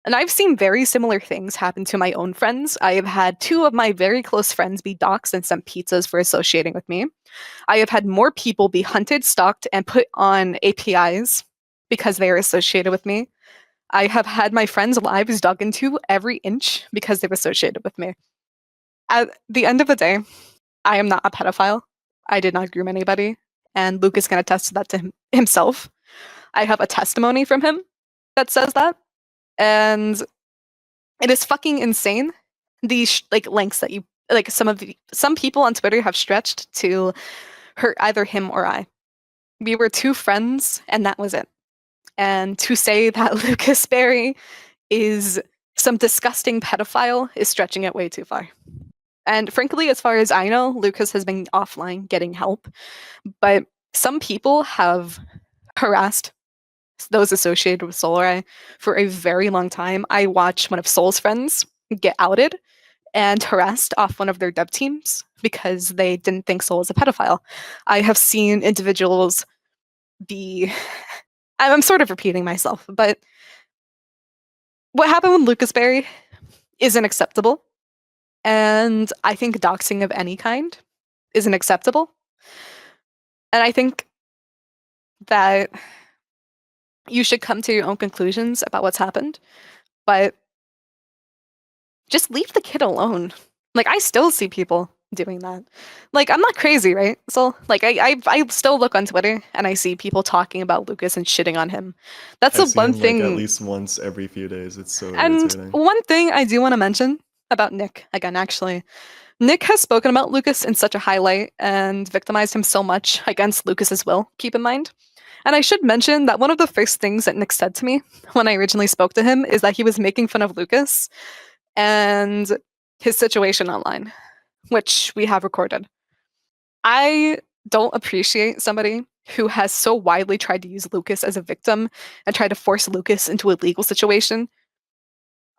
And I've seen very similar things happen to my own friends. I have had two of my very close friends be doxxed and sent pizzas for associating with me. I have had more people be hunted, stalked, and put on APIs because they are associated with me. I have had my friends' lives dug into every inch because they've associated with me. At the end of the day, I am not a pedophile. I did not groom anybody. And Luke is going to attest to that to himself. I have a testimony from him that says that. And it is fucking insane these lengths that you some people on Twitter have stretched to hurt either him or I. We were two friends and that was it. And to say that Lucas Berry is some disgusting pedophile is stretching it way too far. And frankly, as far as I know, Lucas has been offline getting help, but some people have harassed those associated with Soul for a very long time. I watched one of Soul's friends get outed and harassed off one of their dev teams because they didn't think Soul was a pedophile. I have seen individuals be... I'm sort of repeating myself, but what happened with Lucas Berry isn't acceptable. And I think doxing of any kind isn't acceptable. And I think that you should come to your own conclusions about what's happened, but just leave the kid alone. I still see people doing that. I'm not crazy, right? So, I still look on Twitter and I see people talking about Lucas and shitting on him. That's I the see one him, thing. at least once every few days. It's so And irritating. one thing I do want to mention about Nick, again, actually, Nick has spoken about Lucas in such a highlight and victimized him so much against Lucas's will, keep in mind. And I should mention that one of the first things that Nick said to me when I originally spoke to him is that he was making fun of Lucas and his situation online, which we have recorded. I don't appreciate somebody who has so widely tried to use Lucas as a victim and tried to force Lucas into a legal situation,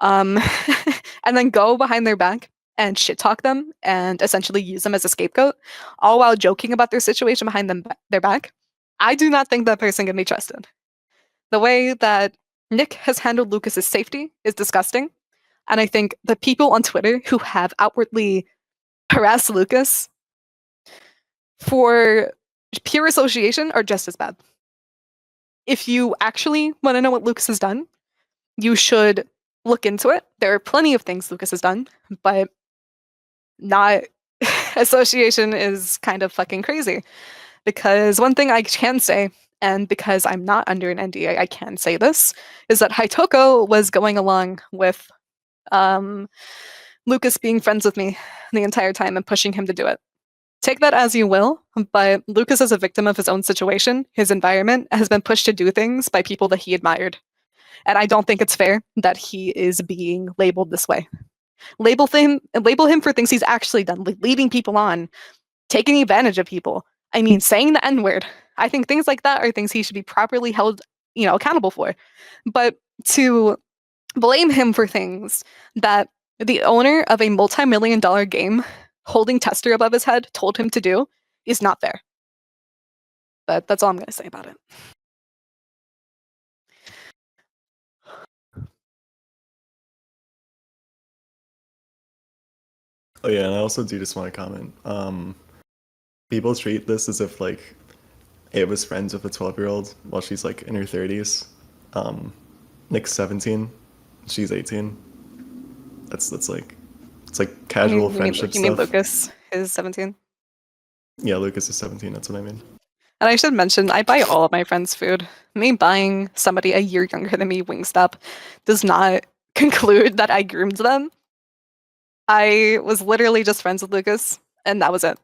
and then go behind their back and shit talk them and essentially use them as a scapegoat, all while joking about their situation behind their back. I do not think that person can be trusted. The way that Nick has handled Lucas's safety is disgusting. And I think the people on Twitter who have outwardly harassed Lucas for pure association are just as bad. If you actually want to know what Lucas has done, you should look into it. There are plenty of things Lucas has done, but not association is kind of fucking crazy. Because one thing I can say, and because I'm not under an NDA, I can say this, is that Haitoko was going along with Lucas being friends with me the entire time and pushing him to do it. Take that as you will, but Lucas is a victim of his own situation. His environment has been pushed to do things by people that he admired. And I don't think it's fair that he is being labeled this way. Label him for things he's actually done, leading people on, taking advantage of people. I mean, saying the N-word. I think things like that are things he should be properly held, accountable for. But to blame him for things that the owner of a multi-million-dollar game holding Tester above his head told him to do is not fair. But that's all I'm going to say about it. Oh yeah, and I also do just want to comment. People treat this as if like it was friends with a 12-year-old while she's like in her 30s. Nick's 17, she's 18. That's like it's like casual friendship you mean stuff. Lucas is 17? Yeah, Lucas is 17. That's what I mean. And I should mention, I buy all of my friends' food. Me buying somebody a year younger than me Wingstop does not conclude that I groomed them. I was literally just friends with Lucas, and that was it.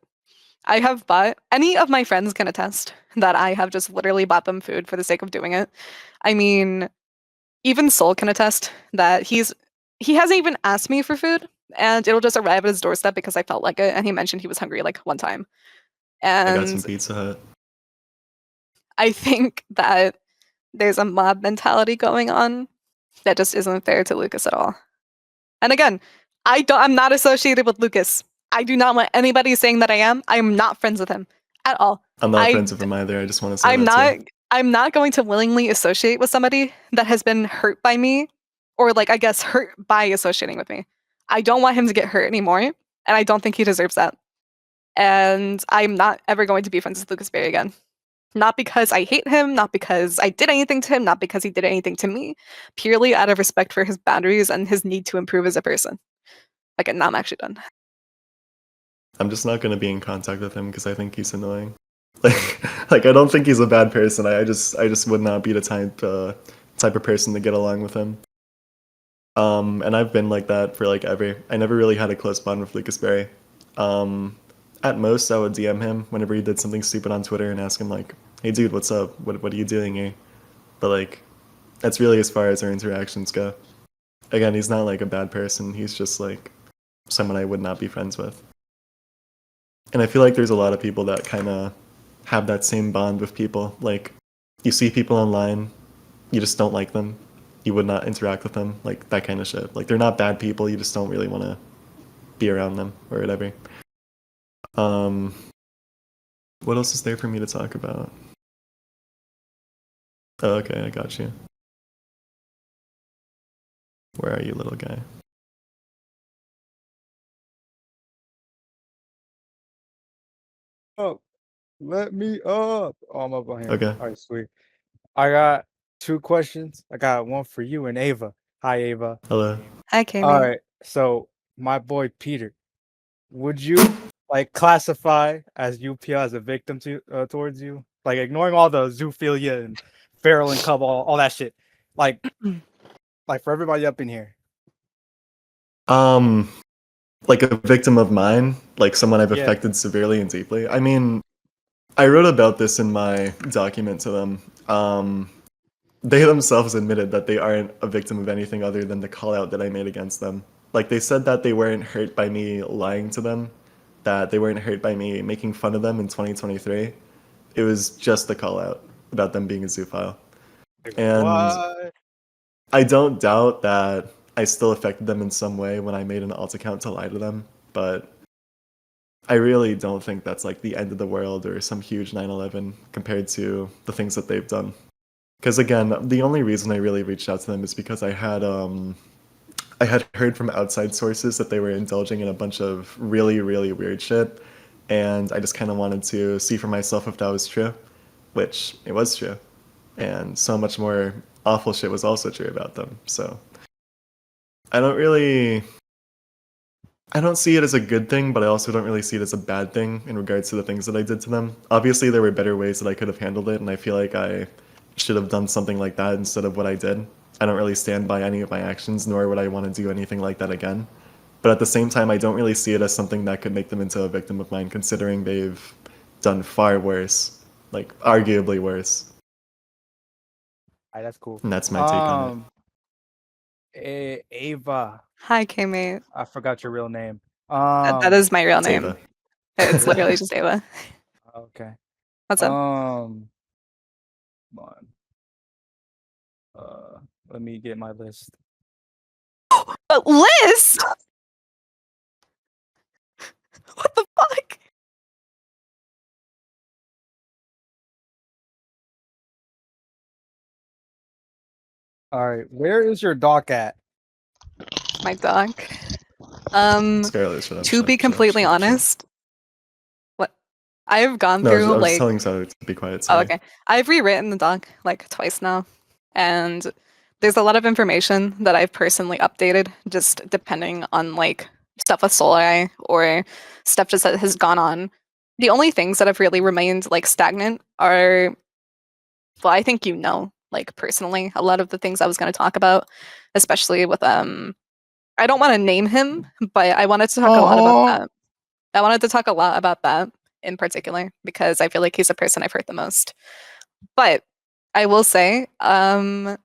I have bought, any of my friends can attest that I have just literally bought them food for the sake of doing it. I mean, even Soul can attest that he hasn't even asked me for food, and it'll just arrive at his doorstep because I felt like it, and he mentioned he was hungry like one time. I got some And Pizza Hut. I think that there's a mob mentality going on that just isn't fair to Lucas at all. And again, I'm not associated with Lucas. I do not want anybody saying that I am. I am not friends with him at all. I'm not friends with him either. I just want to say I'm that not too. I'm not going to willingly associate with somebody that has been hurt by me, or like I guess hurt by associating with me. I don't want him to get hurt anymore, and I don't think he deserves that. And I'm not ever going to be friends with Lucas Berry again. Not because I hate him, not because I did anything to him, not because he did anything to me, purely out of respect for his boundaries and his need to improve as a person. Like, now I'm actually done. I'm just not gonna be in contact with him because I think he's annoying. Like I don't think he's a bad person. I just would not be the type of person to get along with him. And I've been like that for like ever. I never really had a close bond with Lucas Berry. At most, I would DM him whenever he did something stupid on Twitter and ask him like, "Hey, dude, what's up? What are you doing here?" But like, that's really as far as our interactions go. Again, he's not like a bad person. He's just like someone I would not be friends with. And I feel like there's a lot of people that kind of have that same bond with people. Like, you see people online, you just don't like them. You would not interact with them, like that kind of shit. Like, they're not bad people. You just don't really want to be around them or whatever. What else is there for me to talk about? Oh, okay, I got you. Where are you, little guy? Oh, let me up. Oh, I'm up on here. Okay. All right, sweet. I got 2 questions. I got one for you and Ava. Hi, Ava. Hello. Hi, Kami. All right. So, my boy Peter, would you like classify as UPL as a victim towards you? Like ignoring all the zoophilia and feral and cub, all that shit. Like for everybody up in here. Like a victim of mine, like someone I've Yeah. affected severely and deeply. I mean, I wrote about this in my document to them. They themselves admitted that they aren't a victim of anything other than the call out that I made against them. Like, they said that they weren't hurt by me lying to them, that they weren't hurt by me making fun of them in 2023. It was just the call out about them being a zoophile. And What? I don't doubt that I still affected them in some way when I made an alt account to lie to them, but I really don't think that's like the end of the world or some huge 9/11 compared to the things that they've done. Because again, the only reason I really reached out to them is because I had heard from outside sources that they were indulging in a bunch of really, really weird shit, and I just kind of wanted to see for myself if that was true, which it was true, and so much more awful shit was also true about them. So I don't really I don't see it as a good thing, but I also don't really see it as a bad thing in regards to the things that I did to them. Obviously, there were better ways that I could have handled it, and I feel like I should have done something like that instead of what I did. I don't really stand by any of my actions, nor would I want to do anything like that again. But at the same time, I don't really see it as something that could make them into a victim of mine, considering they've done far worse, like arguably worse. Alright, that's cool. And that's my take on Ava, Hi, K-Mate. I forgot your real name. That is my real it. name. Ava. It's literally just Ava. Okay. What's up? Come on. Let me get my list. A list? What the fuck? All right, where is your doc at? My doc. Scarlet, shut up. To shut be up, shut up, completely shut up, shut up. honest, what I've gone No, through I was like telling Scarlet to be quiet. oh, Sorry. okay. I've rewritten the doc like twice now, and there's a lot of information that I've personally updated, just depending on like stuff with Soul AI or stuff just that has gone on. The only things that have really remained like stagnant are, well, I think you know, like personally, a lot of the things I was going to talk about, especially with I don't want to name him, but I wanted to talk a lot about that. I wanted to talk a lot about that in particular because I feel like he's the person I've hurt the most. But I will say, I'm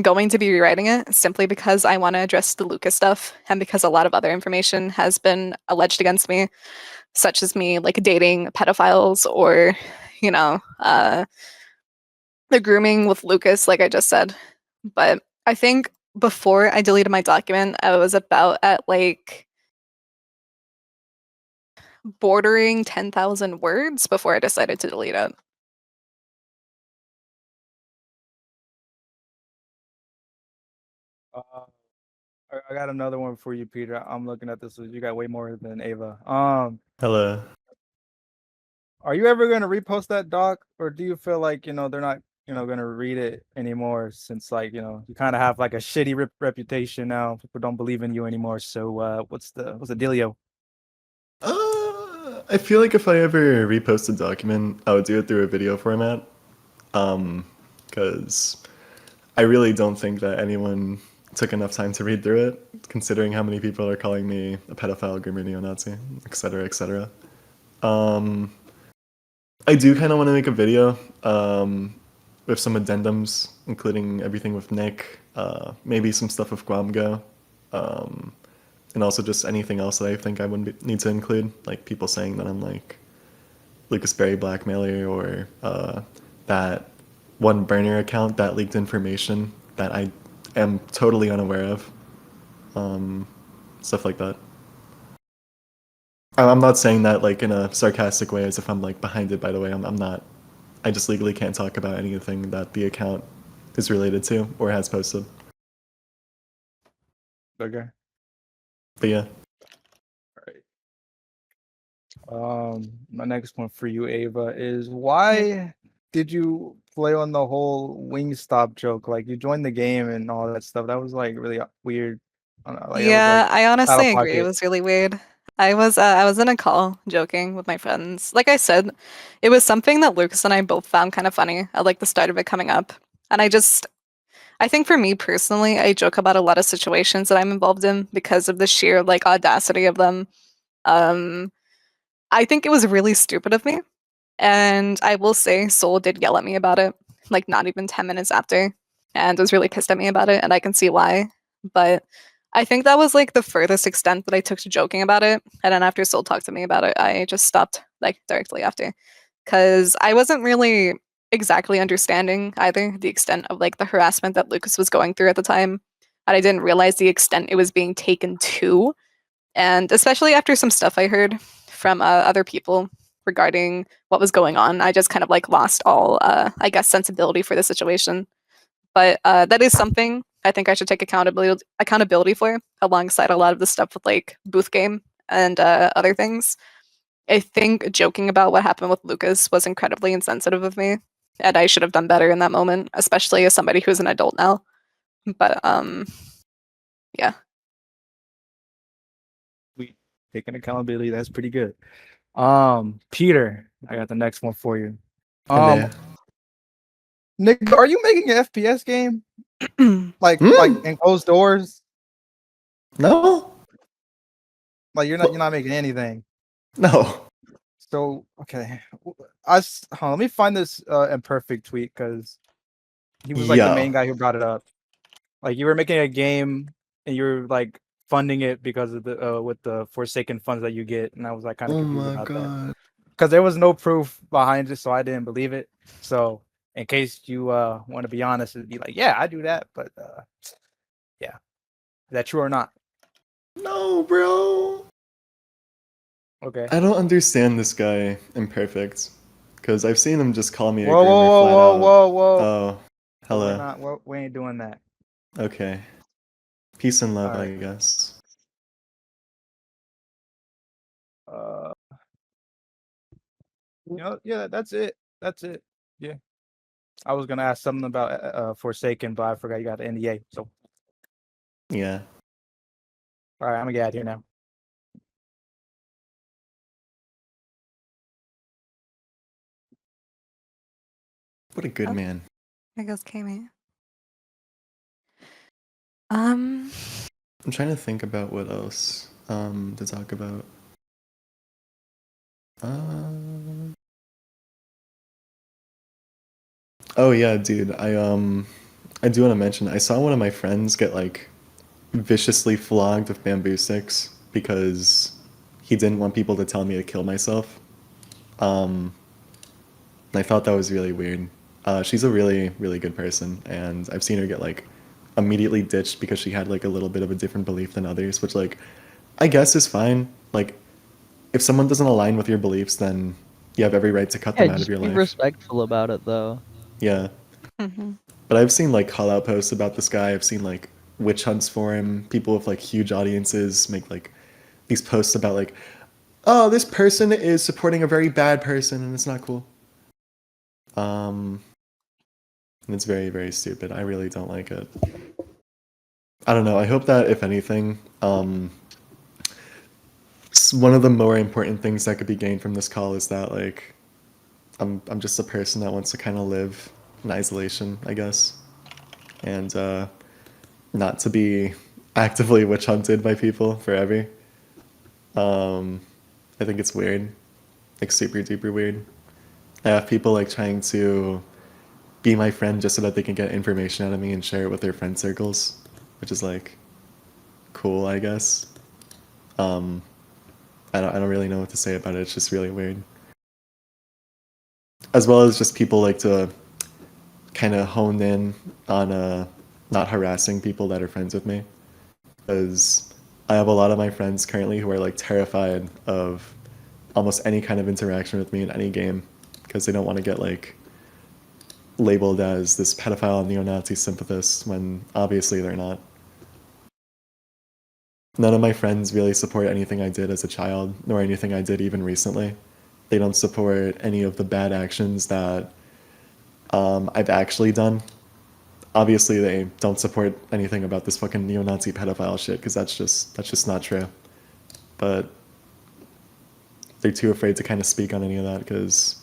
going to be rewriting it simply because I want to address the Lucas stuff and because a lot of other information has been alleged against me, such as me like dating pedophiles or, you know, the grooming with Lucas, like I just said. But I think before I deleted my document, I was about at like bordering 10,000 words before I decided to delete it. Uh, I got another one for you, Peter. I'm looking at this. You got way more than Ava. Hello. Are you ever gonna repost that doc, or do you feel like they're not gonna read it anymore since like you kind of have like a shitty reputation now. People don't believe in you anymore. So what's the dealio? I feel like if I ever repost a document, I would do it through a video format. Because I really don't think that anyone took enough time to read through it, considering how many people are calling me a pedophile, groomer, neo-Nazi, etc., etc. I do kind of want to make a video with some addendums, including everything with Nick, maybe some stuff with Guamgo, and also just anything else that I think I would need to include, like people saying that I'm like Lucas Berry blackmailer or that one burner account that leaked information that I am totally unaware of, stuff like that. I'm not saying that like in a sarcastic way as if I'm like behind it, by the way. I'm not. I just legally can't talk about anything that the account is related to or has posted. Okay. But yeah. My next one for you, Ava, is why did you play on the whole Wingstop joke? Like you joined the game and all that stuff. That was like really weird. I don't know, like, it was, Yeah, like, I out honestly of agree. It pocket. was really weird. I was in a call joking with my friends. Like I said, it was something that Lucas and I both found kind of funny at like the start of it coming up. And I think for me personally, I joke about a lot of situations that I'm involved in because of the sheer like audacity of them. Um, I think it was really stupid of me. And I will say Soul did yell at me about it, like not even 10 minutes after, and was really pissed at me about it, and I can see why. But I think that was like the furthest extent that I took to joking about it. And then after Soul talked to me about it, I just stopped like directly after. Cause I wasn't really exactly understanding either the extent of like the harassment that Lucas was going through at the time. And I didn't realize the extent it was being taken to. And especially after some stuff I heard from other people regarding what was going on, I just kind of like lost all, I guess, sensibility for the situation. But that is something I think I should take accountability for, alongside a lot of the stuff with like booth game and other things. I think joking about what happened with Lucas was incredibly insensitive of me, and I should have done better in that moment, especially as somebody who's an adult now. But yeah. taking accountability. That's pretty good. Peter, I got the next one for you. Hello. Nick, are you making an FPS game? Like in closed doors? No, Like you're not making anything. no. So okay, let me find this imperfect tweet because he was like the main Yo. guy who brought it up. Like you were making a game and you're like funding it because of the with the Forsaken funds that you get, and I was like kind of Oh confused my about that god. because there was no proof behind it, so I didn't believe it. So in case you want to be honest, it'd be like, yeah, I do that, but yeah, is that true or not? No, bro. Okay. I don't understand this guy, Imperfect, because I've seen him just call me a Whoa, groomer whoa, flat whoa, out. whoa, whoa, whoa! Oh, We're hello. not. We ain't doing that. Okay. Peace and love, All I right. guess. Yeah, that's it. That's it. Yeah. I was gonna ask something about Forsaken, but I forgot you got the NDA. So, Yeah. all right, I'm gonna get out of here now. What a good Okay. man. There goes Kami. I'm trying to think about what else to talk about. Oh yeah, dude. I do want to mention I saw one of my friends get like viciously flogged with bamboo sticks because he didn't want people to tell me to kill myself. And I thought that was really weird. She's a really, really good person, and I've seen her get like immediately ditched because she had like a little bit of a different belief than others, which like I guess is fine. Like if someone doesn't align with your beliefs, then you have every right to cut Yeah, them out of just your be life. respectful about it, though. Yeah. Mm-hmm. But I've seen like call out posts about this guy. I've seen like witch hunts for him. People with like huge audiences make like these posts about like, oh, this person is supporting a very bad person and it's not cool. And it's very, very stupid. I really don't like it. I don't know. I hope that if anything, one of the more important things that could be gained from this call is that like I'm just a person that wants to kind of live in isolation, I guess, and not to be actively witch hunted by people forever. I think it's weird, like super duper weird. I have people like trying to be my friend just so that they can get information out of me and share it with their friend circles, which is like cool, I guess. I don't really know what to say about it. It's just really weird. As well as just people like to kind of hone in on not harassing people that are friends with me, because I have a lot of my friends currently who are like terrified of almost any kind of interaction with me in any game because they don't want to get like labeled as this pedophile neo-Nazi sympathist when obviously they're not. None of my friends really support anything I did as a child, nor anything I did even recently. They don't support any of the bad actions that I've actually done. Obviously, they don't support anything about this fucking neo-Nazi pedophile shit because that's just not true. But they're too afraid to kind of speak on any of that because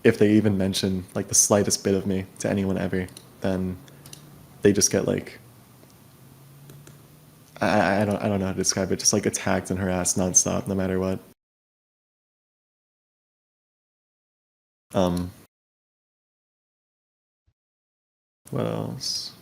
if they even mention like the slightest bit of me to anyone ever, then they just get like I don't know how to describe it, just like attacked and harassed nonstop, no matter what. What else?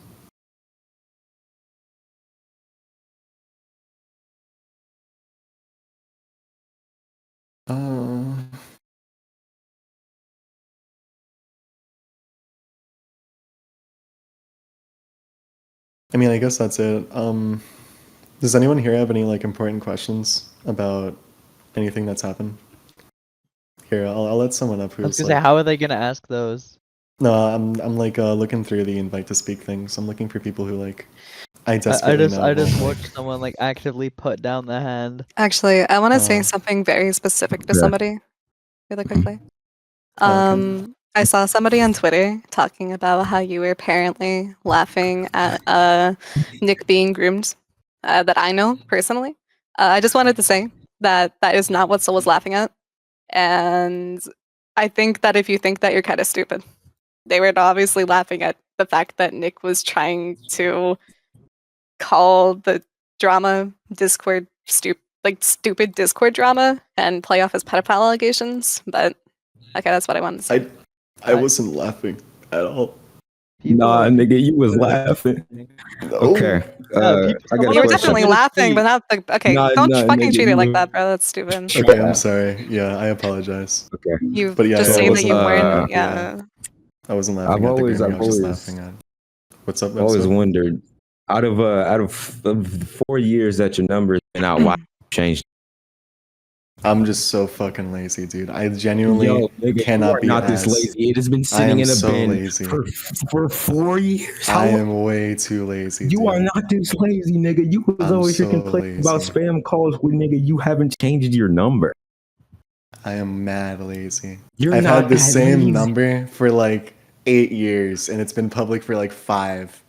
I mean, I guess that's it. Does anyone here have any like important questions about anything that's happened? Here, I'll let someone up I was who's gonna say, like. how are they gonna ask those? No, I'm like looking through the invite to speak things. I'm looking for people who like I I desperately know. I just won't, watched like, someone like actively put down the hand. Actually, I want to say Oh. something very specific to somebody really quickly. Okay. I saw somebody on Twitter talking about how you were apparently laughing at Nick being groomed that I know personally. I just wanted to say that is not what Soul was laughing at. And I think that if you think that, you're kind of stupid. They were obviously laughing at the fact that Nick was trying to call the drama Discord stupid Discord drama and play off his pedophile allegations. But okay, that's what I wanted to say. I wasn't laughing at all. Nah, nigga, you was laughing. No. Okay. I got You a were question. definitely laughing, but not the. Okay, Nah, don't nah, fucking nigga, treat it you like was- that, bro. That's stupid. Okay, I'm sorry. Yeah, I apologize. Okay. You But yeah, just I saying that wasn't you laughing weren't. at Yeah. I wasn't laughing at the Grammy. I was just laughing at. What's up? I always episode? wondered, out of the 4 years that your number's been out, why you changed? I'm just so fucking lazy, dude. I genuinely Yo, nigga, cannot you are be not this asked. lazy. It has been I sitting am in a so bin lazy. for 4 years. How I long? am way too lazy. You dude. are not this lazy, nigga. You was I'm always here so complaining about lazy. spam calls with nigga. You haven't changed your number. I am mad lazy. You're I've not had the that same lazy. number for like 8 years, and it's been public for like 5.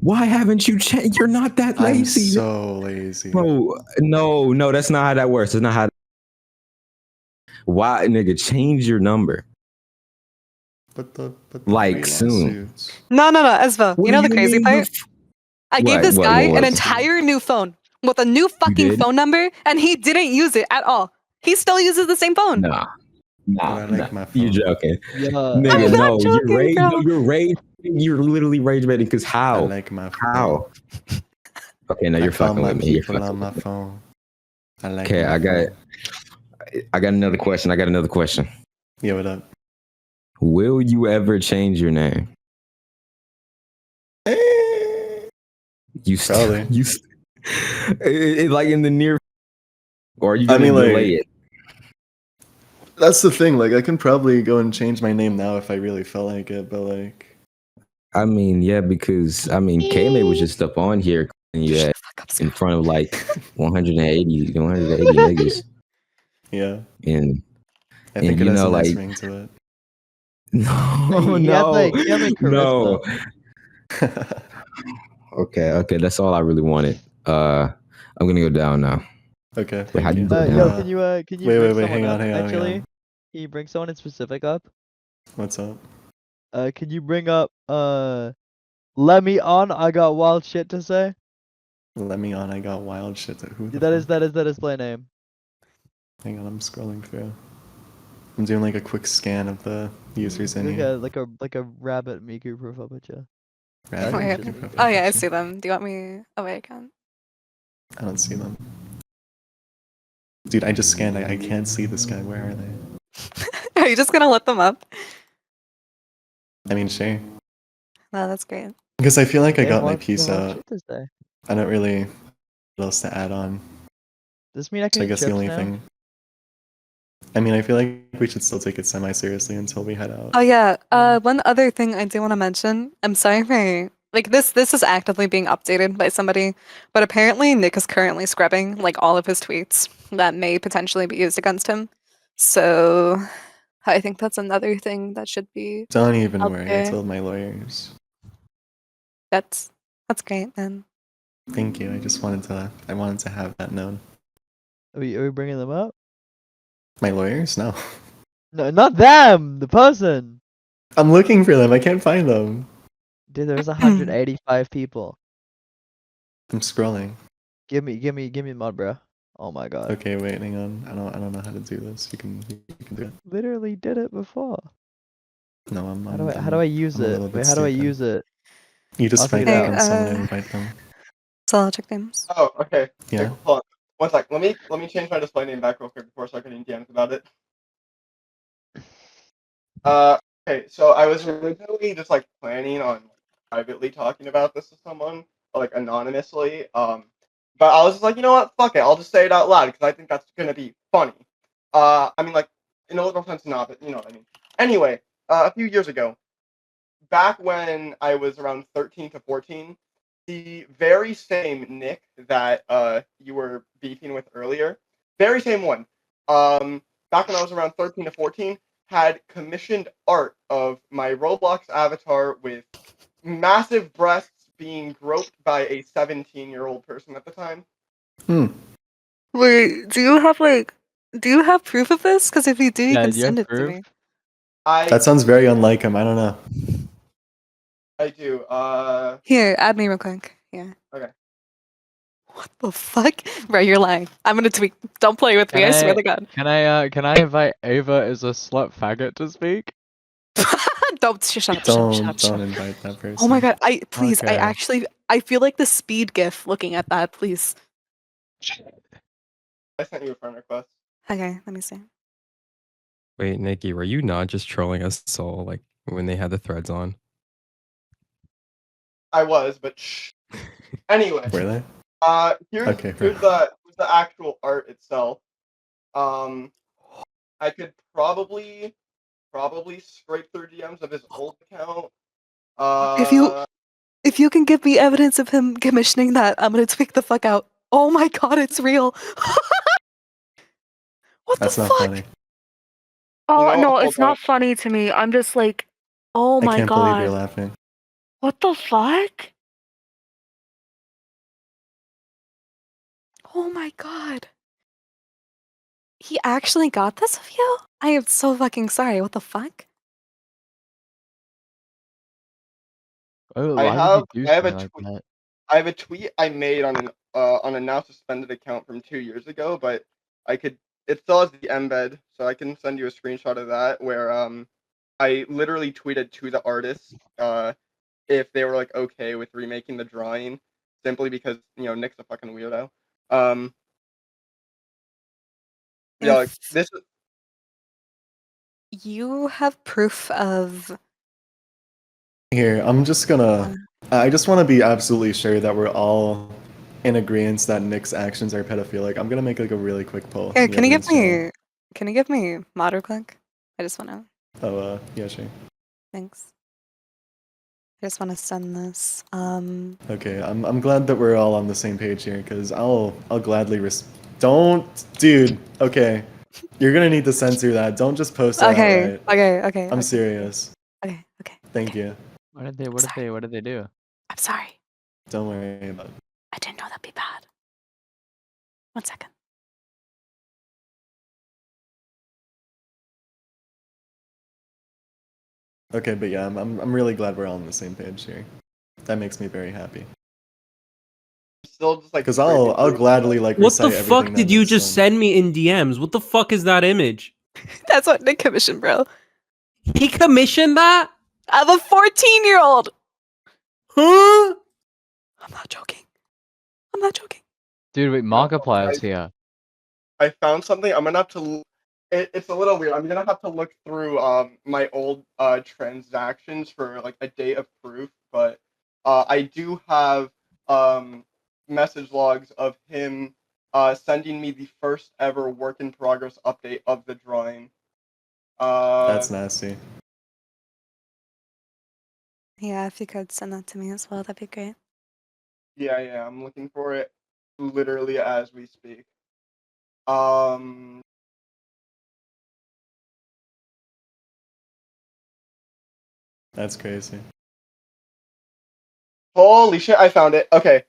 Why haven't you changed? You're not that I'm lazy. so lazy. Bro, no, that's not how that works. That's not how. Why, nigga, change your number. But the Like, free soon. lawsuits. No, Esva. What You know do the you crazy mean part? I gave this What guy an was? entire new phone with a new fucking did? phone number, and he didn't use it at all. He still uses the same phone. Nah, But I like my you're phone. joking. Yeah. Nigga, I'm not no, you're joking, rage. bro. No, you're rage. You're literally rage baiting. Cause I how? like my phone. How? Okay, now I you're call fucking my with me. You're people fucking on my with me. phone. I like Okay, my phone. I got another question. Yeah, what up? Will you ever change your name? You Probably. like in the near, or are you I gonna mean, like, delay it? That's the thing. Like, I can probably go and change my name now if I really felt like it. But like, I mean, yeah, because I mean, K-May was just up on here and you had in front of like 180 niggas, yeah, and I think it you has know, a nice like, ring to it. no, He had like no. charisma. Okay, that's all I really wanted. I'm gonna go down now. Okay, Wait, how thank do you. you go Yo, down? can you Wait, bring wait, someone hang up? on, hang on, hang Actually, on. can you bring someone in specific up? What's up? Can you bring up let me on? I got wild shit to say. Let me on. I got wild shit. Who the That is fuck? the display name. Hang on, I'm scrolling through. I'm doing like a quick scan of the users in here. Like a rabbit Miku profile picture. Rabbit That's Wait. Miku interesting. profile Oh yeah, I picture. see them. Do you want me? Oh wait, I can't. I don't see them. Dude, I just scanned. I can't see this guy. Where are they? Are you just gonna let them up? I mean, sure. No, that's great. Because I feel like I They got my want piece wild out. shit to say. I don't really what else to add on. Does this mean I So can I eat guess the chips only now? thing. I mean, I feel like we should still take it semi-seriously until we head out. Oh yeah. One other thing I do want to mention. I'm sorry for like this is actively being updated by somebody, but apparently Nick is currently scrubbing like all of his tweets that may potentially be used against him. So I think that's another thing that should be Don't even out worry. I there. told my lawyers. That's great then. Thank you. I wanted to have that known. Are we bringing them up? My lawyers? No. No, not them. The person. I'm looking for them. I can't find them. Dude, there's 185 people. I'm scrolling. Give me mod, bro. Oh my god. Okay, wait, hang on. I don't know how to do this. You can do it. Literally did it before. No, I'm How do I use I'm a it? little Wait, bit how do I stupid. use it? You just I'll fight figure it them out. and someone and invite them. So I'll check names. Oh, okay. Yeah. Cool. Hold on. One sec. Let me change my display name back real quick before I start getting DMs about it. Okay, so I was originally just like planning on privately talking about this to someone, like anonymously. But I was just like, you know what? Fuck it. I'll just say it out loud because I think that's gonna be funny. I mean, like, in a literal sense, not, but you know what I mean. Anyway, a few years ago, back when I was around 13 to 14, the very same Nick that you were beefing with earlier, very same one. Back when I was around 13 to 14, had commissioned art of my Roblox avatar with massive breasts being groped by a 17-year-old person at the time. Hmm. Wait, do you have proof of this? Because if you do, you Yeah, can do you have send it to proof? me. That sounds very unlike him. I don't know. I do. Here, add me real quick. Yeah. Okay. What the fuck? Bro, you're lying. I'm gonna tweak. Don't play with me, I swear to God. Can I invite Ava as a slut faggot to speak? Don't shut up, shut up, shut up, shut Don't up. invite that person. Oh my God, please, Okay. I feel like the speed gif looking at that, please. I sent you a friend request. Okay, let me see. Wait, Nikki, were you not just trolling us all like when they had the threads on? I was, but shh. Anyway. Were they? Here's Okay, here's the actual art itself. I could probably scrape through DMs of his old account. If you can give me evidence of him commissioning that, I'm gonna tweak the fuck out. Oh my God, it's real. What That's the not fuck? funny. Oh know, no, hold it's on. not funny to me. I'm just like, oh I my can't believe you're God, laughing. what the fuck? Oh my God. He actually got this of you? I am so fucking sorry. What the fuck? Oh, I why would you do have a something like tweet. that? I have a tweet I made on a now suspended account from 2 years ago, but it still has the embed, so I can send you a screenshot of that where I literally tweeted to the artist if they were like okay with remaking the drawing, simply because Nick's a fucking weirdo. Yeah, like If this. you have proof of Here, I'm just gonna. I just want to be absolutely sure that we're all in agreement that Nick's actions are pedophilic. I'm gonna make like a really quick poll. Here, in the evidence channel. can you give me mod real quick? I just wanna Oh, yeah, sure. thanks. I just wanna send this. Okay, I'm glad that we're all on the same page here, because I'll gladly don't, dude. Okay, you're gonna need to censor that. Don't just post that outright. Okay. I'm serious. Okay. Thank you. What did they do? I'm sorry. Don't worry about it. I didn't know that'd be bad. 1 second. Okay, but yeah, I'm really glad we're all on the same page here. That makes me very happy. Still just like Because I'll gladly like What the recite everything fuck that did you Nick's just done. send me in DMs? What the fuck is that image? That's what Nick commissioned, bro. He commissioned that? I'm a 14-year-old. Huh? I'm not joking. Dude, wait, Markiplier's here. I found something. I'm gonna have to. It's a little weird. I'm gonna have to look through my old transactions for like a date of proof, but I do have message logs of him sending me the first ever work in progress update of the drawing. That's nasty. Yeah, if you could send that to me as well, that'd be great. Yeah, I'm looking for it literally as we speak. That's crazy. Holy shit! I found it. Okay.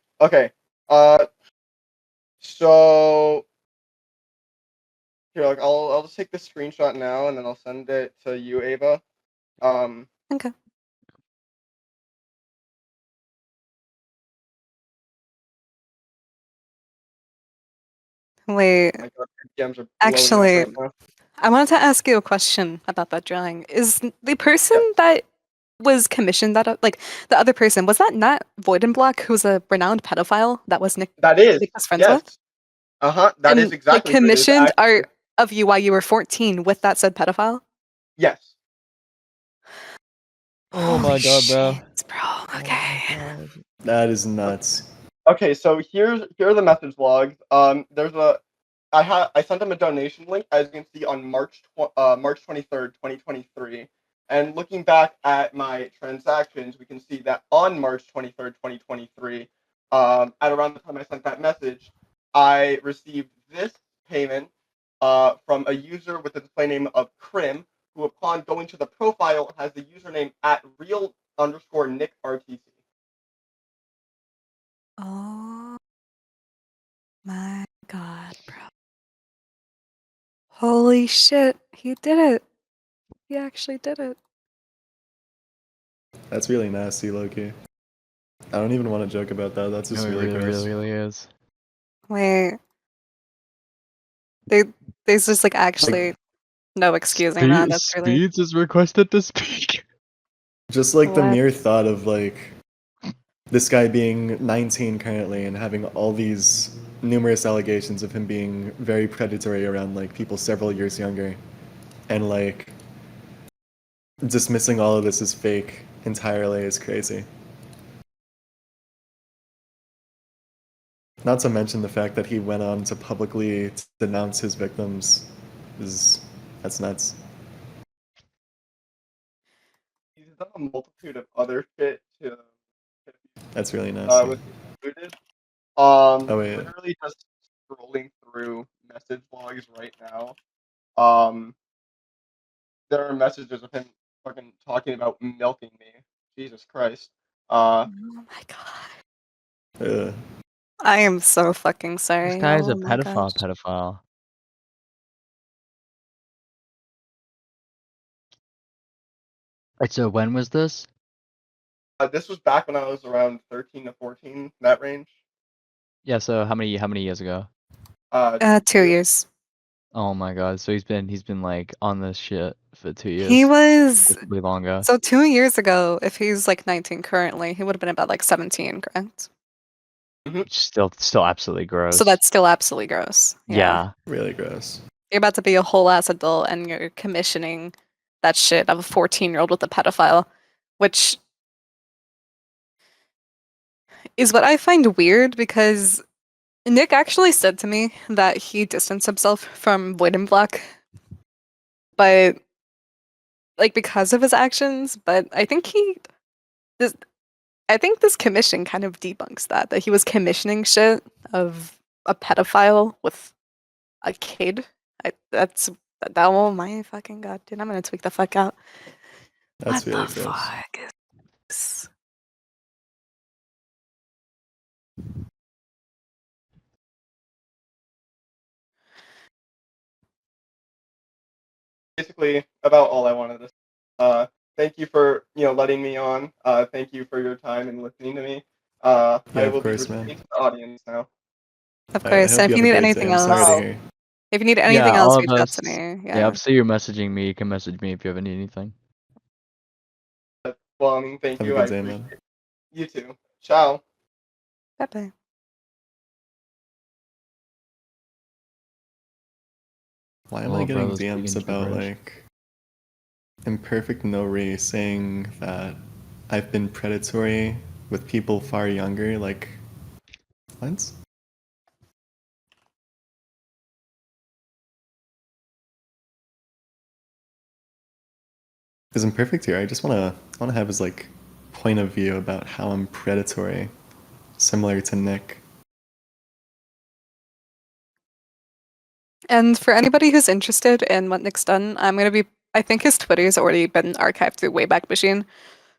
So here, like, I'll just take the screenshot now, and then I'll send it to you, Ava. Okay. Wait, My God, my DMs are blowing up actually, right now. I wanted to ask you a question about that drawing. Is the person that was commissioned like the other person, was that not Voidenblock, who's a renowned pedophile that was Nick That is, was friends yes. with? That is And exactly they who it is, commissioned actually. art of you while you were 14 with that said pedophile? Yes. Oh my God, bro. Bro, okay. That is nuts. Okay, so here are the message logs. I sent him a donation link, as you can see, on March 23rd, 2023. And looking back at my transactions, we can see that on March 23rd, 2023, at around the time I sent that message, I received this payment from a user with the display name of Krim, who upon going to the profile has the username at real_NickRTC. Oh my God, bro. Holy shit, he did it. He actually did it. That's really nasty, Loki. I don't even want to joke about that. That's just No, it really gross. really is. Wait. There's just like actually no excusing that. That's really Speeds is requested to speak. Just like the What? mere thought of like this guy being 19 currently and having all these numerous allegations of him being very predatory around like people several years younger, and like dismissing all of this as fake entirely is crazy. Not to mention the fact that he went on to publicly denounce his victims that's nuts. He's done a multitude of other shit to That's really nasty. with included. Oh wait. Literally just scrolling through message logs right now. There are messages of him fucking talking about milking me. Jesus Christ. Oh my god. I am so fucking sorry. This guy is a Oh my gosh. pedophile. Right, so when was this? This was back when I was around 13 to 14, that range. Yeah, so how many years ago? 2 years. Oh my god, so he's been like on this shit for 2 years. He was Possibly longer. so 2 years ago, if he's like 19 currently, he would have been about like 17, correct? Still absolutely gross. So that's still absolutely gross. yeah. Really gross. You're about to be a whole ass adult and you're commissioning that shit of a 14-year-old with a pedophile, which is what I find weird because Nick actually said to me that he distanced himself from Void and Black, but like because of his actions. But I think this commission kind of debunks that he was commissioning shit of a pedophile with a kid. Oh my fucking god, dude! I'm gonna tweak the fuck out. That's What really the gross. fuck is this? Basically, about all I wanted to say. Thank you for letting me on. Thank you for your time and listening to me. Yeah, I of will course, be man. returning to the audience now. Of I course. hope And if you you have a need great day. anything I'm sorry else, to hear. if you need anything Yeah, else, all of reach out us. to me. Yeah, I'll see you messaging me. You can message me if you ever need anything. Well, I mean, thank Have a you. good I day, appreciate man. it. You too. Ciao. Bye bye. Why am I Little getting brother speaking DMs about gibberish. like Imperfect Nori saying that I've been predatory with people far younger? Like, what? Is Imperfect here? I just wanna have his like point of view about how I'm predatory, similar to Nick. And for anybody who's interested in what Nick's done, I think his Twitter's already been archived through Wayback Machine.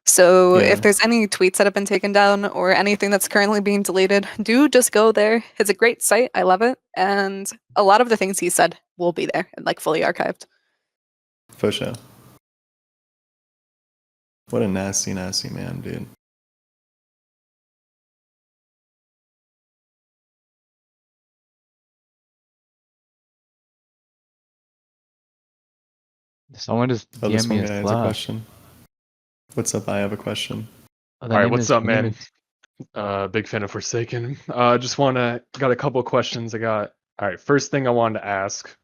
So Yeah. if there's any tweets that have been taken down or anything that's currently being deleted, do just go there. It's a great site. I love it. And a lot of the things he said will be there and like fully archived. For sure. What a nasty, nasty man, dude. Someone just Oh, this DM me one his guy has a class. question. What's up? I have a question. Oh, All right, what's up, man? Big fan of Forsaken. Got a couple of questions. All right, first thing I wanted to ask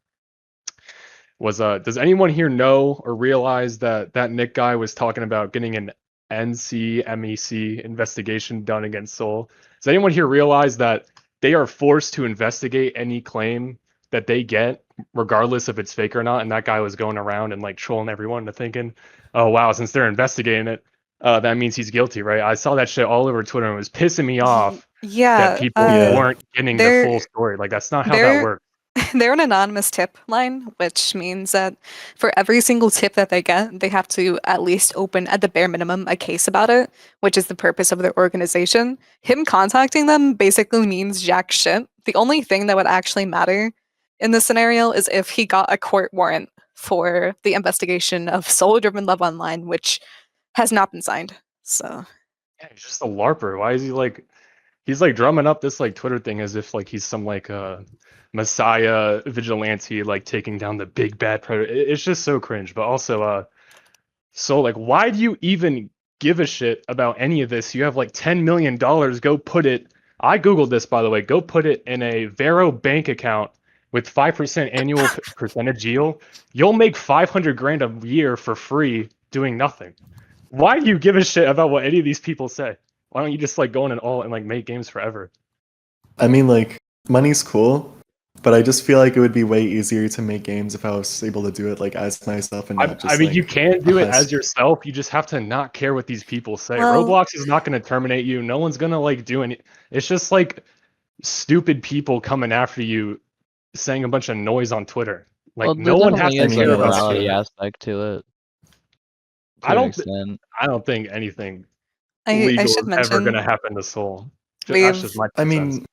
was, does anyone here know or realize that Nick guy was talking about getting an NCMEC investigation done against Soul? Does anyone here realize that they are forced to investigate any claim that they get, regardless if it's fake or not? And that guy was going around and like trolling everyone into thinking, oh wow, since they're investigating it, that means he's guilty, right? I saw that shit all over Twitter and it was pissing me off Yeah. that people weren't getting the they're- full story. Like that's not how that they're- works. They're an anonymous tip line, which means that for every single tip that they get, they have to at least open, at the bare minimum, a case about it, which is the purpose of their organization. Him contacting them basically means jack shit. the only thing that would actually matter in this scenario is if he got a court warrant for the investigation of Souldrivenlove Online, which has not been signed. So Yeah, he's just a LARPer. Why is he like? He's like drumming up this like Twitter thing as if like he's some like messiah vigilante like taking down the big bad predator. It's just so cringe. But also so like why do you even give a shit about any of this? You have like $10 million. Go put it. I googled this by the way. Go put it in a Vero bank account with 5% annual percentage yield. You'll make 500 grand a year for free doing nothing. Why do you give a shit about what any of these people say? Why don't you just like go in and like make games forever? I mean, like, money's cool, but I just feel like it would be way easier to make games if I was able to do it like as myself and not just I mean, like you can do a it as husk. yourself. You just have to not care what these people say. Well- Roblox is not going to terminate you. No one's going to like do any. It's just like stupid people coming after you, saying a bunch of noise on Twitter. Like Well, no there one has definitely to is care a about morality shit. aspect to it. To I an don't. extent. I don't think anything I legal should is ever going mention to happen to Soul. That's just my 2 I cents. mean,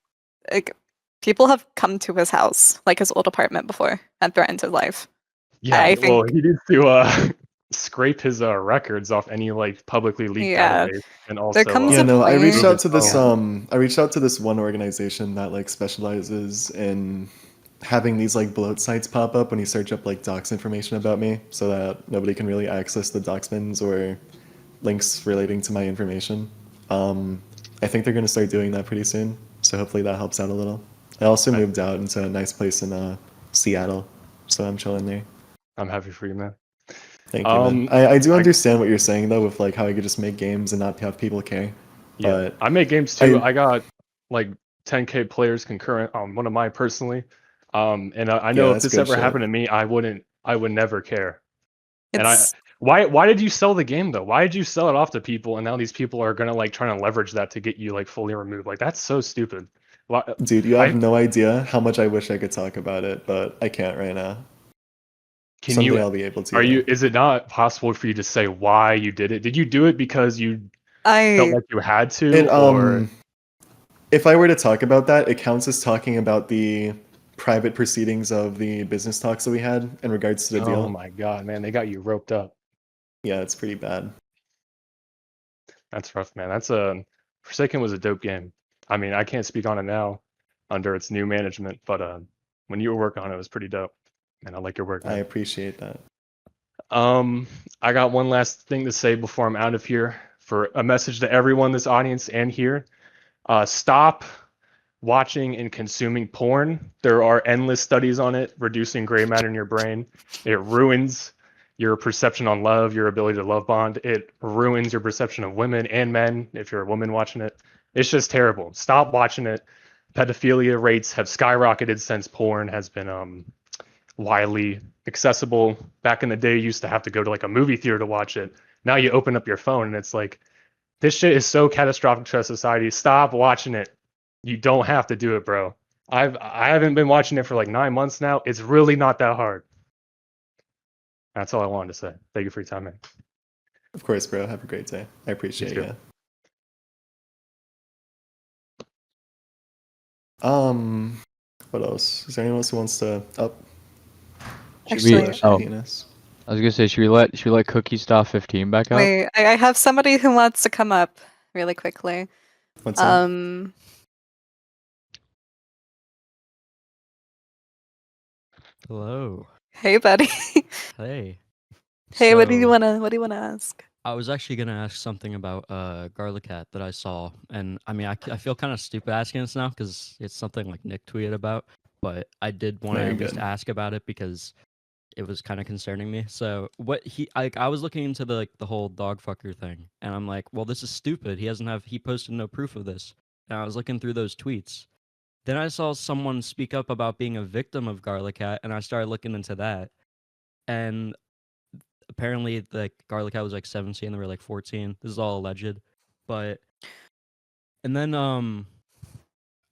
like people have come to his house, like his old apartment before, and threatened his life. Yeah, I well, think he needs to scrape his records off any like publicly leaked Yeah. database, and There also comes yeah, a no, I reached point- out to this Yeah. I reached out to this one organization that like specializes in having these like bloat sites pop up when you search up like docs information about me so that nobody can really access the docs bins or links relating to my information. I think they're going to start doing that pretty soon, so hopefully that helps out a little. I also moved out into a nice place in Seattle, so I'm chilling there. I'm happy for you, man. Thank you, man. I do understand what you're saying though, with like how I could just make games and not have people care. Yeah, But I make games too. I got like 10K players concurrent on one of mine personally. And I know Yeah, if that's this good ever shit. happened to me, I would never care. And It's why did you sell the game though? Why did you sell it off to people and now these people are gonna like trying to leverage that to get you like fully removed? Like that's so stupid. Dude, you have no idea how much I wish I could talk about it, but I can't right now. Can Someday you? I'll be able to. Are though. you? Is it not possible for you to say why you did it? Did you do it because you felt like you had to, It, or? if I were to talk about that, it counts as talking about the private proceedings of the business talks that we had in regards to the deal. Oh my god, man, they got you roped up. Yeah, it's pretty bad. That's rough, man. That's Forsaken was a dope game. I mean, I can't speak on it now under its new management, but when you were working on it, it was pretty dope. And I like your work, man. I appreciate that. I got one last thing to say before I'm out of here. For a message to everyone in this audience and here, stop watching and consuming porn. There are endless studies on it, reducing gray matter in your brain. It ruins your perception on love, your ability to love bond. It ruins your perception of women and men if you're a woman watching it. It's just terrible. Stop watching it. Pedophilia rates have skyrocketed since porn has been widely accessible. Back in the day, you used to have to go to like a movie theater to watch it. Now you open up your phone and it's like, this shit is so catastrophic to our society. Stop watching it. You don't have to do it, bro. I haven't been watching it for like 9 months now. It's really not that hard. That's all I wanted to say. Thank you for your time, man. Of course, bro. Have a great day. I appreciate too. you. What else? Is there anyone else who wants to up? Actually- Penis. I was gonna say, should we let Cookie Star 15 back up? Wait, I have somebody who wants to come up really quickly. What's up? Hello. Hey, buddy. Hey. Hey, what do you So, wanna ask? I was actually gonna ask something about Garlic Cat that I saw, and I mean, I feel kind of stupid asking this now because it's something like Nick tweeted about, but I did want to Very at least good. ask about it because it was kind of concerning me. So what I was looking into the whole dog fucker thing, and I'm like, well, this is stupid. He posted no proof of this, and I was looking through those tweets. Then I saw someone speak up about being a victim of Garlic Cat, and I started looking into that. And apparently, like Garlic Cat was like 17, they were like 14. This is all alleged, but and then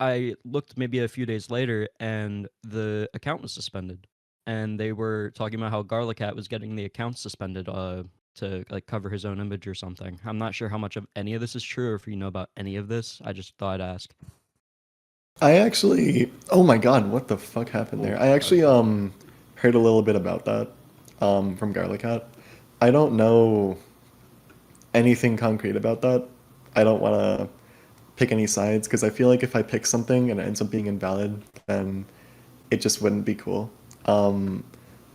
I looked maybe a few days later, and the account was suspended, and they were talking about how Garlic Cat was getting the account suspended to like cover his own image or something. I'm not sure how much of any of this is true, or if you know about any of this. I just thought I'd ask. I actually, oh my god, what the fuck happened there? I actually heard a little bit about that from Garlic Hat. I don't know anything concrete about that. I don't want to pick any sides because I feel like if I pick something and it ends up being invalid, then it just wouldn't be cool.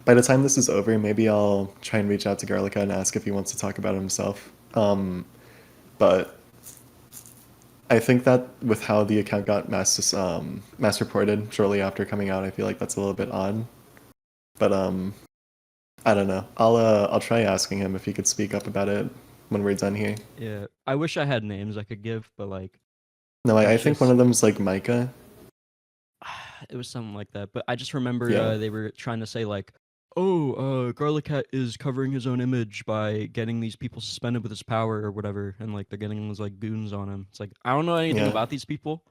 By the time this is over, maybe I'll try and reach out to Garlica and ask if he wants to talk about it himself. But I think that with how the account got mass reported shortly after coming out, I feel like that's a little bit odd. But I don't know. I'll try asking him if he could speak up about it when we're done here. Yeah, I wish I had names I could give, but like, No, I it's think one just- of them's like Micah. it was something like that. But I just remember Yeah. they were trying to say like, oh, Garlic Hat is covering his own image by getting these people suspended with his power or whatever, and like they're getting those like goons on him. It's like I don't know anything Yeah. about these people,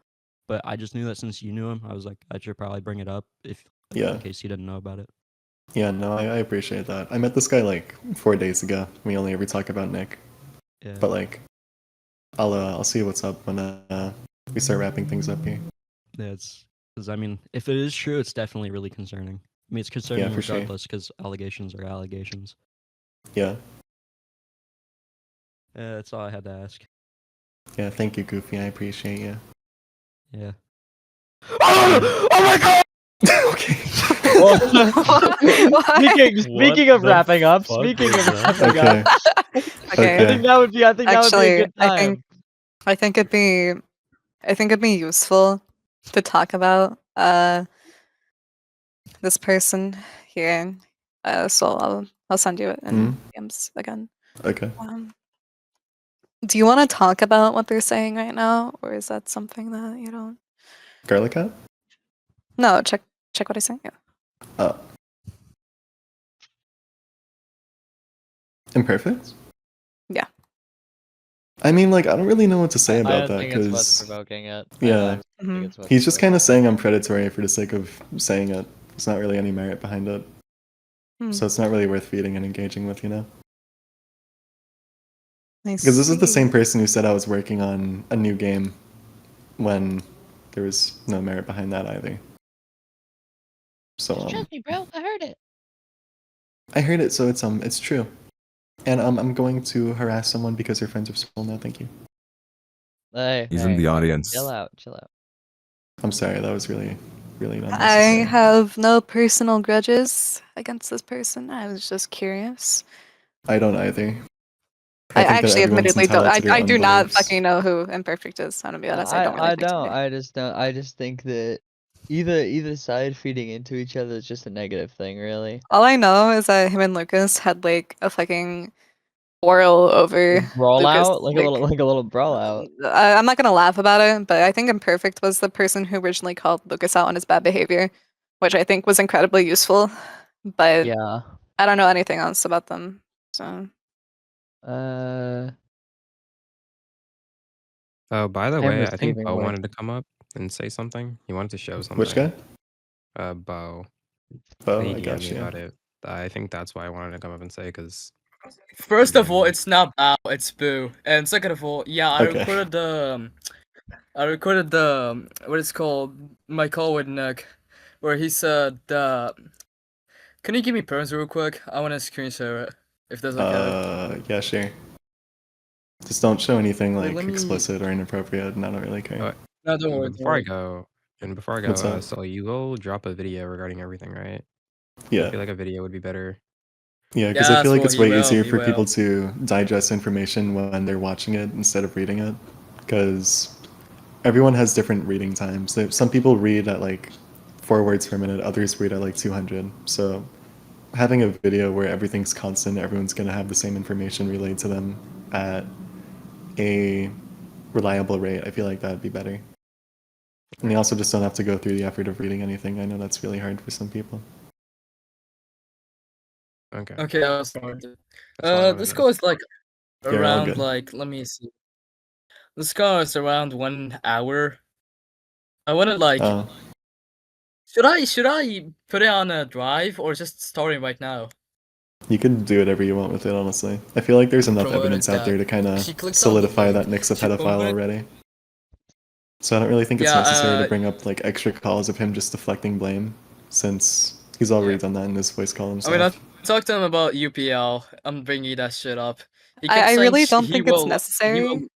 but I just knew that since you knew him, I was like, I should probably bring it up if Yeah. in case you didn't know about it. Yeah, no, I appreciate that. I met this guy like 4 days ago. We only ever talk about Nick. Yeah. But like, I'll see what's up when we start wrapping things up here. Yeah, it's because I mean, if it is true, it's definitely really concerning. I mean, it's concerning for sure. regardless because allegations are allegations. Yeah. Yeah, that's all I had to ask. Yeah, thank you, Goofy. I appreciate you. Yeah. Oh my god! Okay. Speaking of the wrapping up, fuck speaking was of that? wrapping Okay. up, Okay. I think that would be a good time. I think it'd be useful to talk about this person here. So I'll send you it in DMs again. Okay. Do you want to talk about what they're saying right now, or is that something that you don't? Garlic Hat? No, check what I sent you. Oh. Imperfect? Yeah. I mean, like, I don't really know what to say I about don't that think it's much because, provoking it. yeah, think it's much he's just provoking. kind of saying I'm predatory for the sake of saying it. There's not really any merit behind it, so it's not really worth feeding and engaging with, you know. Because this is the same person who said I was working on a new game when there was no merit behind that either. So Trust me, bro. I heard it. I heard it, so it's true. And I'm going to harass someone because your friends are soul now. Thank you. Hey, He's in the audience. Chill out. I'm sorry, that was really I unnecessary. have no personal grudges against this person. I was just curious. I don't either. I think that actually everyone's admittedly don't. entitled to their I own do not beliefs. fucking know who Imperfect is. I'm gonna be honest. I don't really. I don't. I just don't. I just think that either side feeding into each other is just a negative thing, really. All I know is that him and Lucas had like a fucking quarrel over Brawl Lucas. out, like a little brawl out. I'm not gonna laugh about it, but I think Imperfect was the person who originally called Lucas out on his bad behavior, which I think was incredibly useful. But Yeah. I don't know anything else about them. So Oh, by the I'm way, I think receiving Bo word. wanted to come up and say something. He wanted to show something. Which guy? Bo. Bo, He I DM'd got me you. about it. I think that's why I wanted to come up and say because. First of all, it's not Bao, it's Boo. And second of all, yeah, I Okay. recorded the what is called my call with Nick, where he said, "Can you give me perms real quick? I want to screen share it, if that's okay." Yeah, sure. Just don't show anything Wait, like let me- explicit or inappropriate, and I don't really care. No, don't worry. But before I go, What's up? so you will drop a video regarding everything, right? Yeah. I feel like a video would be better. Yeah, because I feel like well, it's he way will, easier he for will. people to digest information when they're watching it instead of reading it. Because everyone has different reading times. Some people read at like 4 words per minute, others read at like 200. So having a video where everything's constant, everyone's going to have the same information relayed to them at a reliable rate, I feel like that'd be better. And you also just don't have to go through the effort of reading anything. I know that's really hard for some people. Okay. Okay, I was sorry. That's all I wanted This to- call is like You're all around good. like let me see. This call is around 1 hour. I wanna like. Oh. Should I put it on a drive or just starting right now? You can do whatever you want with it, honestly. I feel like there's enough Promoted evidence out that. there to kind of She clicked on the solidify link. that Nick's a She pedophile opened it. already. So I don't really think it's Yeah, necessary to bring up like extra calls of him just deflecting blame, since he's already done that in his voice call I himself. mean, I talked to him about UPL. I'm bringing that shit up. He kept I saying really don't he think it's will. necessary.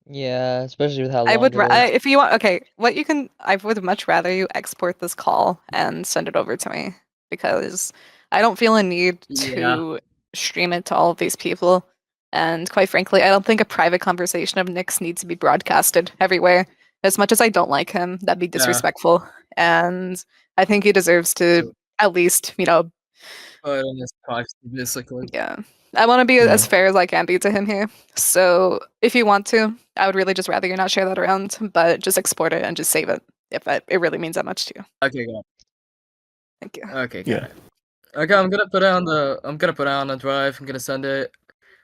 Yeah, especially with how I long would, it is. if you want, okay, what you can, I would much rather you export this call and send it over to me, because I don't feel a need Yeah. to stream it to all of these people. And quite frankly, I don't think a private conversation of Nick's needs to be broadcasted everywhere. As much as I don't like him, that'd be Yeah. disrespectful. And I think he deserves to at least, you know, Put in his privacy, basically. yeah. I want to be Yeah. as fair as I can be to him here. So if you want to, I would really just rather you not share that around, but just export it and just save it if it really means that much to you. Okay, got it. Thank you. Okay, got Yeah. it. Okay, I'm gonna put it on the drive. I'm gonna send it.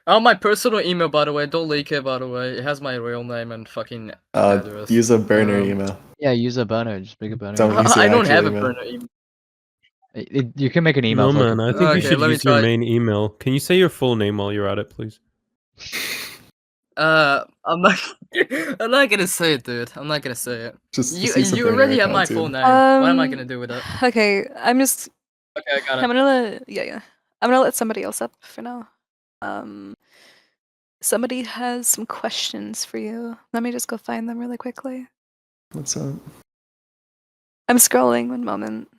Oh, my personal email, by the way. Don't leak it, by the way. It has my real name and fucking address. Use a burner email. Yeah, use a burner. Just make a burner. Don't email. use your I don't actual have a email. burner email. You can make an email. No, so man, I think you Okay, should let me use your try. main email. Can you say your full name while you're at it, please? I'm not. I'm not gonna say it, dude. I'm not gonna say it. Just You use a you burner already have my account, full dude. name. What am I gonna do with it? Okay, I'm just. Okay, I got it. I'm gonna yeah. I'm gonna let somebody else up for now. Somebody has some questions for you. Let me just go find them really quickly. What's up? I'm scrolling. One moment.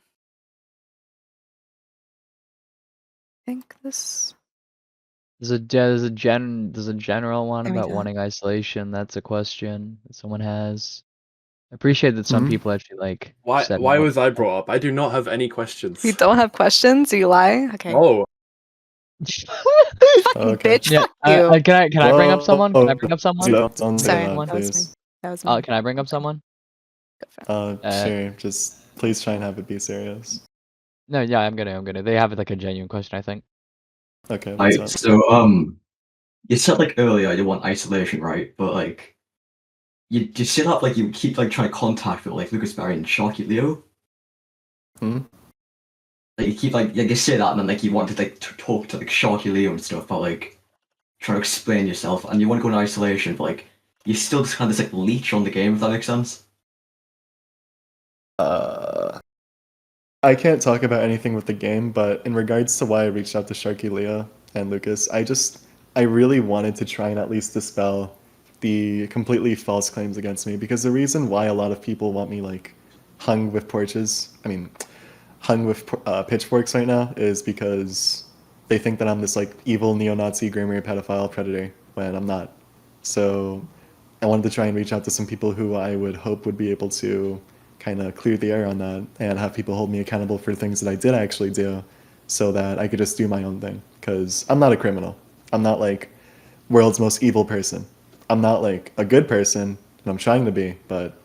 I think this. There's a general one There we about go. wanting isolation. That's a question that someone has. I appreciate that some Mhm. people actually like. Why said why what- was I brought up? I do not have any questions. You don't have questions? You lie? Okay. Oh, Fucking Okay. bitch. Yeah, Fuck you. can I bring up someone? Can I bring up someone? Don't say Sorry, that, that was me. please. That was me. Can I bring up someone? Sure. Just please try and have it be serious. No, yeah, I'm gonna. They have like a genuine question, I think. Okay. What's Right, up? so you said like earlier you want isolation, right? But like you set up like you keep like trying to contact with like Lucas Barry and Sharky Leo. Hmm? Like you keep like you say that and then like you want to like talk to like Sharky Leo and stuff, but like try to explain yourself and you want to go in isolation, but like you still just kind of this like leech on the game, if that makes sense. I can't talk about anything with the game, but in regards to why I reached out to Sharky Leo and Lucas, I really wanted to try and at least dispel the completely false claims against me, because the reason why a lot of people want me like hung with pitchforks right now is because they think that I'm this like evil neo-Nazi groomer pedophile predator when I'm not. So I wanted to try and reach out to some people who I would hope would be able to kind of clear the air on that and have people hold me accountable for things that I did actually do, so that I could just do my own thing. Because I'm not a criminal. I'm not like world's most evil person. I'm not like a good person, and I'm trying to be, but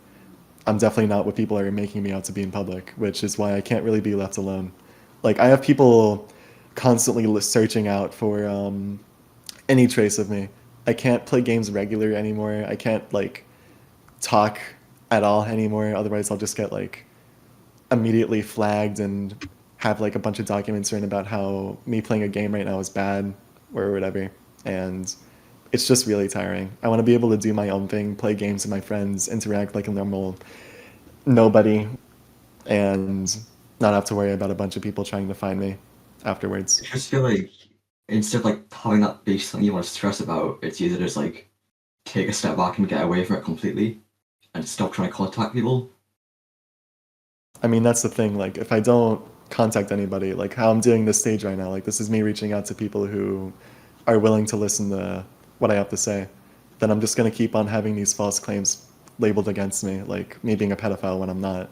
I'm definitely not what people are making me out to be in public, which is why I can't really be left alone. Like, I have people constantly searching out for any trace of me. I can't play games regular anymore. I can't like talk at all anymore. Otherwise, I'll just get like immediately flagged and have like a bunch of documents written about how me playing a game right now is bad or whatever. And it's just really tiring. I want to be able to do my own thing, play games with my friends, interact like a normal nobody, and not have to worry about a bunch of people trying to find me afterwards. I just feel like instead of like having that be something you want to stress about, it's easier to just like take a step back and get away from it completely and stop trying to contact people. I mean, that's the thing. Like, if I don't contact anybody, like how I'm doing this stage right now, like this is me reaching out to people who are willing to listen to what I have to say, then I'm just going to keep on having these false claims labeled against me, like me being a pedophile when I'm not.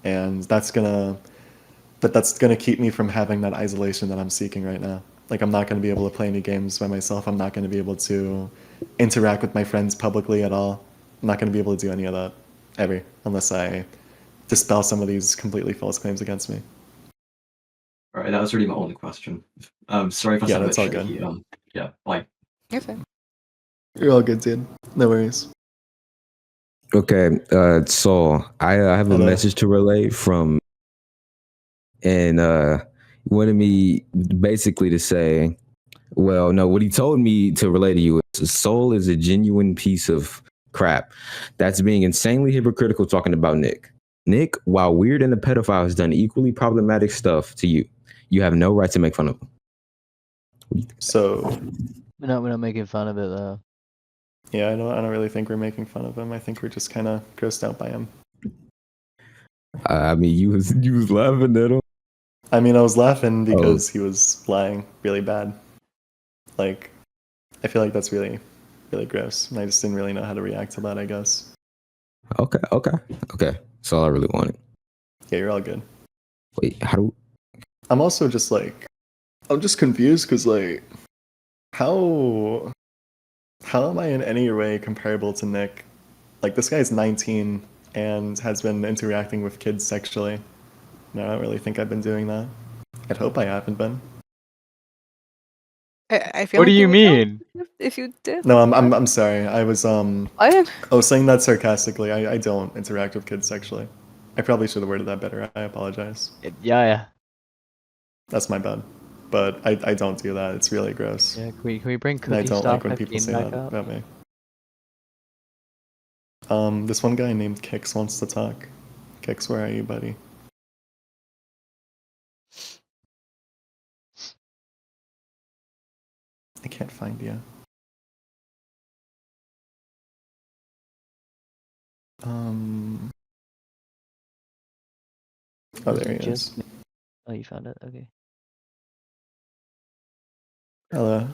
And that's going to keep me from having that isolation that I'm seeking right now. Like, I'm not going to be able to play any games by myself. I'm not going to be able to interact with my friends publicly at all. I'm not going to be able to do any of that ever, unless I dispel some of these completely false claims against me. Alright, that was really my only question. Sorry if I Yeah, sound a that's bit all shaky. good. Yeah, bye. You're fine. You're all good, dude. No worries. Okay, so I have a Hello. message to relay from, and wanted me basically to say, well, no, what he told me to relay to you is Soul is a genuine piece of Crap. That's being insanely hypocritical talking about Nick. Nick, while weird and a pedophile, has done equally problematic stuff to you. You have no right to make fun of him. So We're not making fun of it though. yeah, I don't really think we're making fun of him. I think we're just kind of grossed out by him. I mean, you was laughing at him. I mean, I was laughing because he was lying really bad. Like, I feel like that's really, really gross. And I just didn't really know how to react to that, I guess. Okay. That's all I really wanted. Yeah, you're all good. Wait, how do... I'm also just like, I'm just confused because like, how am I in any way comparable to Nick? Like, this guy's 19 and has been interacting with kids sexually. And I don't really think I've been doing that. I'd hope I haven't been. I feel What do like you would know mean? if you did. No, I'm sorry. I was What? I was saying that sarcastically. I don't interact with kids sexually. I probably should have worded that better. I apologize. Yeah. That's my bad. But I don't do that. It's really gross. Yeah, can we bring And I Cookie don't Star like when people 15 say back that up? about me. This one guy named Kix wants to talk. Kix, where are you, buddy? I can't find you. Oh, Was there it he is. just me? Oh, you found it? Okay. Hello.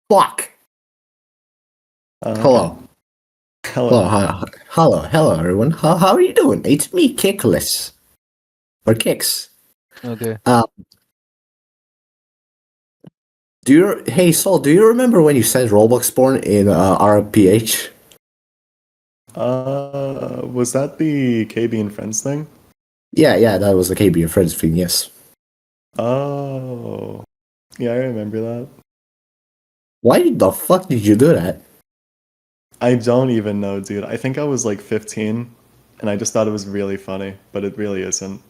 Fuck. Hello. Hello. Hello, everyone. How are you doing? It's me, Kickless. Or Kicks. Okay. Hey, Saul, do you remember when you said Roblox porn in RPH? Was that the KB and Friends thing? Yeah, that was the KB and Friends thing, yes. Oh. Yeah, I remember that. Why the fuck did you do that? I don't even know, dude. I think I was like 15, and I just thought it was really funny, but it really isn't.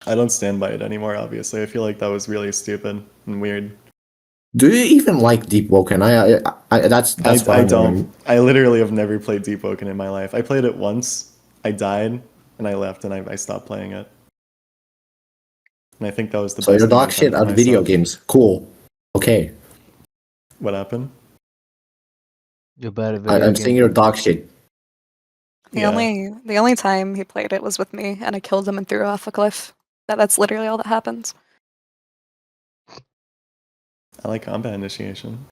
I don't stand by it anymore, obviously. I feel like that was really stupid and weird. Do you even like Deep Woken? That's what I I'm don't. wondering. I literally have never played Deep Woken in my life. I played it once, I died, and I left, and I stopped playing it. And I think that was the So best you're thing dog I've done shit for at video myself. games. Cool. Okay. What happened? You're bad at video I'm saying you're dog shit. The only time he played it was with me, and I killed him and threw him off a cliff. That's literally all that happens. I like combat initiation.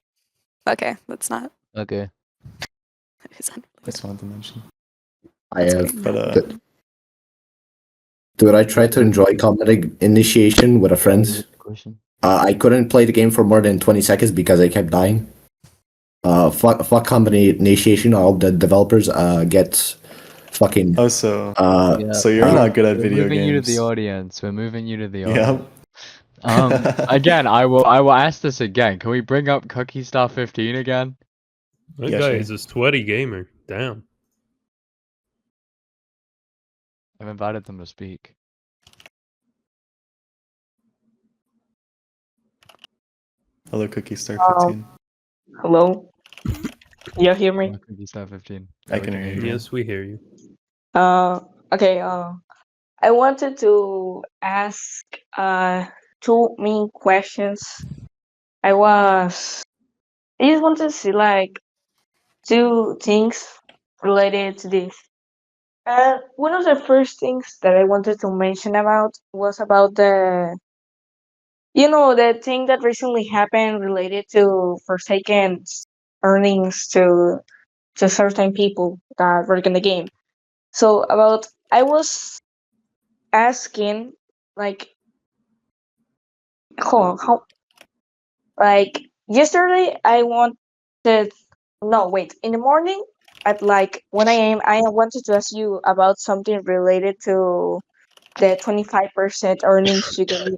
Okay, that's not. Okay. Just wanted to mention. I have. But Dude, I tried to enjoy combat initiation with a friend. I couldn't play the game for more than 20 seconds because I kept dying. Fuck combat initiation. All the developers get fucking. Oh, so Yeah, so you're not good at we're video moving you to the games. audience. We're moving you to the Yeah. audience. Again, I will ask this again. Can we bring up Cookie Star 15 again? That Yeah, guy sure. is a sweaty gamer. Damn. I've invited them to speak. Hello, Cookie Star 15. Hello? You hear me? Cookie Star 15. I can hear you. Yes, we hear you. Okay, I wanted to ask two main questions. I just wanted to see like two things related to this. One of the first things that I wanted to mention about was about the thing that recently happened related to Forsaken earnings to certain people that work in the game. So I was asking like how like yesterday I wanted no wait in the morning at like 1 a.m. I wanted to ask you about something related to the 25% earnings you can